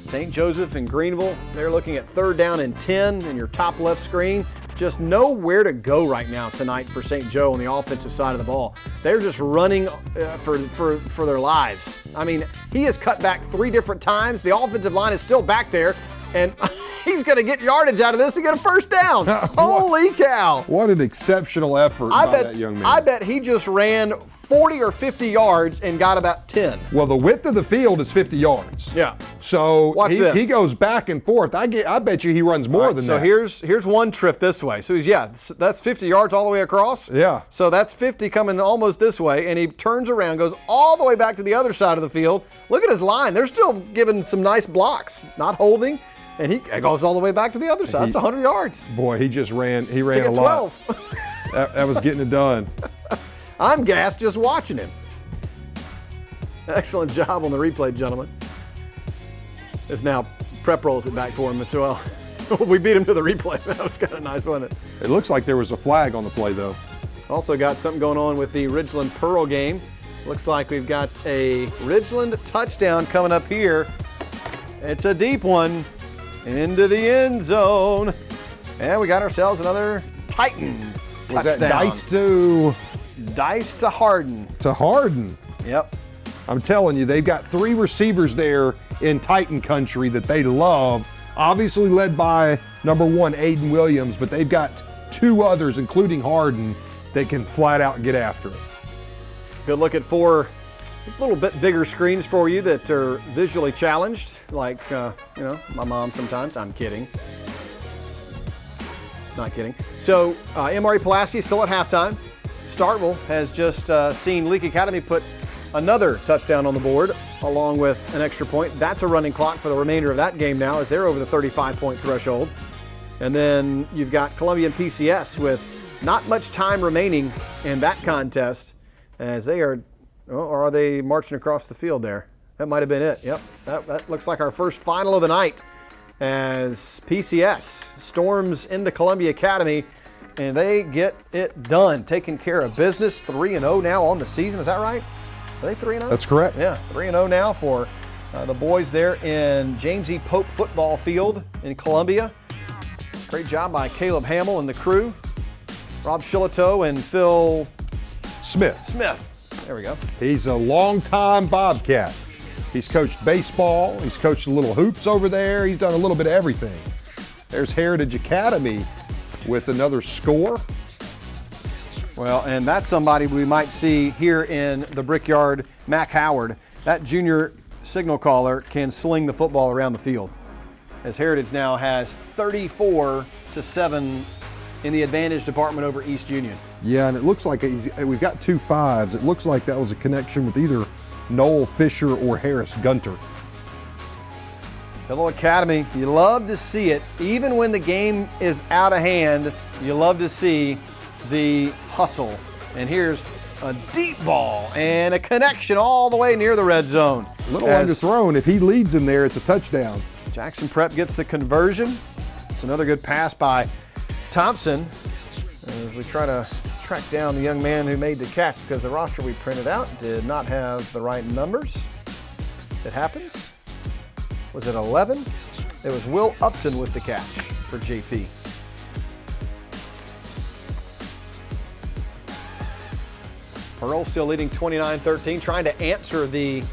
St. Joseph and Greenville, they're looking at 3rd down and 10 in your top left screen. Just know where to go right now tonight for St. Joe on the offensive side of the ball. They're just running for their lives. I mean, he has cut back 3 different times. The offensive line is still back there, and he's going to get yardage out of this and get a first down. Holy cow. What an exceptional effort by that young man. I bet he just ran 40 or 50 yards and got about 10. Well, the width of the field is 50 yards. Yeah. So he goes back and forth. I bet you he runs more than that. So here's one trip this way. So that's 50 yards all the way across. Yeah. So that's 50 coming almost this way, and he turns around, goes all the way back to the other side of the field. Look at his line. They're still giving some nice blocks, not holding. And he goes all the way back to the other side. That's 100 yards. Boy, he just ran. He ran a lot. 12. that was getting it done. I'm gassed just watching him. Excellent job on the replay, gentlemen. As now Prep rolls it back for him as well. We beat him to the replay. That was kind of nice, wasn't it? It looks like there was a flag on the play, though. Also got something going on with the Ridgeland Pearl game. Looks like we've got a Ridgeland touchdown coming up here. It's a deep one into the end zone. And we got ourselves another Titan touchdown. Was that Dice to Harden. To Harden. Yep. I'm telling you, they've got 3 receivers there in Titan country that they love. Obviously led by number 1, Aiden Williams, but they've got 2 others, including Harden, that can flat out get after it. Good look at 4 a little bit bigger screens for you that are visually challenged, like, my mom sometimes. I'm kidding. Not kidding. So, MRE Pulaski still at halftime. Starkville has just seen Leake Academy put another touchdown on the board, along with an extra point. That's a running clock for the remainder of that game now, as they're over the 35-point threshold. And then you've got Columbia and PCS with not much time remaining in that contest, as they are, or are they marching across the field there? That might have been it. Yep, that looks like our first final of the night, as PCS storms into Columbia Academy, and they get it done, taking care of business. 3-0 now on the season. Is that right? Are they 3-0? That's correct. Yeah, 3-0 now for the boys there in James E. Pope Football Field in Columbia. Great job by Caleb Hamill and the crew. Rob Shillito and Phil Smith. There we go. He's a longtime Bobcat. He's coached baseball. He's coached a little hoops over there. He's done a little bit of everything. There's Heritage Academy with another score. Well, and that's somebody we might see here in the Brickyard. Mac Howard, that junior signal caller, can sling the football around the field, as Heritage now has 34-7 in the advantage department over East Union. Yeah, and it looks like we've got 2 5s. It looks like that was a connection with either Noel Fisher or Harris Gunter. Pillow Academy, you love to see it. Even when the game is out of hand, you love to see the hustle. And here's a deep ball and a connection all the way near the red zone. A little underthrown. If he leads in there, it's a touchdown. Jackson Prep gets the conversion. It's another good pass by Thompson, as we try to track down the young man who made the catch, because the roster we printed out did not have the right numbers. It happens. Was it 11? It was Will Upton with the catch for JP. Pearl still leading 29-13, trying to answer the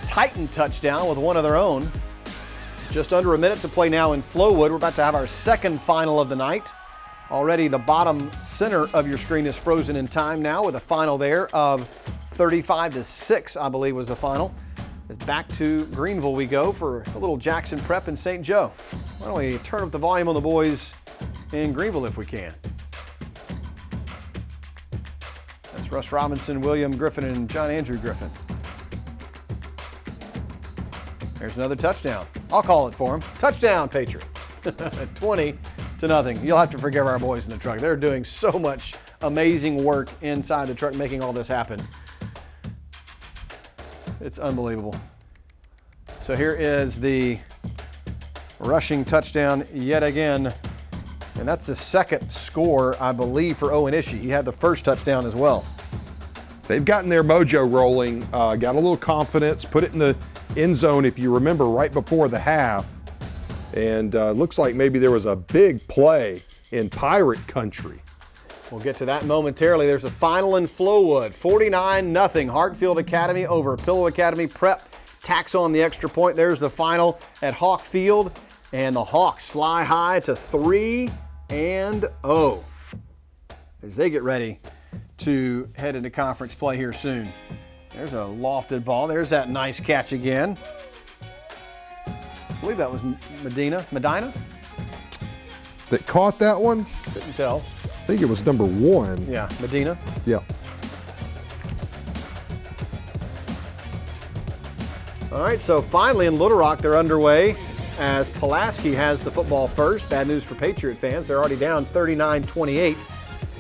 Titan touchdown with one of their own. Just under a minute to play now in Flowood. We're about to have our second final of the night. Already the bottom center of your screen is frozen in time now, with a final there of 35-6, I believe was the final. Back to Greenville we go for a little Jackson Prep in St. Joe. Why don't we turn up the volume on the boys in Greenville if we can. That's Russ Robinson, William Griffin, and John Andrew Griffin. There's another touchdown. I'll call it for him. Touchdown, Patriot. 20-0. You'll have to forgive our boys in the truck. They're doing so much amazing work inside the truck making all this happen. It's unbelievable. So here is the rushing touchdown yet again. And that's the second score, I believe, for Owen Ishii. He had the first touchdown as well. They've gotten their mojo rolling, got a little confidence, put it in the end zone, if you remember, right before the half. And looks like maybe there was a big play in Pirate Country. We'll get to that momentarily. There's a final in Flowood. 49-0. Hartfield Academy over Pillow Academy. Prep tacks on the extra point. There's the final at Hawk Field. And the Hawks fly high to 3-0 as they get ready to head into conference play here soon. There's a lofted ball. There's that nice catch again. I believe that was Medina that caught that one? Couldn't tell. I think it was number 1. Yeah, Medina. Yeah. All right, so finally in Little Rock, they're underway as Pulaski has the football first. Bad news for Patriot fans. They're already down 39-28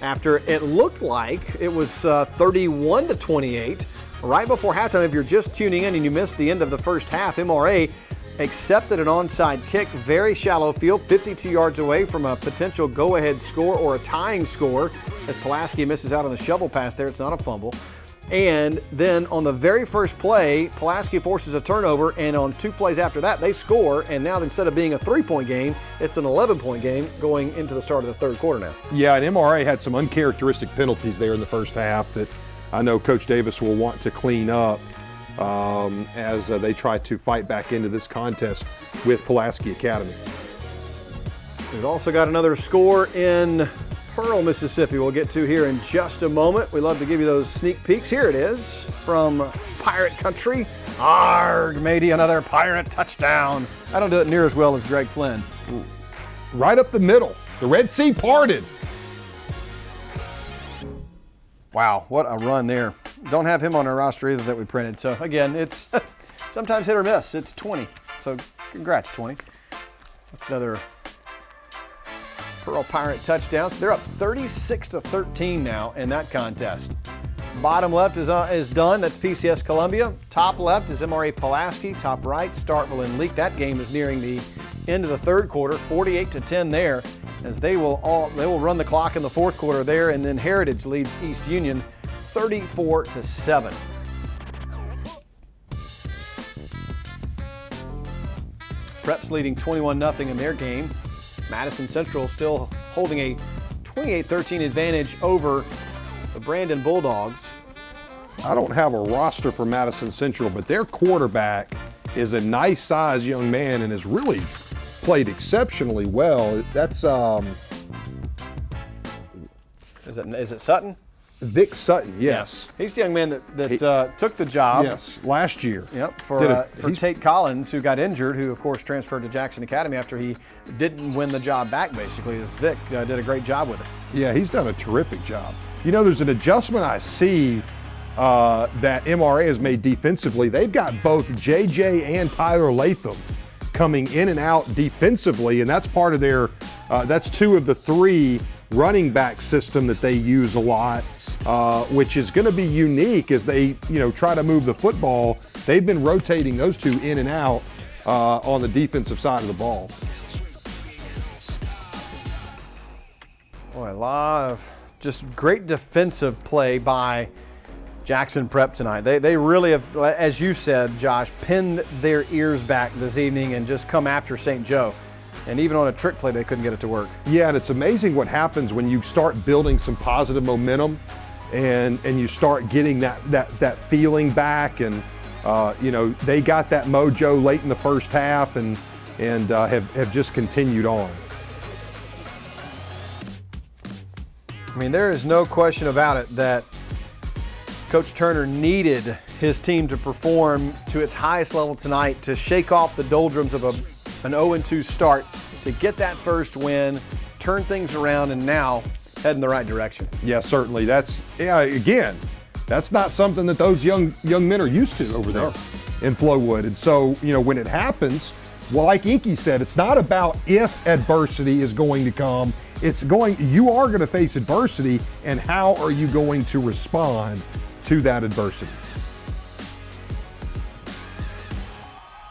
after it looked like it was 31-28 right before halftime. If you're just tuning in and you missed the end of the first half, MRA accepted an onside kick, very shallow field, 52 yards away from a potential go-ahead score or a tying score, as Pulaski misses out on the shovel pass there. It's not a fumble. And then on the very first play, Pulaski forces a turnover, and on 2 plays after that, they score. And now instead of being a 3-point game, it's an 11-point game going into the start of the third quarter now. Yeah, and MRA had some uncharacteristic penalties there in the first half that I know Coach Davis will want to clean up as they try to fight back into this contest with Pulaski Academy. We've also got another score in Pearl, Mississippi, we'll get to here in just a moment. We love to give you those sneak peeks. Here it is from Pirate Country. Arg, matey, another Pirate touchdown. I don't do it near as well as Greg Flynn. Right up the middle. The Red Sea parted. Wow, what a run there. Don't have him on our roster either that we printed. So again, it's sometimes hit or miss. It's 20. So congrats, 20. That's another Pearl Pirate touchdown. So they're up 36-13 now in that contest. Bottom left is done. That's PCS Columbia. Top left is MRA Pulaski. Top right, Starkville and Leak. That game is nearing the end of the third quarter, 48-10 there, as they will run the clock in the fourth quarter there, and then Heritage leads East Union 34-7. Prep's leading 21-0 in their game. Madison Central still holding a 28-13 advantage over the Brandon Bulldogs. I don't have a roster for Madison Central, but their quarterback is a nice-sized young man and has really played exceptionally well. That's Is it Sutton? Vic Sutton, yes. Yeah. He's the young man that took the job. Yes, last year. Yep, for Tate Collins, who got injured, who of course transferred to Jackson Academy after he didn't win the job back, basically, as Vic did a great job with it. Yeah, he's done a terrific job. You know, there's an adjustment I see that MRA has made defensively. They've got both JJ and Tyler Latham coming in and out defensively, and that's part of their, that's 2 of the 3 running back system that they use a lot. Which is going to be unique as they, try to move the football. They've been rotating those 2 in and out on the defensive side of the ball. Boy, a lot of just great defensive play by Jackson Prep tonight. They really have, as you said, Josh, pinned their ears back this evening and just come after St. Joe. And even on a trick play, they couldn't get it to work. Yeah, and it's amazing what happens when you start building some positive momentum and you start getting that feeling back. And, they got that mojo late in the first half and have just continued on. I mean, there is no question about it that Coach Turner needed his team to perform to its highest level tonight to shake off the doldrums of an 0-2 start, to get that first win, turn things around, and now head in the right direction. Yeah, certainly. That's not something that those young men are used to over there in Flowood. And so, when it happens, well, like Inky said, it's not about if adversity is going to come. You are going to face adversity, and how are you going to respond to that adversity?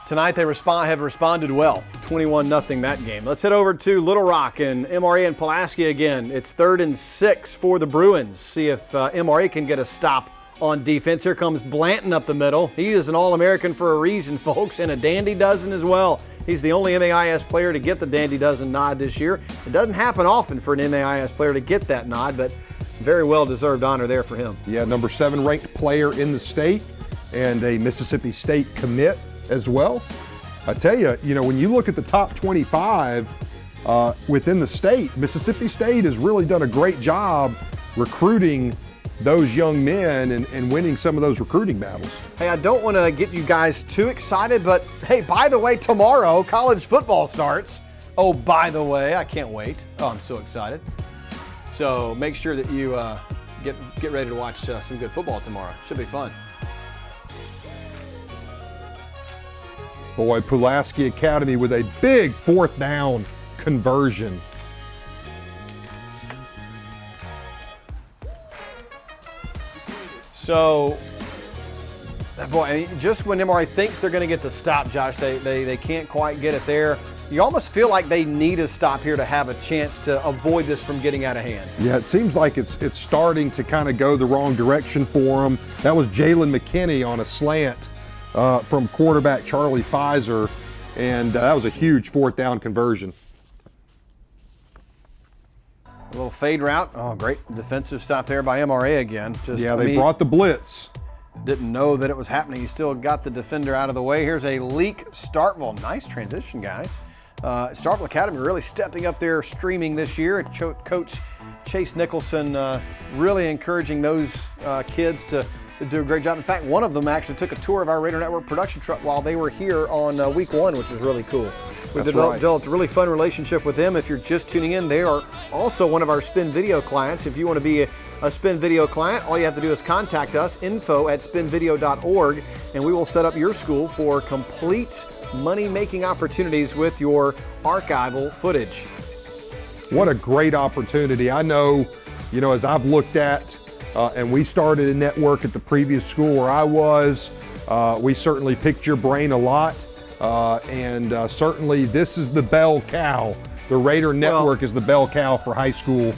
Tonight they have responded well. 21-0 that game. Let's head over to Little Rock and MRA and Pulaski again. It's 3rd and 6 for the Bruins. See if MRA can get a stop on defense. Here comes Blanton up the middle. He is an All-American for a reason, folks, and a Dandy Dozen as well. He's the only MAIS player to get the Dandy Dozen nod this year. It doesn't happen often for an MAIS player to get that nod, but very well-deserved honor there for him. Yeah, number 7 ranked player in the state and a Mississippi State commit as well. I tell you, when you look at the top 25 within the state, Mississippi State has really done a great job recruiting those young men and winning some of those recruiting battles. Hey, I don't want to get you guys too excited, but hey, by the way, tomorrow college football starts. Oh, by the way, I can't wait. Oh, I'm so excited. So make sure that you get ready to watch some good football tomorrow. Should be fun. Boy, Pulaski Academy with a big 4th down conversion. So Boy, I mean, just when MRA thinks they're going to get the stop, Josh, they can't quite get it there. You almost feel like they need a stop here to have a chance to avoid this from getting out of hand. Yeah, it seems like it's starting to kind of go the wrong direction for them. That was Jalen McKinney on a slant from quarterback Charlie Pfizer, and that was a huge fourth down conversion. A little fade route. Oh, great defensive stop there by MRA again. They brought the blitz. Didn't know that it was happening. He still got the defender out of the way. Here's a Leak Starkville. Nice transition, guys. Starkville Academy really stepping up their streaming this year. Coach Chase Nicholson really encouraging those kids to do a great job. In fact, one of them actually took a tour of our Raider Network production truck while they were here on week 1, which is really cool. We developed a really fun relationship with them. If you're just tuning in, they are also one of our Spin Video clients. If you want to be a Spin Video client, all you have to do is contact us, info@spinvideo.org, and we will set up your school for complete money-making opportunities with your archival footage. What a great opportunity. I know, as I've looked at, and we started a network at the previous school where I was, we certainly picked your brain a lot. And certainly this is the bell cow. The Raider Network is the bell cow for high school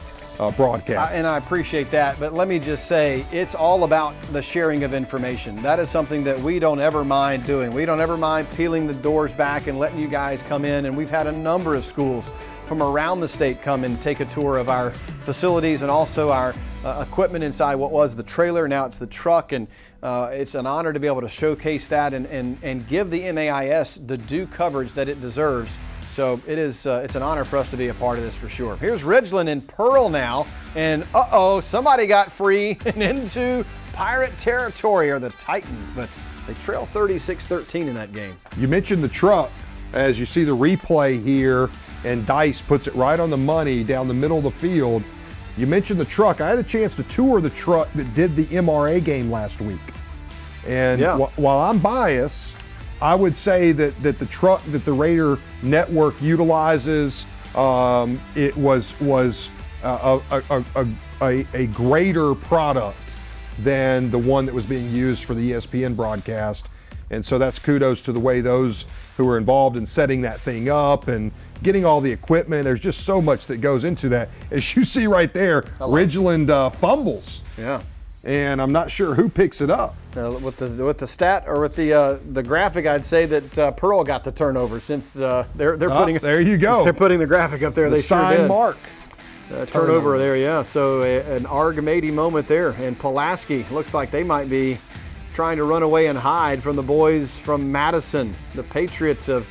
broadcasts. And I appreciate that, but let me just say, it's all about the sharing of information. That is something that we don't ever mind doing. We don't ever mind peeling the doors back and letting you guys come in, and we've had a number of schools from around the state come and take a tour of our facilities and also our equipment inside what was the trailer. Now it's the truck, and it's an honor to be able to showcase that and give the MAIS the due coverage that it deserves. So it's an honor for us to be a part of this for sure. Here's Ridgeland in Pearl now, and somebody got free and into Pirate territory, or the Titans, but they trail 36-13 in that game. You mentioned the truck. As you see the replay here, and Dice puts it right on the money down the middle of the field. You mentioned the truck. I had a chance to tour the truck that did the MRA game last week. And while I'm biased, I would say that the truck that the Raider Network utilizes, it was a greater product than the one that was being used for the ESPN broadcast. And so that's kudos to the way those who are involved in setting that thing up and getting all the equipment. There's just so much that goes into that. As you see right there, Ridgeland fumbles. Yeah. And I'm not sure who picks it up. With the stat or with the graphic, I'd say that Pearl got the turnover since they're putting. There you go. They're putting the graphic up there. They sure did. Mark. Turnover there, yeah. So an Argamady moment there. And Pulaski looks like they might be trying to run away and hide from the boys from Madison. The Patriots of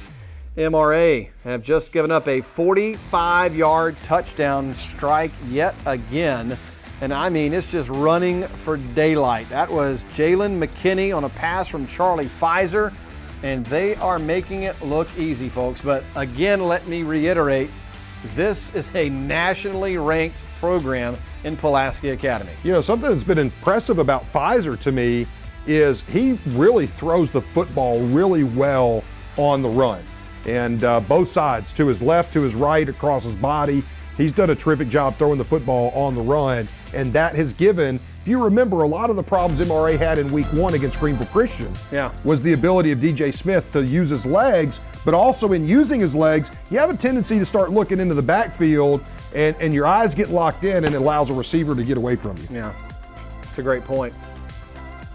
MRA have just given up a 45-yard touchdown strike yet again. And I mean, it's just running for daylight. That was Jalen McKinney on a pass from Charlie Pfizer, and they are making it look easy, folks. But again, let me reiterate, this is a nationally ranked program in Pulaski Academy. Something that's been impressive about Pfizer to me is he really throws the football really well on the run. And both sides, to his left, to his right, across his body. He's done a terrific job throwing the football on the run. And that has given, if you remember, a lot of the problems MRA had in week 1 against Greenville Christian was the ability of DJ Smith to use his legs, but also in using his legs, you have a tendency to start looking into the backfield and your eyes get locked in, and it allows a receiver to get away from you. Yeah, it's a great point.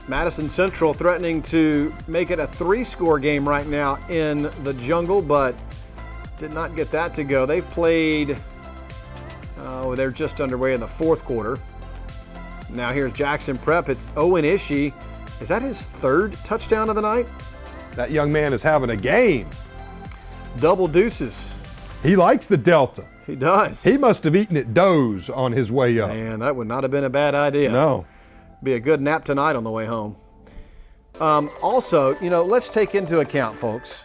Madison Central threatening to make it a 3-score game right now in the jungle, but did not get that to go. They played, they're just underway in the 4th quarter. Now here's Jackson Prep. It's Owen Ishii. Is that his 3rd touchdown of the night? That young man is having a game. Double deuces. He likes the Delta. He does. He must have eaten at Doe's on his way up. Man, that would not have been a bad idea. No. Be a good nap tonight on the way home. Also, let's take into account, folks,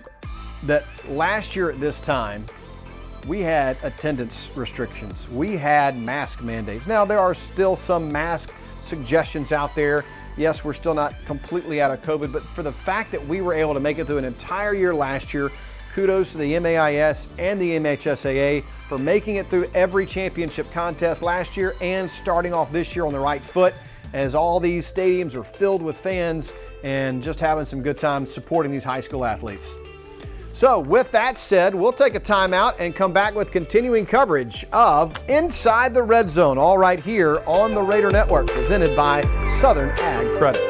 that last year at this time, we had attendance restrictions. We had mask mandates. Now, there are still some mask suggestions out there. Yes, we're still not completely out of COVID, but for the fact that we were able to make it through an entire year last year, kudos to the MAIS and the MHSAA for making it through every championship contest last year and starting off this year on the right foot. as all these stadiums are filled with fans and just having some good time supporting these high school athletes. So with that said, we'll take a timeout and come back with continuing coverage of Inside the Red Zone, all right here on the Raider Network, presented by Southern Ag Credit.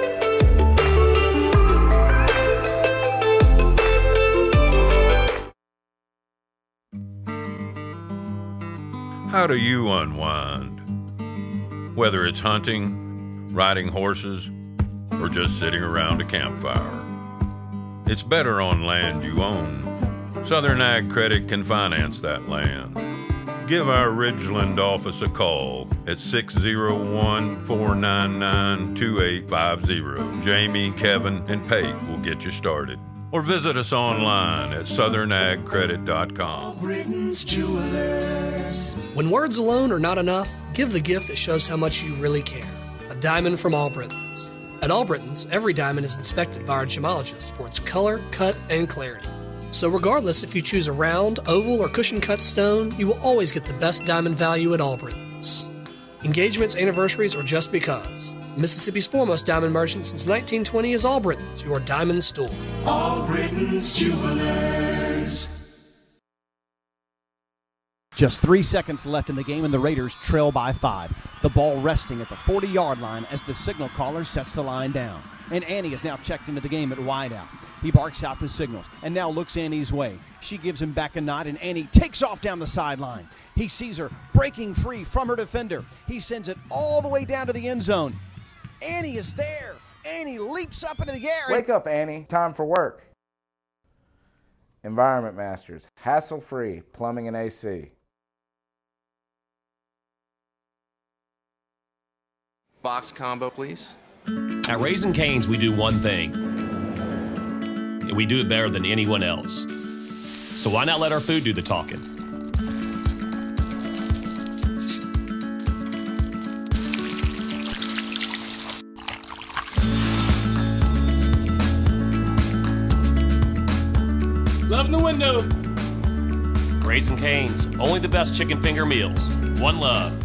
How do you unwind? Whether it's hunting, riding horses, or just sitting around a campfire. It's better on land you own. Southern Ag Credit can finance that land. Give our Ridgeland office a call at 601-499-2850. Jamie, Kevin, and Pate will get you started. Or visit us online at southernagcredit.com. Britain's Jewelers. When words alone are not enough, give the gift that shows how much you really care. A diamond from All Britons. At All Britons, every diamond is inspected by our gemologist for its color, cut, and clarity. So regardless if you choose a round, oval, or cushion-cut stone, you will always get the best diamond value at All Britons. Engagements, anniversaries, or just because. Mississippi's foremost diamond merchant since 1920 is All Britons, your diamond store. All Britain's Jewelers. Just 3 seconds left in the game, and the Raiders trail by 5. The ball resting at the 40-yard line as the signal caller sets the line down. And Annie is now checked into the game at wideout. He barks out the signals and now looks Annie's way. She gives him back a nod, and Annie takes off down the sideline. He sees her breaking free from her defender. He sends it all the way down to the end zone. Annie is there. Annie leaps up into the air. Wake up, Annie. Time for work. Environment Masters. Hassle-free plumbing and AC. Box combo, please. At Raising Cane's, we do one thing, and we do it better than anyone else. So why not let our food do the talking? Love in the window. Raising Cane's, only the best chicken finger meals. One love.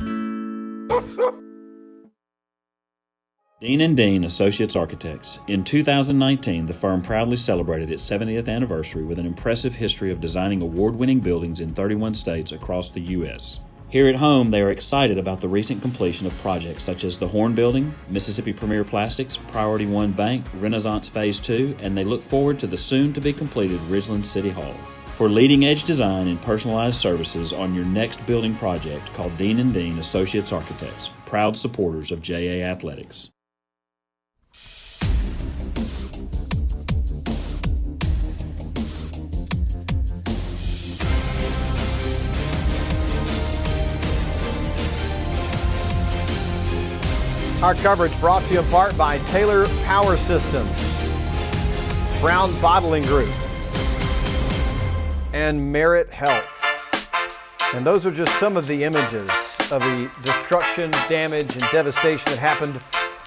Dean & Dean Associates Architects. In 2019, the firm proudly celebrated its 70th anniversary with an impressive history of designing award-winning buildings in 31 states across the U.S. Here at home, they are excited about the recent completion of projects such as the Horn Building, Mississippi Premier Plastics, Priority One Bank, Renaissance Phase 2, and they look forward to the soon-to-be-completed Ridgeland City Hall. For leading-edge design and personalized services on your next building project, call Dean & Dean Associates Architects, proud supporters of JA Athletics. Our coverage brought to you in part by Taylor Power Systems, Brown Bottling Group, and Merit Health. And those are just some of the images of the destruction, damage, and devastation that happened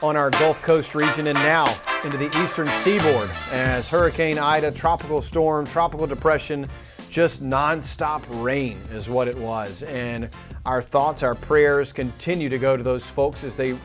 on our Gulf Coast region and now into the eastern seaboard as Hurricane Ida, tropical storm, tropical depression, just nonstop rain is what it was. And our thoughts, our prayers continue to go to those folks as they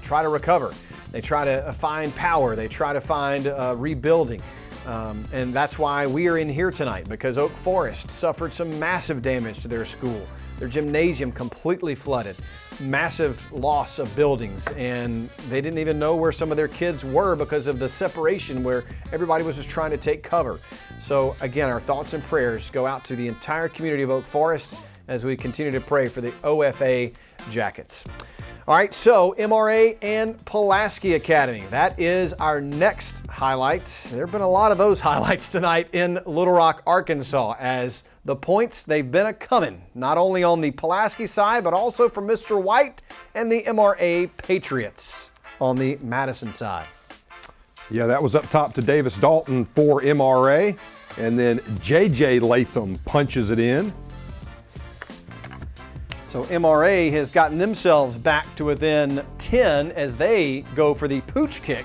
try to recover. They try to find power. They try to find rebuilding. And that's why we are in here tonight, because Oak Forest suffered some massive damage to their school. Their gymnasium completely flooded. Massive loss of buildings, and they didn't even know where some of their kids were because of the separation where everybody was just trying to take cover. So again, our thoughts and prayers go out to the entire community of Oak Forest as we continue to pray for the OFA Jackets. All right, so MRA and Pulaski Academy. That is our next highlight. There have been a lot of those highlights tonight in Little Rock, Arkansas, as the points, they've been a-coming, not only on the Pulaski side, but also from Mr. White and the MRA Patriots on the Madison side. Yeah, that was up top to Davis Dalton for MRA, and then J.J. Latham punches it in. So MRA has gotten themselves back to within 10 as they go for the pooch kick.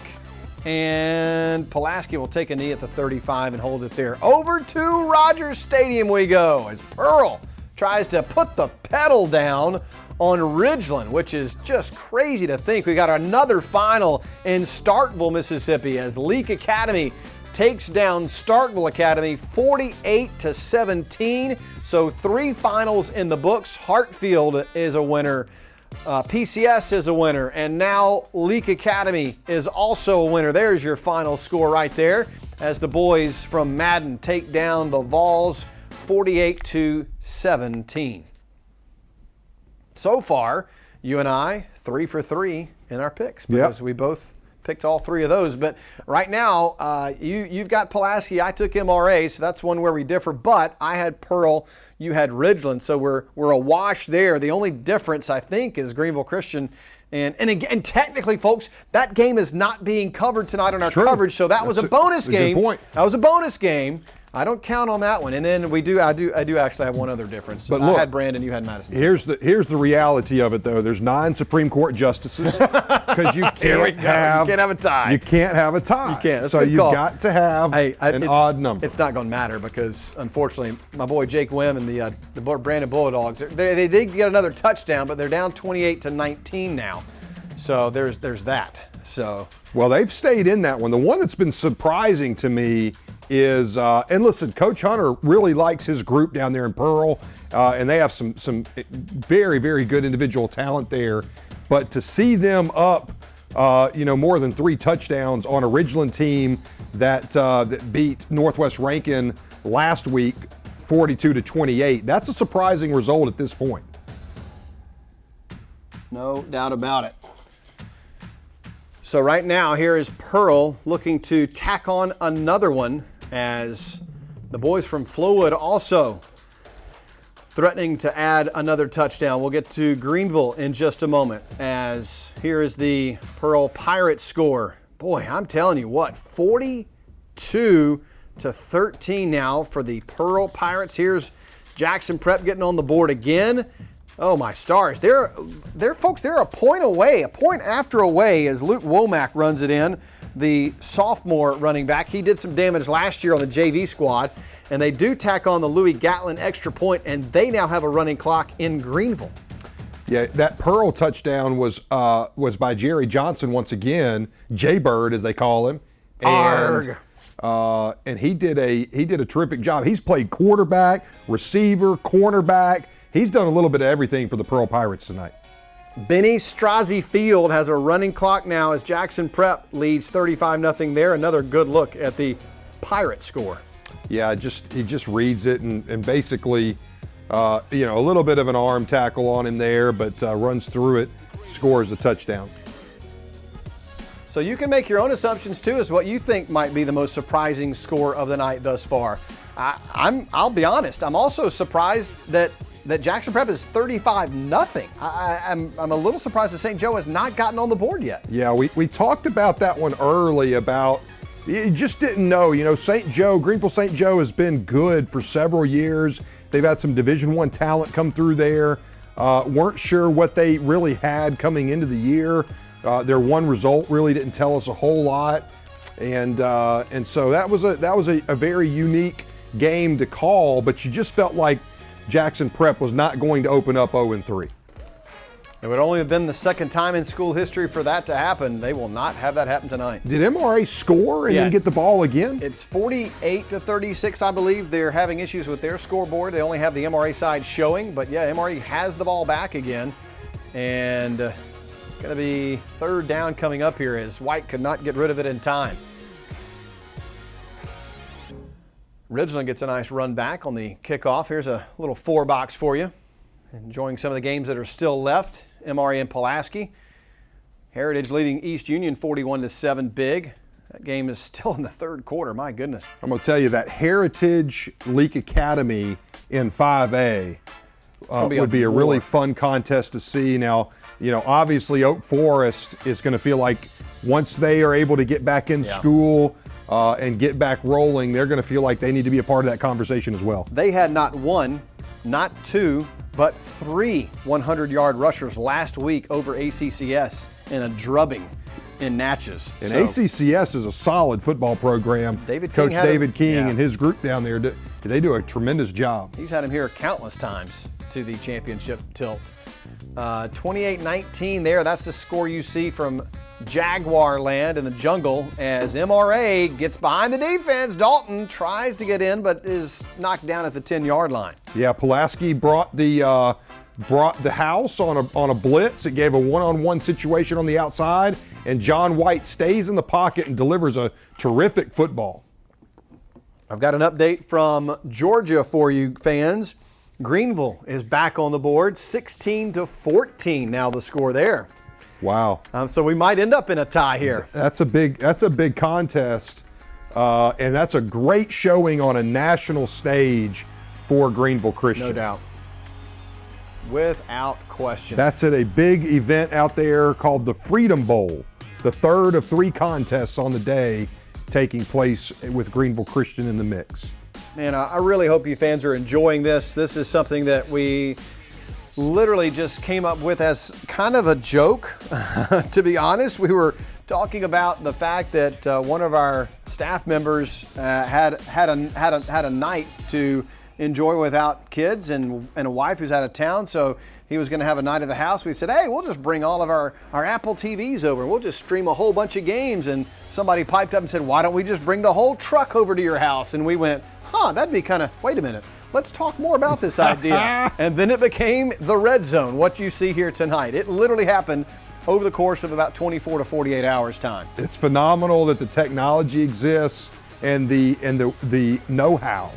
And Pulaski will take a knee at the 35 and hold it there. Over to Rogers Stadium we go as Pearl tries to put the pedal down on Ridgeland, which is just crazy to think. We got another final in Starkville, Mississippi, as Leak Academy takes down Starkville Academy 48-17. So 3 finals in the books. Hartfield is a winner. PCS is a winner, and now Leak Academy is also a winner. There's your final score right there as the boys from Madden take down the Vols 48-17. So far, you and I 3 for 3 in our picks because we both picked all 3 of those. But right now, you've got Pulaski. I took MRA, so that's one where we differ. But I had Pearl. You had Ridgeland, so we're a wash there. The only difference, I think, is Greenville Christian. And again, technically, folks, that game is not being covered tonight on our coverage, so that was a bonus game. Good point. That was a bonus game. I don't count on that one. And then I do actually have one other difference. But I had Brandon, you had Madison. Here's the reality of it, though. There's 9 Supreme Court justices because you can't have a tie. You can't have a tie. You can't. That's so you've call. got to have an odd number. It's not going to matter because, unfortunately, my boy Jake Wim and the Brandon Bulldogs, they did get another touchdown, but they're down 28-19 now. So there's that. So well, they've stayed in that one. The one that's been surprising to me is, and listen, Coach Hunter really likes his group down there in Pearl, and they have some very, very good individual talent there. But to see them up, more than 3 touchdowns on a Ridgeland team that beat Northwest Rankin last week, 42-28, that's a surprising result at this point. No doubt about it. So right now, here is Pearl looking to tack on another one as the boys from Flowood also threatening to add another touchdown. We'll get to Greenville in just a moment as here is the Pearl Pirates score. Boy, I'm telling you what, 42-13 now for the Pearl Pirates. Here's Jackson Prep getting on the board again. Oh my stars! They're folks. They're a point away, a point after away as Luke Womack runs it in, the sophomore running back. He did some damage last year on the JV squad, and they do tack on the Louis Gatlin extra point, and they now have a running clock in Greenville. Yeah, that Pearl touchdown was by Jerry Johnson once again, Jay-Bird as they call him, and he did a terrific job. He's played quarterback, receiver, cornerback. He's done a little bit of everything for the Pearl Pirates tonight. Benny Strozzi Field has a running clock now as Jackson Prep leads 35-0 there. Another good look at the Pirate score. Yeah, he just reads it and basically, a little bit of an arm tackle on him there, but runs through it, scores a touchdown. So you can make your own assumptions too as what you think might be the most surprising score of the night thus far. I'll be honest, I'm also surprised that Jackson Prep is 35-0. I'm a little surprised that St. Joe has not gotten on the board yet. Yeah, we talked about that one early about you just didn't know. Greenville St. Joe has been good for several years. They've had some Division I talent come through there. Weren't sure what they really had coming into the year. Their one result really didn't tell us a whole lot, and so that was a very unique game to call. But you just felt like Jackson Prep was not going to open up 0-3. It would only have been the second time in school history for that to happen. They will not have that happen tonight. Did MRA score and then get the ball again? It's 48-36, I believe. They're having issues with their scoreboard. They only have the MRA side showing, but yeah, MRA has the ball back again. And going to be third down coming up here as White could not get rid of it in time. Ridgeland gets a nice run back on the kickoff. Here's a little 4-box for you. Enjoying some of the games that are still left. MRA and Pulaski. Heritage leading East Union 41-7 big. That game is still in the third quarter. My goodness. I'm going to tell you that Heritage Leak Academy in 5A would be a really fun contest to see. Now, obviously Oak Forest is going to feel like once they are able to get back in school and get back rolling, they're going to feel like they need to be a part of that conversation as well. They had not one, not two, but 3 100-yard rushers last week over ACCS in a drubbing. in Natchez. And So, ACCS is a solid football program. Coach David King and his group down there, they do a tremendous job. He's had him here countless times to the championship tilt. 28-19 there. That's the score you see from Jaguar land in the jungle as MRA gets behind the defense. Dalton tries to get in but is knocked down at the 10-yard line. Yeah, Pulaski brought the house on a blitz. It gave a one-on-one situation on the outside, and John White stays in the pocket and delivers a terrific football. I've got an update from Georgia for you fans. Greenville is back on the board, 16-14 now the score there. Wow. So we might end up in a tie here. That's a big contest, and that's a great showing on a national stage for Greenville Christian. No doubt. Without question. That's at a big event out there called the Freedom Bowl, the third of 3 contests on the day taking place with Greenville Christian in the mix. Man, I really hope you fans are enjoying this. This is something that we literally just came up with as kind of a joke. To be honest, we were talking about the fact that one of our staff members had a night to enjoy without kids and a wife who's out of town. So he was going to have a night at the house. We said, hey, we'll just bring all of our Apple TVs over. We'll just stream a whole bunch of games. And somebody piped up and said, why don't we just bring the whole truck over to your house? And we went, that'd be kind of, wait a minute. Let's talk more about this idea. And then it became the Red Zone, what you see here tonight. It literally happened over the course of about 24 to 48 hours time. It's phenomenal that the technology exists and the know-how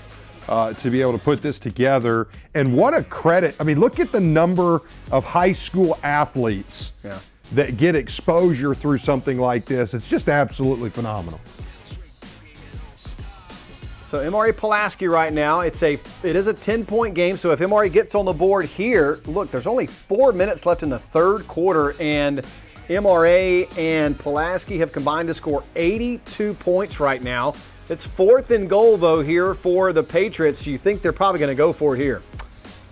to be able to put this together. And what a credit. I mean, look at the number of high school athletes that get exposure through something like this. It's just absolutely phenomenal. So MRA Pulaski right now, it is a 10-point game. So if MRA gets on the board here, look, there's only 4 minutes left in the third quarter, and MRA and Pulaski have combined to score 82 points right now. It's 4th and goal though here for the Patriots. You think they're probably going to go for it here?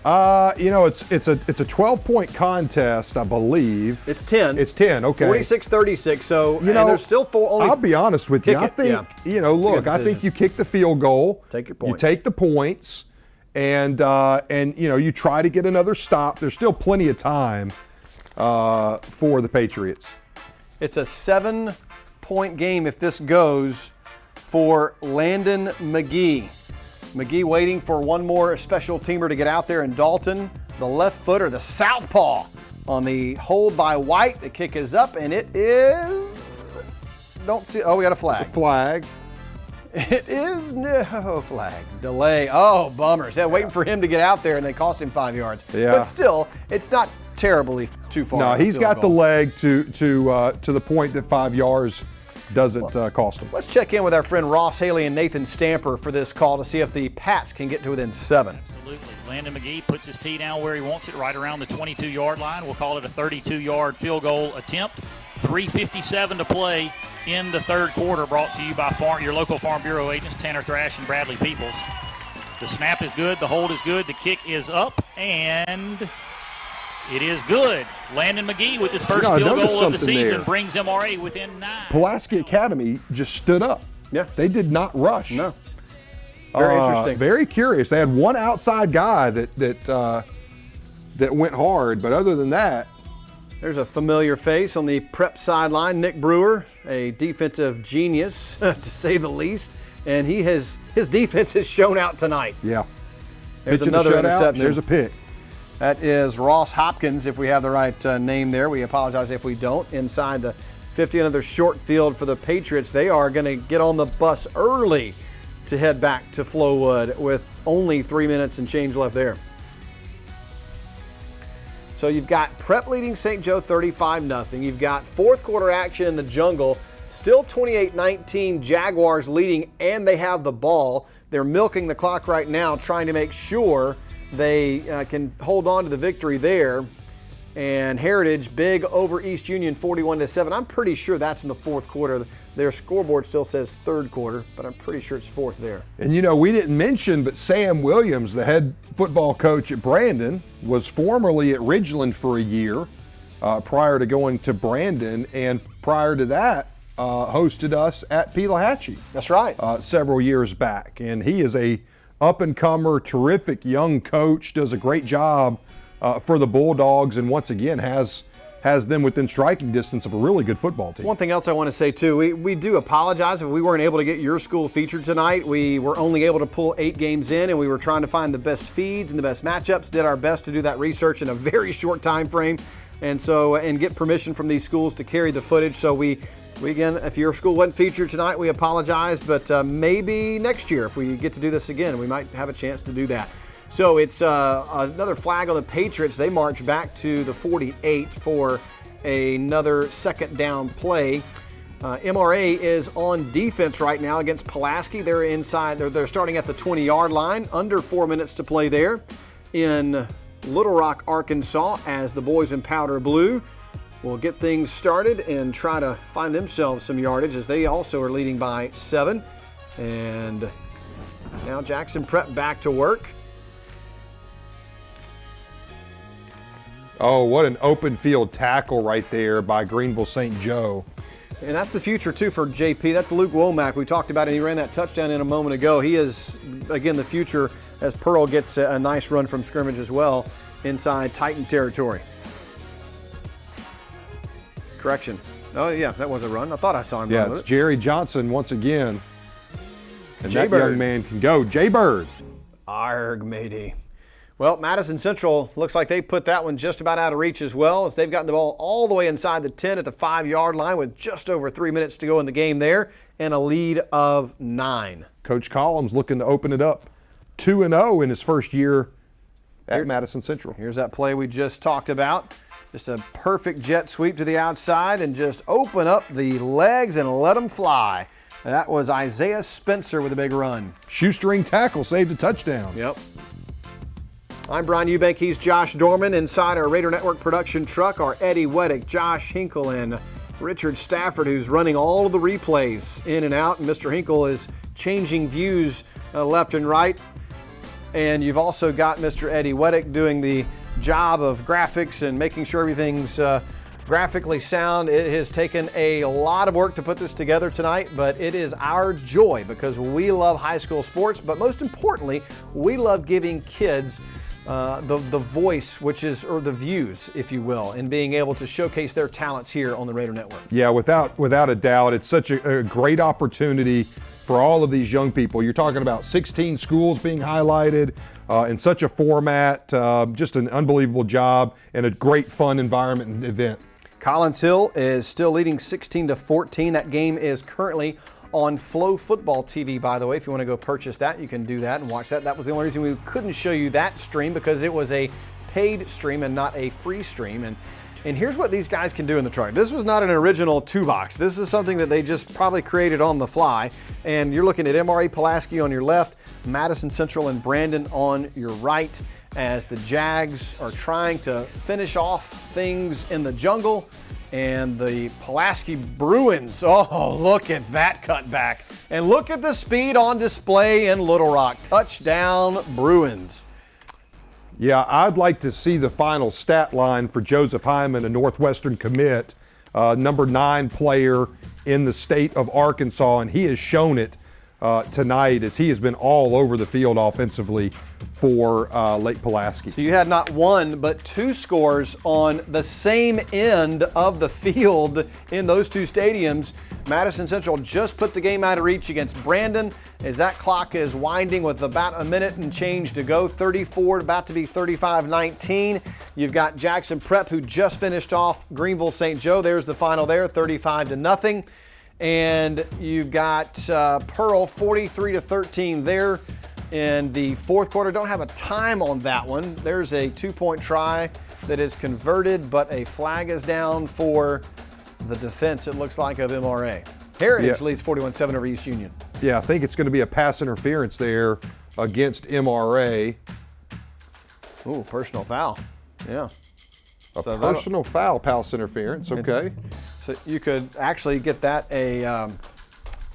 It's a 12-point contest, I believe. It's 10. It's 10. Okay. 46-36. So there's still only. I'll be honest with you. I think I think you kick the field goal. Take your points. You take the points, and you try to get another stop. There's still plenty of time for the Patriots. It's a 7-point game if this goes for Landon McGee. McGee waiting for one more special teamer to get out there in Dalton. The left footer, the southpaw on the hold by White. The kick is up, and it is. Don't see. Oh, we got a flag. It's a flag. It is no flag. Delay. Oh, bummers. They're waiting for him to get out there, and they cost him 5 yards. Yeah. But still, it's not terribly too far. No, he's got the leg to the point that 5 yards doesn't cost them. Let's check in with our friend Ross Haley and Nathan Stamper for this call to see if the Pats can get to within 7. Absolutely. Landon McGee puts his tee down where he wants it, right around the 22-yard line. We'll call it a 32-yard field goal attempt. 3:57 to play in the third quarter, brought to you by your local Farm Bureau agents, Tanner Thrash and Bradley Peoples. The snap is good, the hold is good, the kick is up, and it is good. Landon McGee with his first field goal of the season brings MRA within 9. Pulaski Academy just stood up. Yeah. They did not rush. No. Very interesting. Very curious. They had one outside guy that went hard, but other than that. There's a familiar face on the prep sideline, Nick Brewer, a defensive genius, to say the least. And his defense has shown out tonight. Yeah. There's another interception. There's a pick. That is Ross Hopkins, if we have the right name there. We apologize if we don't. Inside the 50, another short field for the Patriots. They are going to get on the bus early to head back to Flowood with only 3 minutes and change left there. So you've got Prep leading St. Joe 35-0. You've got fourth quarter action in the jungle. Still 28-19, Jaguars leading, and they have the ball. They're milking the clock right now, trying to make sure they can hold on to the victory there. And Heritage big over East Union 41-7. I'm pretty sure that's in the fourth quarter. Their scoreboard still says third quarter, but I'm pretty sure it's fourth there. And we didn't mention, but Sam Williams, the head football coach at Brandon, was formerly at Ridgeland for a year. prior to going to Brandon, and prior to that, hosted us at Pelahatchie. That's right. Several years back, and he is a up-and-comer, terrific young coach, does a great job for the Bulldogs, and once again has them within striking distance of a really good football team. One thing else I want to say too, we do apologize if we weren't able to get your school featured tonight. We were only able to pull 8 games in, and we were trying to find the best feeds and the best matchups, did our best to do that research in a very short time frame, and get permission from these schools to carry the footage. So we again, if your school wasn't featured tonight, we apologize, but maybe next year if we get to do this again, we might have a chance to do that. So it's another flag on the Patriots. They march back to the 48 for another second down play. MRA is on defense right now against Pulaski. They're inside. They're starting at the 20-yard line. Under 4 minutes to play there in Little Rock, Arkansas, as the boys in powder blue will get things started and try to find themselves some yardage, as they also are leading by 7. And now Jackson Prep back to work. Oh, what an open field tackle right there by Greenville St. Joe. And that's the future, too, for JP. That's Luke Womack. We talked about it. He ran that touchdown in a moment ago. He is, again, the future as Pearl gets a nice run from scrimmage as well inside Titan territory. Correction. Oh, yeah, that was a run. I thought I saw him run. Yeah, it's Jerry Johnson once again. And that Jay-Bird. young man can go. Jay-Bird. Arg, matey. Well, Madison Central looks like they put that one just about out of reach as well, as they've gotten the ball all the way inside the 10 at the 5-yard line with just over 3 minutes to go in the game there and a lead of 9. Coach Collins looking to open it up 2-0 in his first year at Madison Central. Here's that play we just talked about. Just a perfect jet sweep to the outside and just open up the legs and let them fly. That was Isaiah Spencer with a big run. Shoestring tackle saved a touchdown. Yep. I'm Brian Eubank. He's Josh Dorman. Inside our Raider Network production truck are Eddie Weddick, Josh Hinkle, and Richard Stafford, who's running all of the replays in and out. And Mr. Hinkle is changing views left and right. And you've also got Mr. Eddie Weddick doing the job of graphics and making sure everything's graphically sound. It has taken a lot of work to put this together tonight, but it is our joy because we love high school sports, but most importantly, we love giving kids the voice, which is, or the views, if you will, and being able to showcase their talents here on the Raider Network. Yeah, without a doubt, it's such a great opportunity for all of these young people. You're talking about 16 schools being highlighted in such a format, just an unbelievable job and a great fun environment and event. Collins Hill is still leading 16-14. That game is currently on Flow Football TV, by the way. If you want to go purchase that, you can do that and watch that. That was the only reason we couldn't show you that stream, because it was a paid stream and not a free stream. And here's what these guys can do in the truck. This was not an original 2-box. This is something that they just probably created on the fly. And you're looking at MRA Pulaski on your left, Madison Central and Brandon on your right, as the Jags are trying to finish off things in the jungle. And the Pulaski Bruins, oh, look at that cutback. And look at the speed on display in Little Rock. Touchdown, Bruins. Yeah, I'd like to see the final stat line for Joseph Hyman, a Northwestern commit, number 9 player in the state of Arkansas, and he has shown it tonight as he has been all over the field offensively for Lake Pulaski. So you had not 1 but 2 scores on the same end of the field in those 2 stadiums. Madison Central just put the game out of reach against Brandon as that clock is winding with about a minute and change to go. 34, about to be 35-19. You've got Jackson Prep, who just finished off Greenville St. Joe. There's the final there, 35-0. And you've got Pearl 43-13 there in the fourth quarter. Don't have a time on that one. There's a 2-point try that is converted, but a flag is down for the defense, it looks like, of MRA. Heritage leads 41-7 over East Union. Yeah, I think it's going to be a pass interference there against MRA. Ooh, personal foul. Yeah. A personal foul, pass interference, okay. So you could actually get that a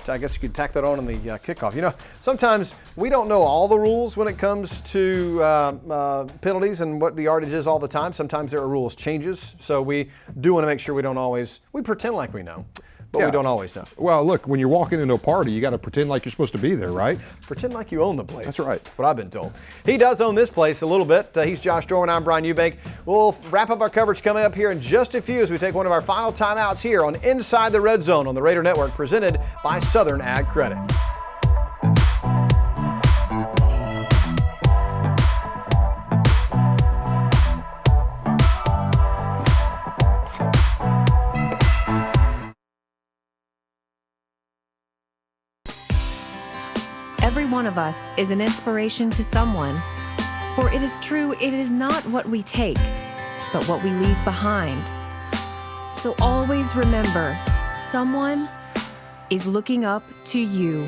I guess you could tack that on in the kickoff. You know, sometimes we don't know all the rules when it comes to penalties and what the yardage is all the time. Sometimes there are rules changes, so we do want to make sure we pretend like we know, but we don't always know. Well, look, when you're walking into a party, you got to pretend like you're supposed to be there, right? Pretend like you own the place. That's right. What I've been told. He does own this place a little bit. He's Josh Dorman. I'm Brian Eubank. We'll wrap up our coverage coming up here in just a few as we take one of our final timeouts here on Inside the Red Zone on the Raider Network, presented by Southern Ag Credit. Every one of us is an inspiration to someone. For it is true, it is not what we take, but what we leave behind. So always remember, someone is looking up to you.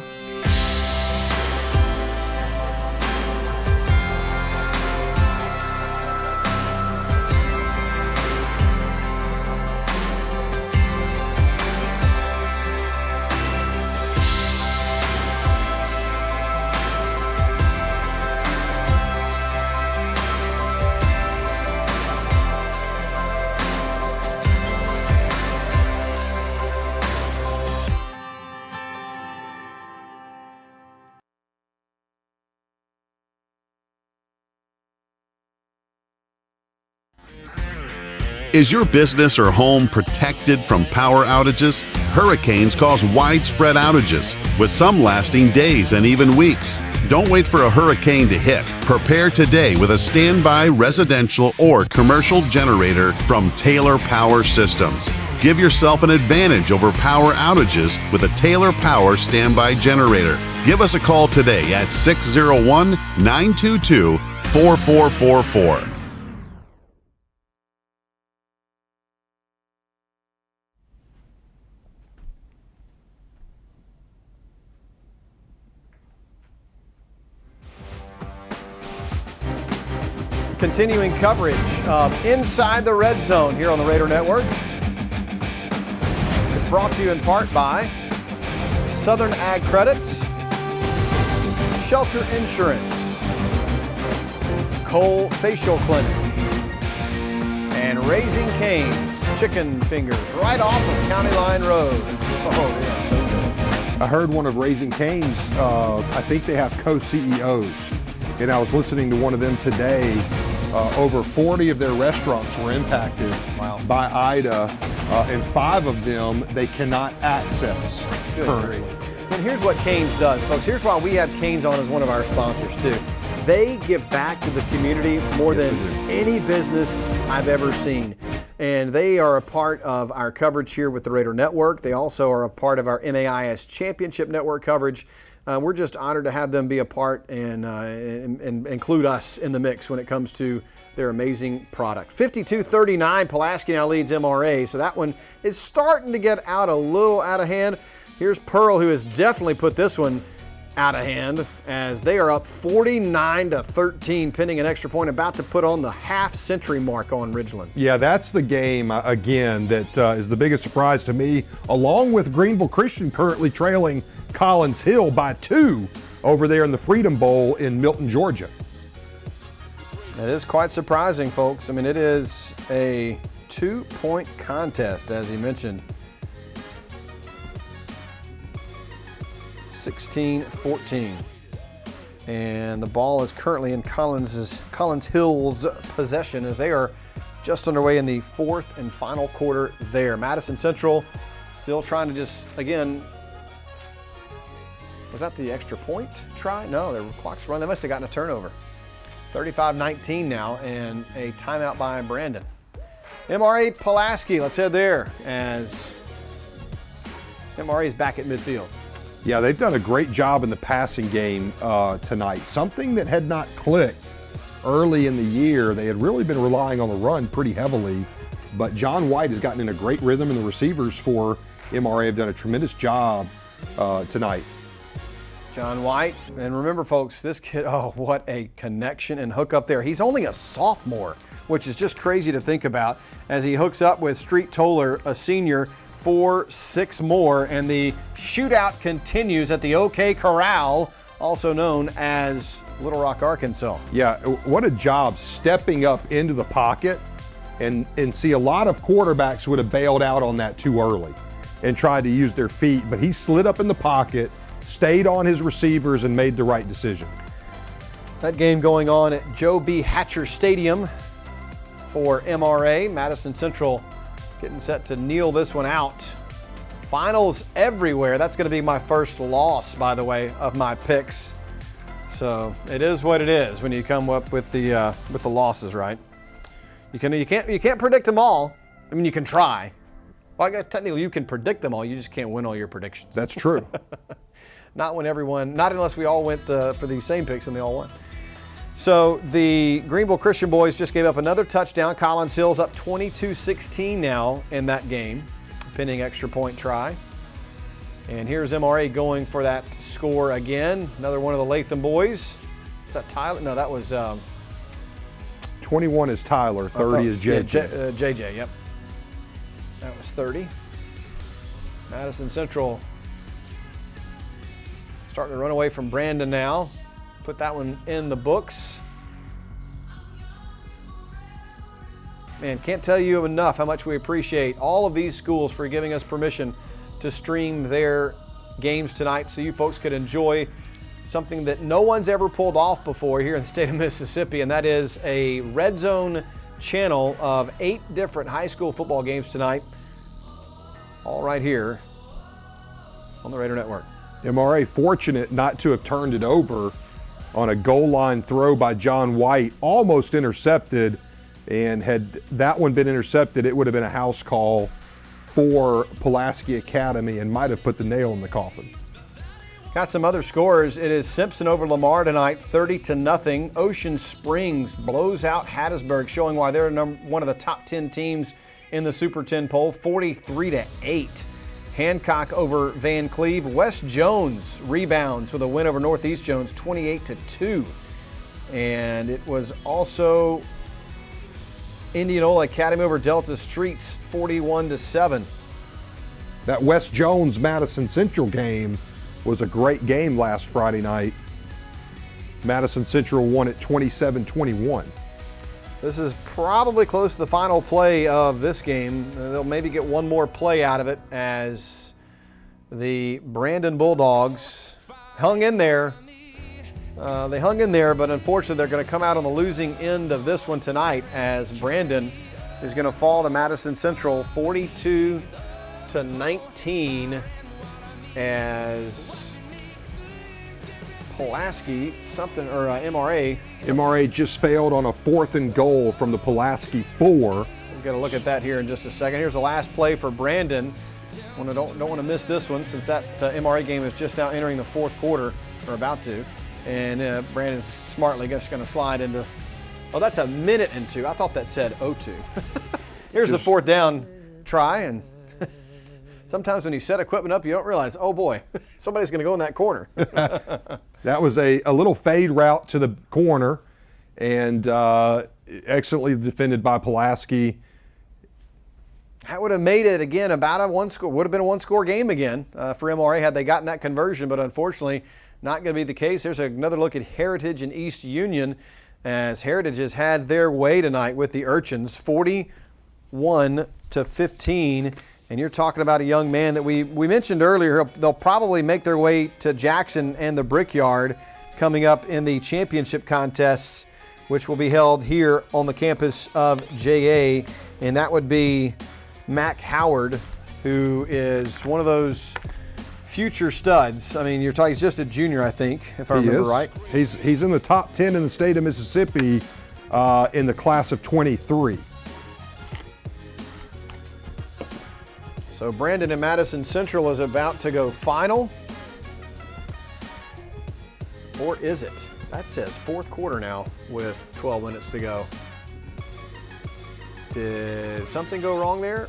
Is your business or home protected from power outages? Hurricanes cause widespread outages, with some lasting days and even weeks. Don't wait for a hurricane to hit. Prepare today with a standby residential or commercial generator from Taylor Power Systems. Give yourself an advantage over power outages with a Taylor Power standby generator. Give us a call today at 601-922-4444. Continuing coverage of Inside the Red Zone here on the Raider Network. It's brought to you in part by Southern Ag Credit, Shelter Insurance, Cole Facial Clinic, and Raising Cane's Chicken Fingers right off of County Line Road. Oh, they are so good. I heard one of Raising Cane's, I think they have co-CEOs. And I was listening to one of them today. Over 40 of their restaurants were impacted by Ida, and 5 of them they cannot access currently. And here's what Cane's does, folks. Here's why we have Cane's on as one of our sponsors, too. They give back to the community more than any business I've ever seen. And they are a part of our coverage here with the Raider Network. They also are a part of our MAIS Championship Network coverage. We're just honored to have them be a part and include us in the mix when it comes to their amazing product. 52-39, Pulaski now leads MRA, so that one is starting to get a little out of hand. Here's Pearl, who has definitely put this one out of hand as they are up 49-13, pinning an extra point, about to put on the half-century mark on Ridgeland. Yeah, that's the game, again, that is the biggest surprise to me, along with Greenville Christian currently trailing Collins Hill by 2 over there in the Freedom Bowl in Milton, Georgia. It is quite surprising, folks. I mean, it is a 2-point contest, as he mentioned. 16-14. And the ball is currently in Collins Hill's possession as they are just underway in the 4th and final quarter there. Madison Central still trying to just, again, was that the extra point try? No, their clock's run. They must have gotten a turnover. 35-19 now, and a timeout by Brandon. MRA Pulaski, let's head there as MRA is back at midfield. Yeah, they've done a great job in the passing game tonight. Something that had not clicked early in the year. They had really been relying on the run pretty heavily, but John White has gotten in a great rhythm, and the receivers for MRA have done a tremendous job tonight. John White, and remember, folks, this kid, oh, what a connection and hook up there. He's only a sophomore, which is just crazy to think about, as he hooks up with Street Toller, a senior, for 6 more, and the shootout continues at the OK Corral, also known as Little Rock, Arkansas. Yeah, what a job stepping up into the pocket, and see, a lot of quarterbacks would have bailed out on that too early and tried to use their feet, but he slid up in the pocket, stayed on his receivers, and made the right decision. That game going on at Joe B. Hatcher Stadium for MRA. Madison Central getting set to kneel this one out. Finals everywhere. That's going to be my first loss, by the way, of my picks. So it is what it is when you come up with the losses, right? You can't predict them all. I mean, you can try. Well, I guess technically you can predict them all. You just can't win all your predictions. That's true. Not unless we all went for the same picks and they all won. So the Greenville Christian boys just gave up another touchdown. Collins Hill's up 22-16 now in that game, pending extra point try. And here's MRA going for that score again. Another one of the Latham boys. Is that Tyler? No, that was 21 is Tyler, 30 is JJ. Yeah, JJ, yep. That was 30. Madison Central starting to run away from Brandon now. Put that one in the books. Man, can't tell you enough how much we appreciate all of these schools for giving us permission to stream their games tonight so you folks could enjoy something that no one's ever pulled off before here in the state of Mississippi, and that is a Redzone channel of 8 different high school football games tonight, all right here on the Raider Network. MRA fortunate not to have turned it over on a goal line throw by John White, almost intercepted, and had that one been intercepted, it would have been a house call for Pulaski Academy and might have put the nail in the coffin. Got some other scores. It is Simpson over Lamar tonight, 30-0. Ocean Springs blows out Hattiesburg, showing why they're one of the top 10 teams in the Super 10 poll, 43-8. Hancock over Van Cleve. West Jones rebounds with a win over Northeast Jones, 28-2. And it was also Indianola Academy over Delta Streets, 41-7. That West Jones Madison Central game was a great game last Friday night. Madison Central won at 27-21. This is probably close to the final play of this game. They'll maybe get one more play out of it as the Brandon Bulldogs hung in there. They hung in there, but unfortunately they're going to come out on the losing end of this one tonight as Brandon is going to fall to Madison Central 42-19 as Pulaski MRA just failed on a 4th and goal from the Pulaski 4. We've got to look at that here in just a second. Here's the last play for Brandon. Don't want to miss this one since that MRA game is just now entering the 4th quarter, or about to. And Brandon's smartly just going to slide into, oh, that's 1 minute and 2. I thought that said 0-2. Here's the 4th down try, and sometimes when you set equipment up, you don't realize, oh boy, somebody's going to go in that corner. That was a little fade route to the corner, and excellently defended by Pulaski. That would have made it again about a one-score. Would have been a one-score game again for MRA had they gotten that conversion, but unfortunately, not going to be the case. There's another look at Heritage and East Union, as Heritage has had their way tonight with the Urchins, 41-15. And you're talking about a young man that we mentioned earlier. They'll probably make their way to Jackson and the Brickyard coming up in the championship contests, which will be held here on the campus of JA. And that would be Mac Howard, who is one of those future studs. I mean, he's just a junior, I think, if I remember right. He's in the top 10 in the state of Mississippi in the class of 23. So Brandon and Madison Central is about to go final. Or is it? That says 4th quarter now with 12 minutes to go. Did something go wrong there?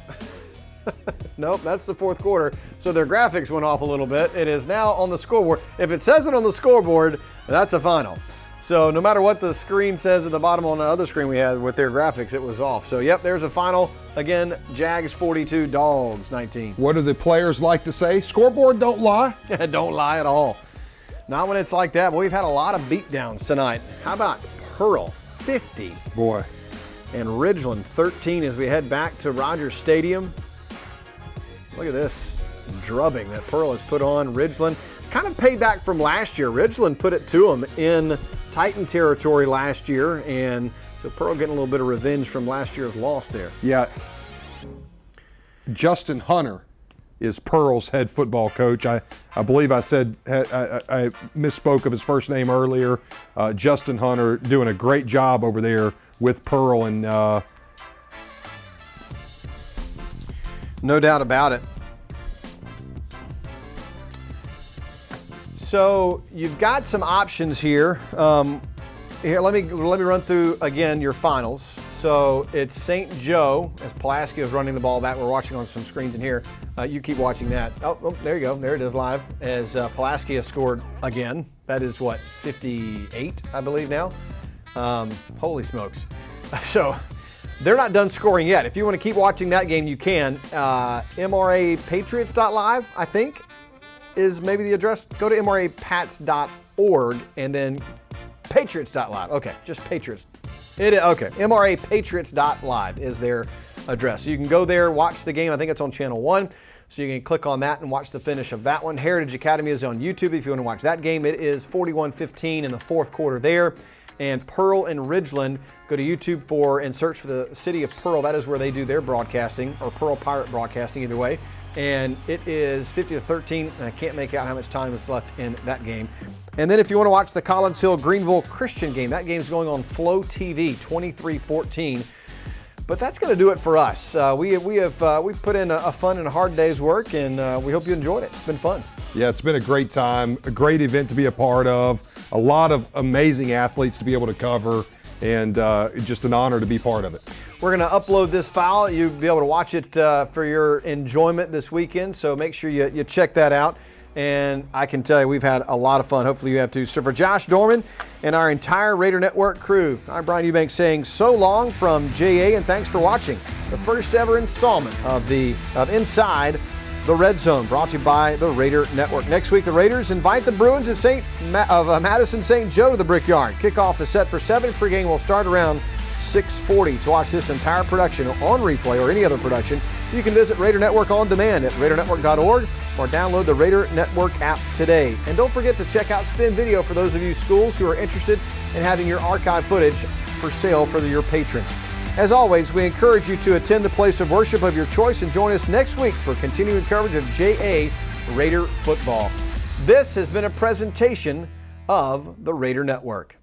Nope, that's the 4th quarter. So their graphics went off a little bit. It is now on the scoreboard. If it says it on the scoreboard, that's a final. So no matter what the screen says at the bottom on the other screen we had with their graphics, it was off. So, yep, there's a final. Again, Jags 42, Dogs 19. What do the players like to say? Scoreboard don't lie. Don't lie at all. Not when it's like that. But we've had a lot of beatdowns tonight. How about Pearl 50? Boy. And Ridgeland 13 as we head back to Rogers Stadium. Look at this drubbing that Pearl has put on Ridgeland. Kind of payback from last year. Ridgeland put it to them in Titan territory last year, and so Pearl getting a little bit of revenge from last year's loss there. Yeah. Justin Hunter is Pearl's head football coach. I believe I said I misspoke of his first name earlier. Justin Hunter doing a great job over there with Pearl, and no doubt about it. So you've got some options here. Here, let me run through again your finals. So it's St. Joe as Pulaski is running the ball back. We're watching on some screens in here. You keep watching that. Oh, there you go. There it is live. As Pulaski has scored again. That is what, 58, I believe now. Holy smokes! So they're not done scoring yet. If you want to keep watching that game, you can. MRAPatriots.live, I think, is maybe the address. Go to MRAPats.org and then Patriots.live. Okay, just Patriots. Okay, MRAPatriots.live is their address. So you can go there, watch the game. I think it's on Channel 1. So you can click on that and watch the finish of that one. Heritage Academy is on YouTube if you want to watch that game. It is 41-15 in the fourth quarter there. And Pearl and Ridgeland, go to YouTube and search for the city of Pearl. That is where they do their broadcasting, or Pearl Pirate Broadcasting, either way. And it is 50-13, and I can't make out how much time is left in that game. And then if you want to watch the Collins Hill Greenville Christian game, that game's going on Flow TV, 23-14. But that's going to do it for us. We've put in a fun and hard day's work, and we hope you enjoyed it. It's been fun. Yeah, it's been a great time, a great event to be a part of, a lot of amazing athletes to be able to cover, and just an honor to be part of it. We're going to upload this file. You'll be able to watch it for your enjoyment this weekend, so make sure you check that out. And I can tell you we've had a lot of fun. Hopefully you have too. So for Josh Dorman and our entire Raider Network crew, I'm Brian Eubanks saying so long from JA, and thanks for watching the first ever installment of Inside the Red Zone, brought to you by the Raider Network. Next week, the Raiders invite the Bruins of Madison St. Joe to the Brickyard. Kickoff is set for 7. Pregame will start around 6:40. To watch this entire production on replay or any other production, you can visit Raider Network on demand at RaiderNetwork.org or download the Raider Network app today. And don't forget to check out Spin Video for those of you schools who are interested in having your archive footage for sale for your patrons. As always, we encourage you to attend the place of worship of your choice and join us next week for continuing coverage of JA Raider football. This has been a presentation of the Raider Network.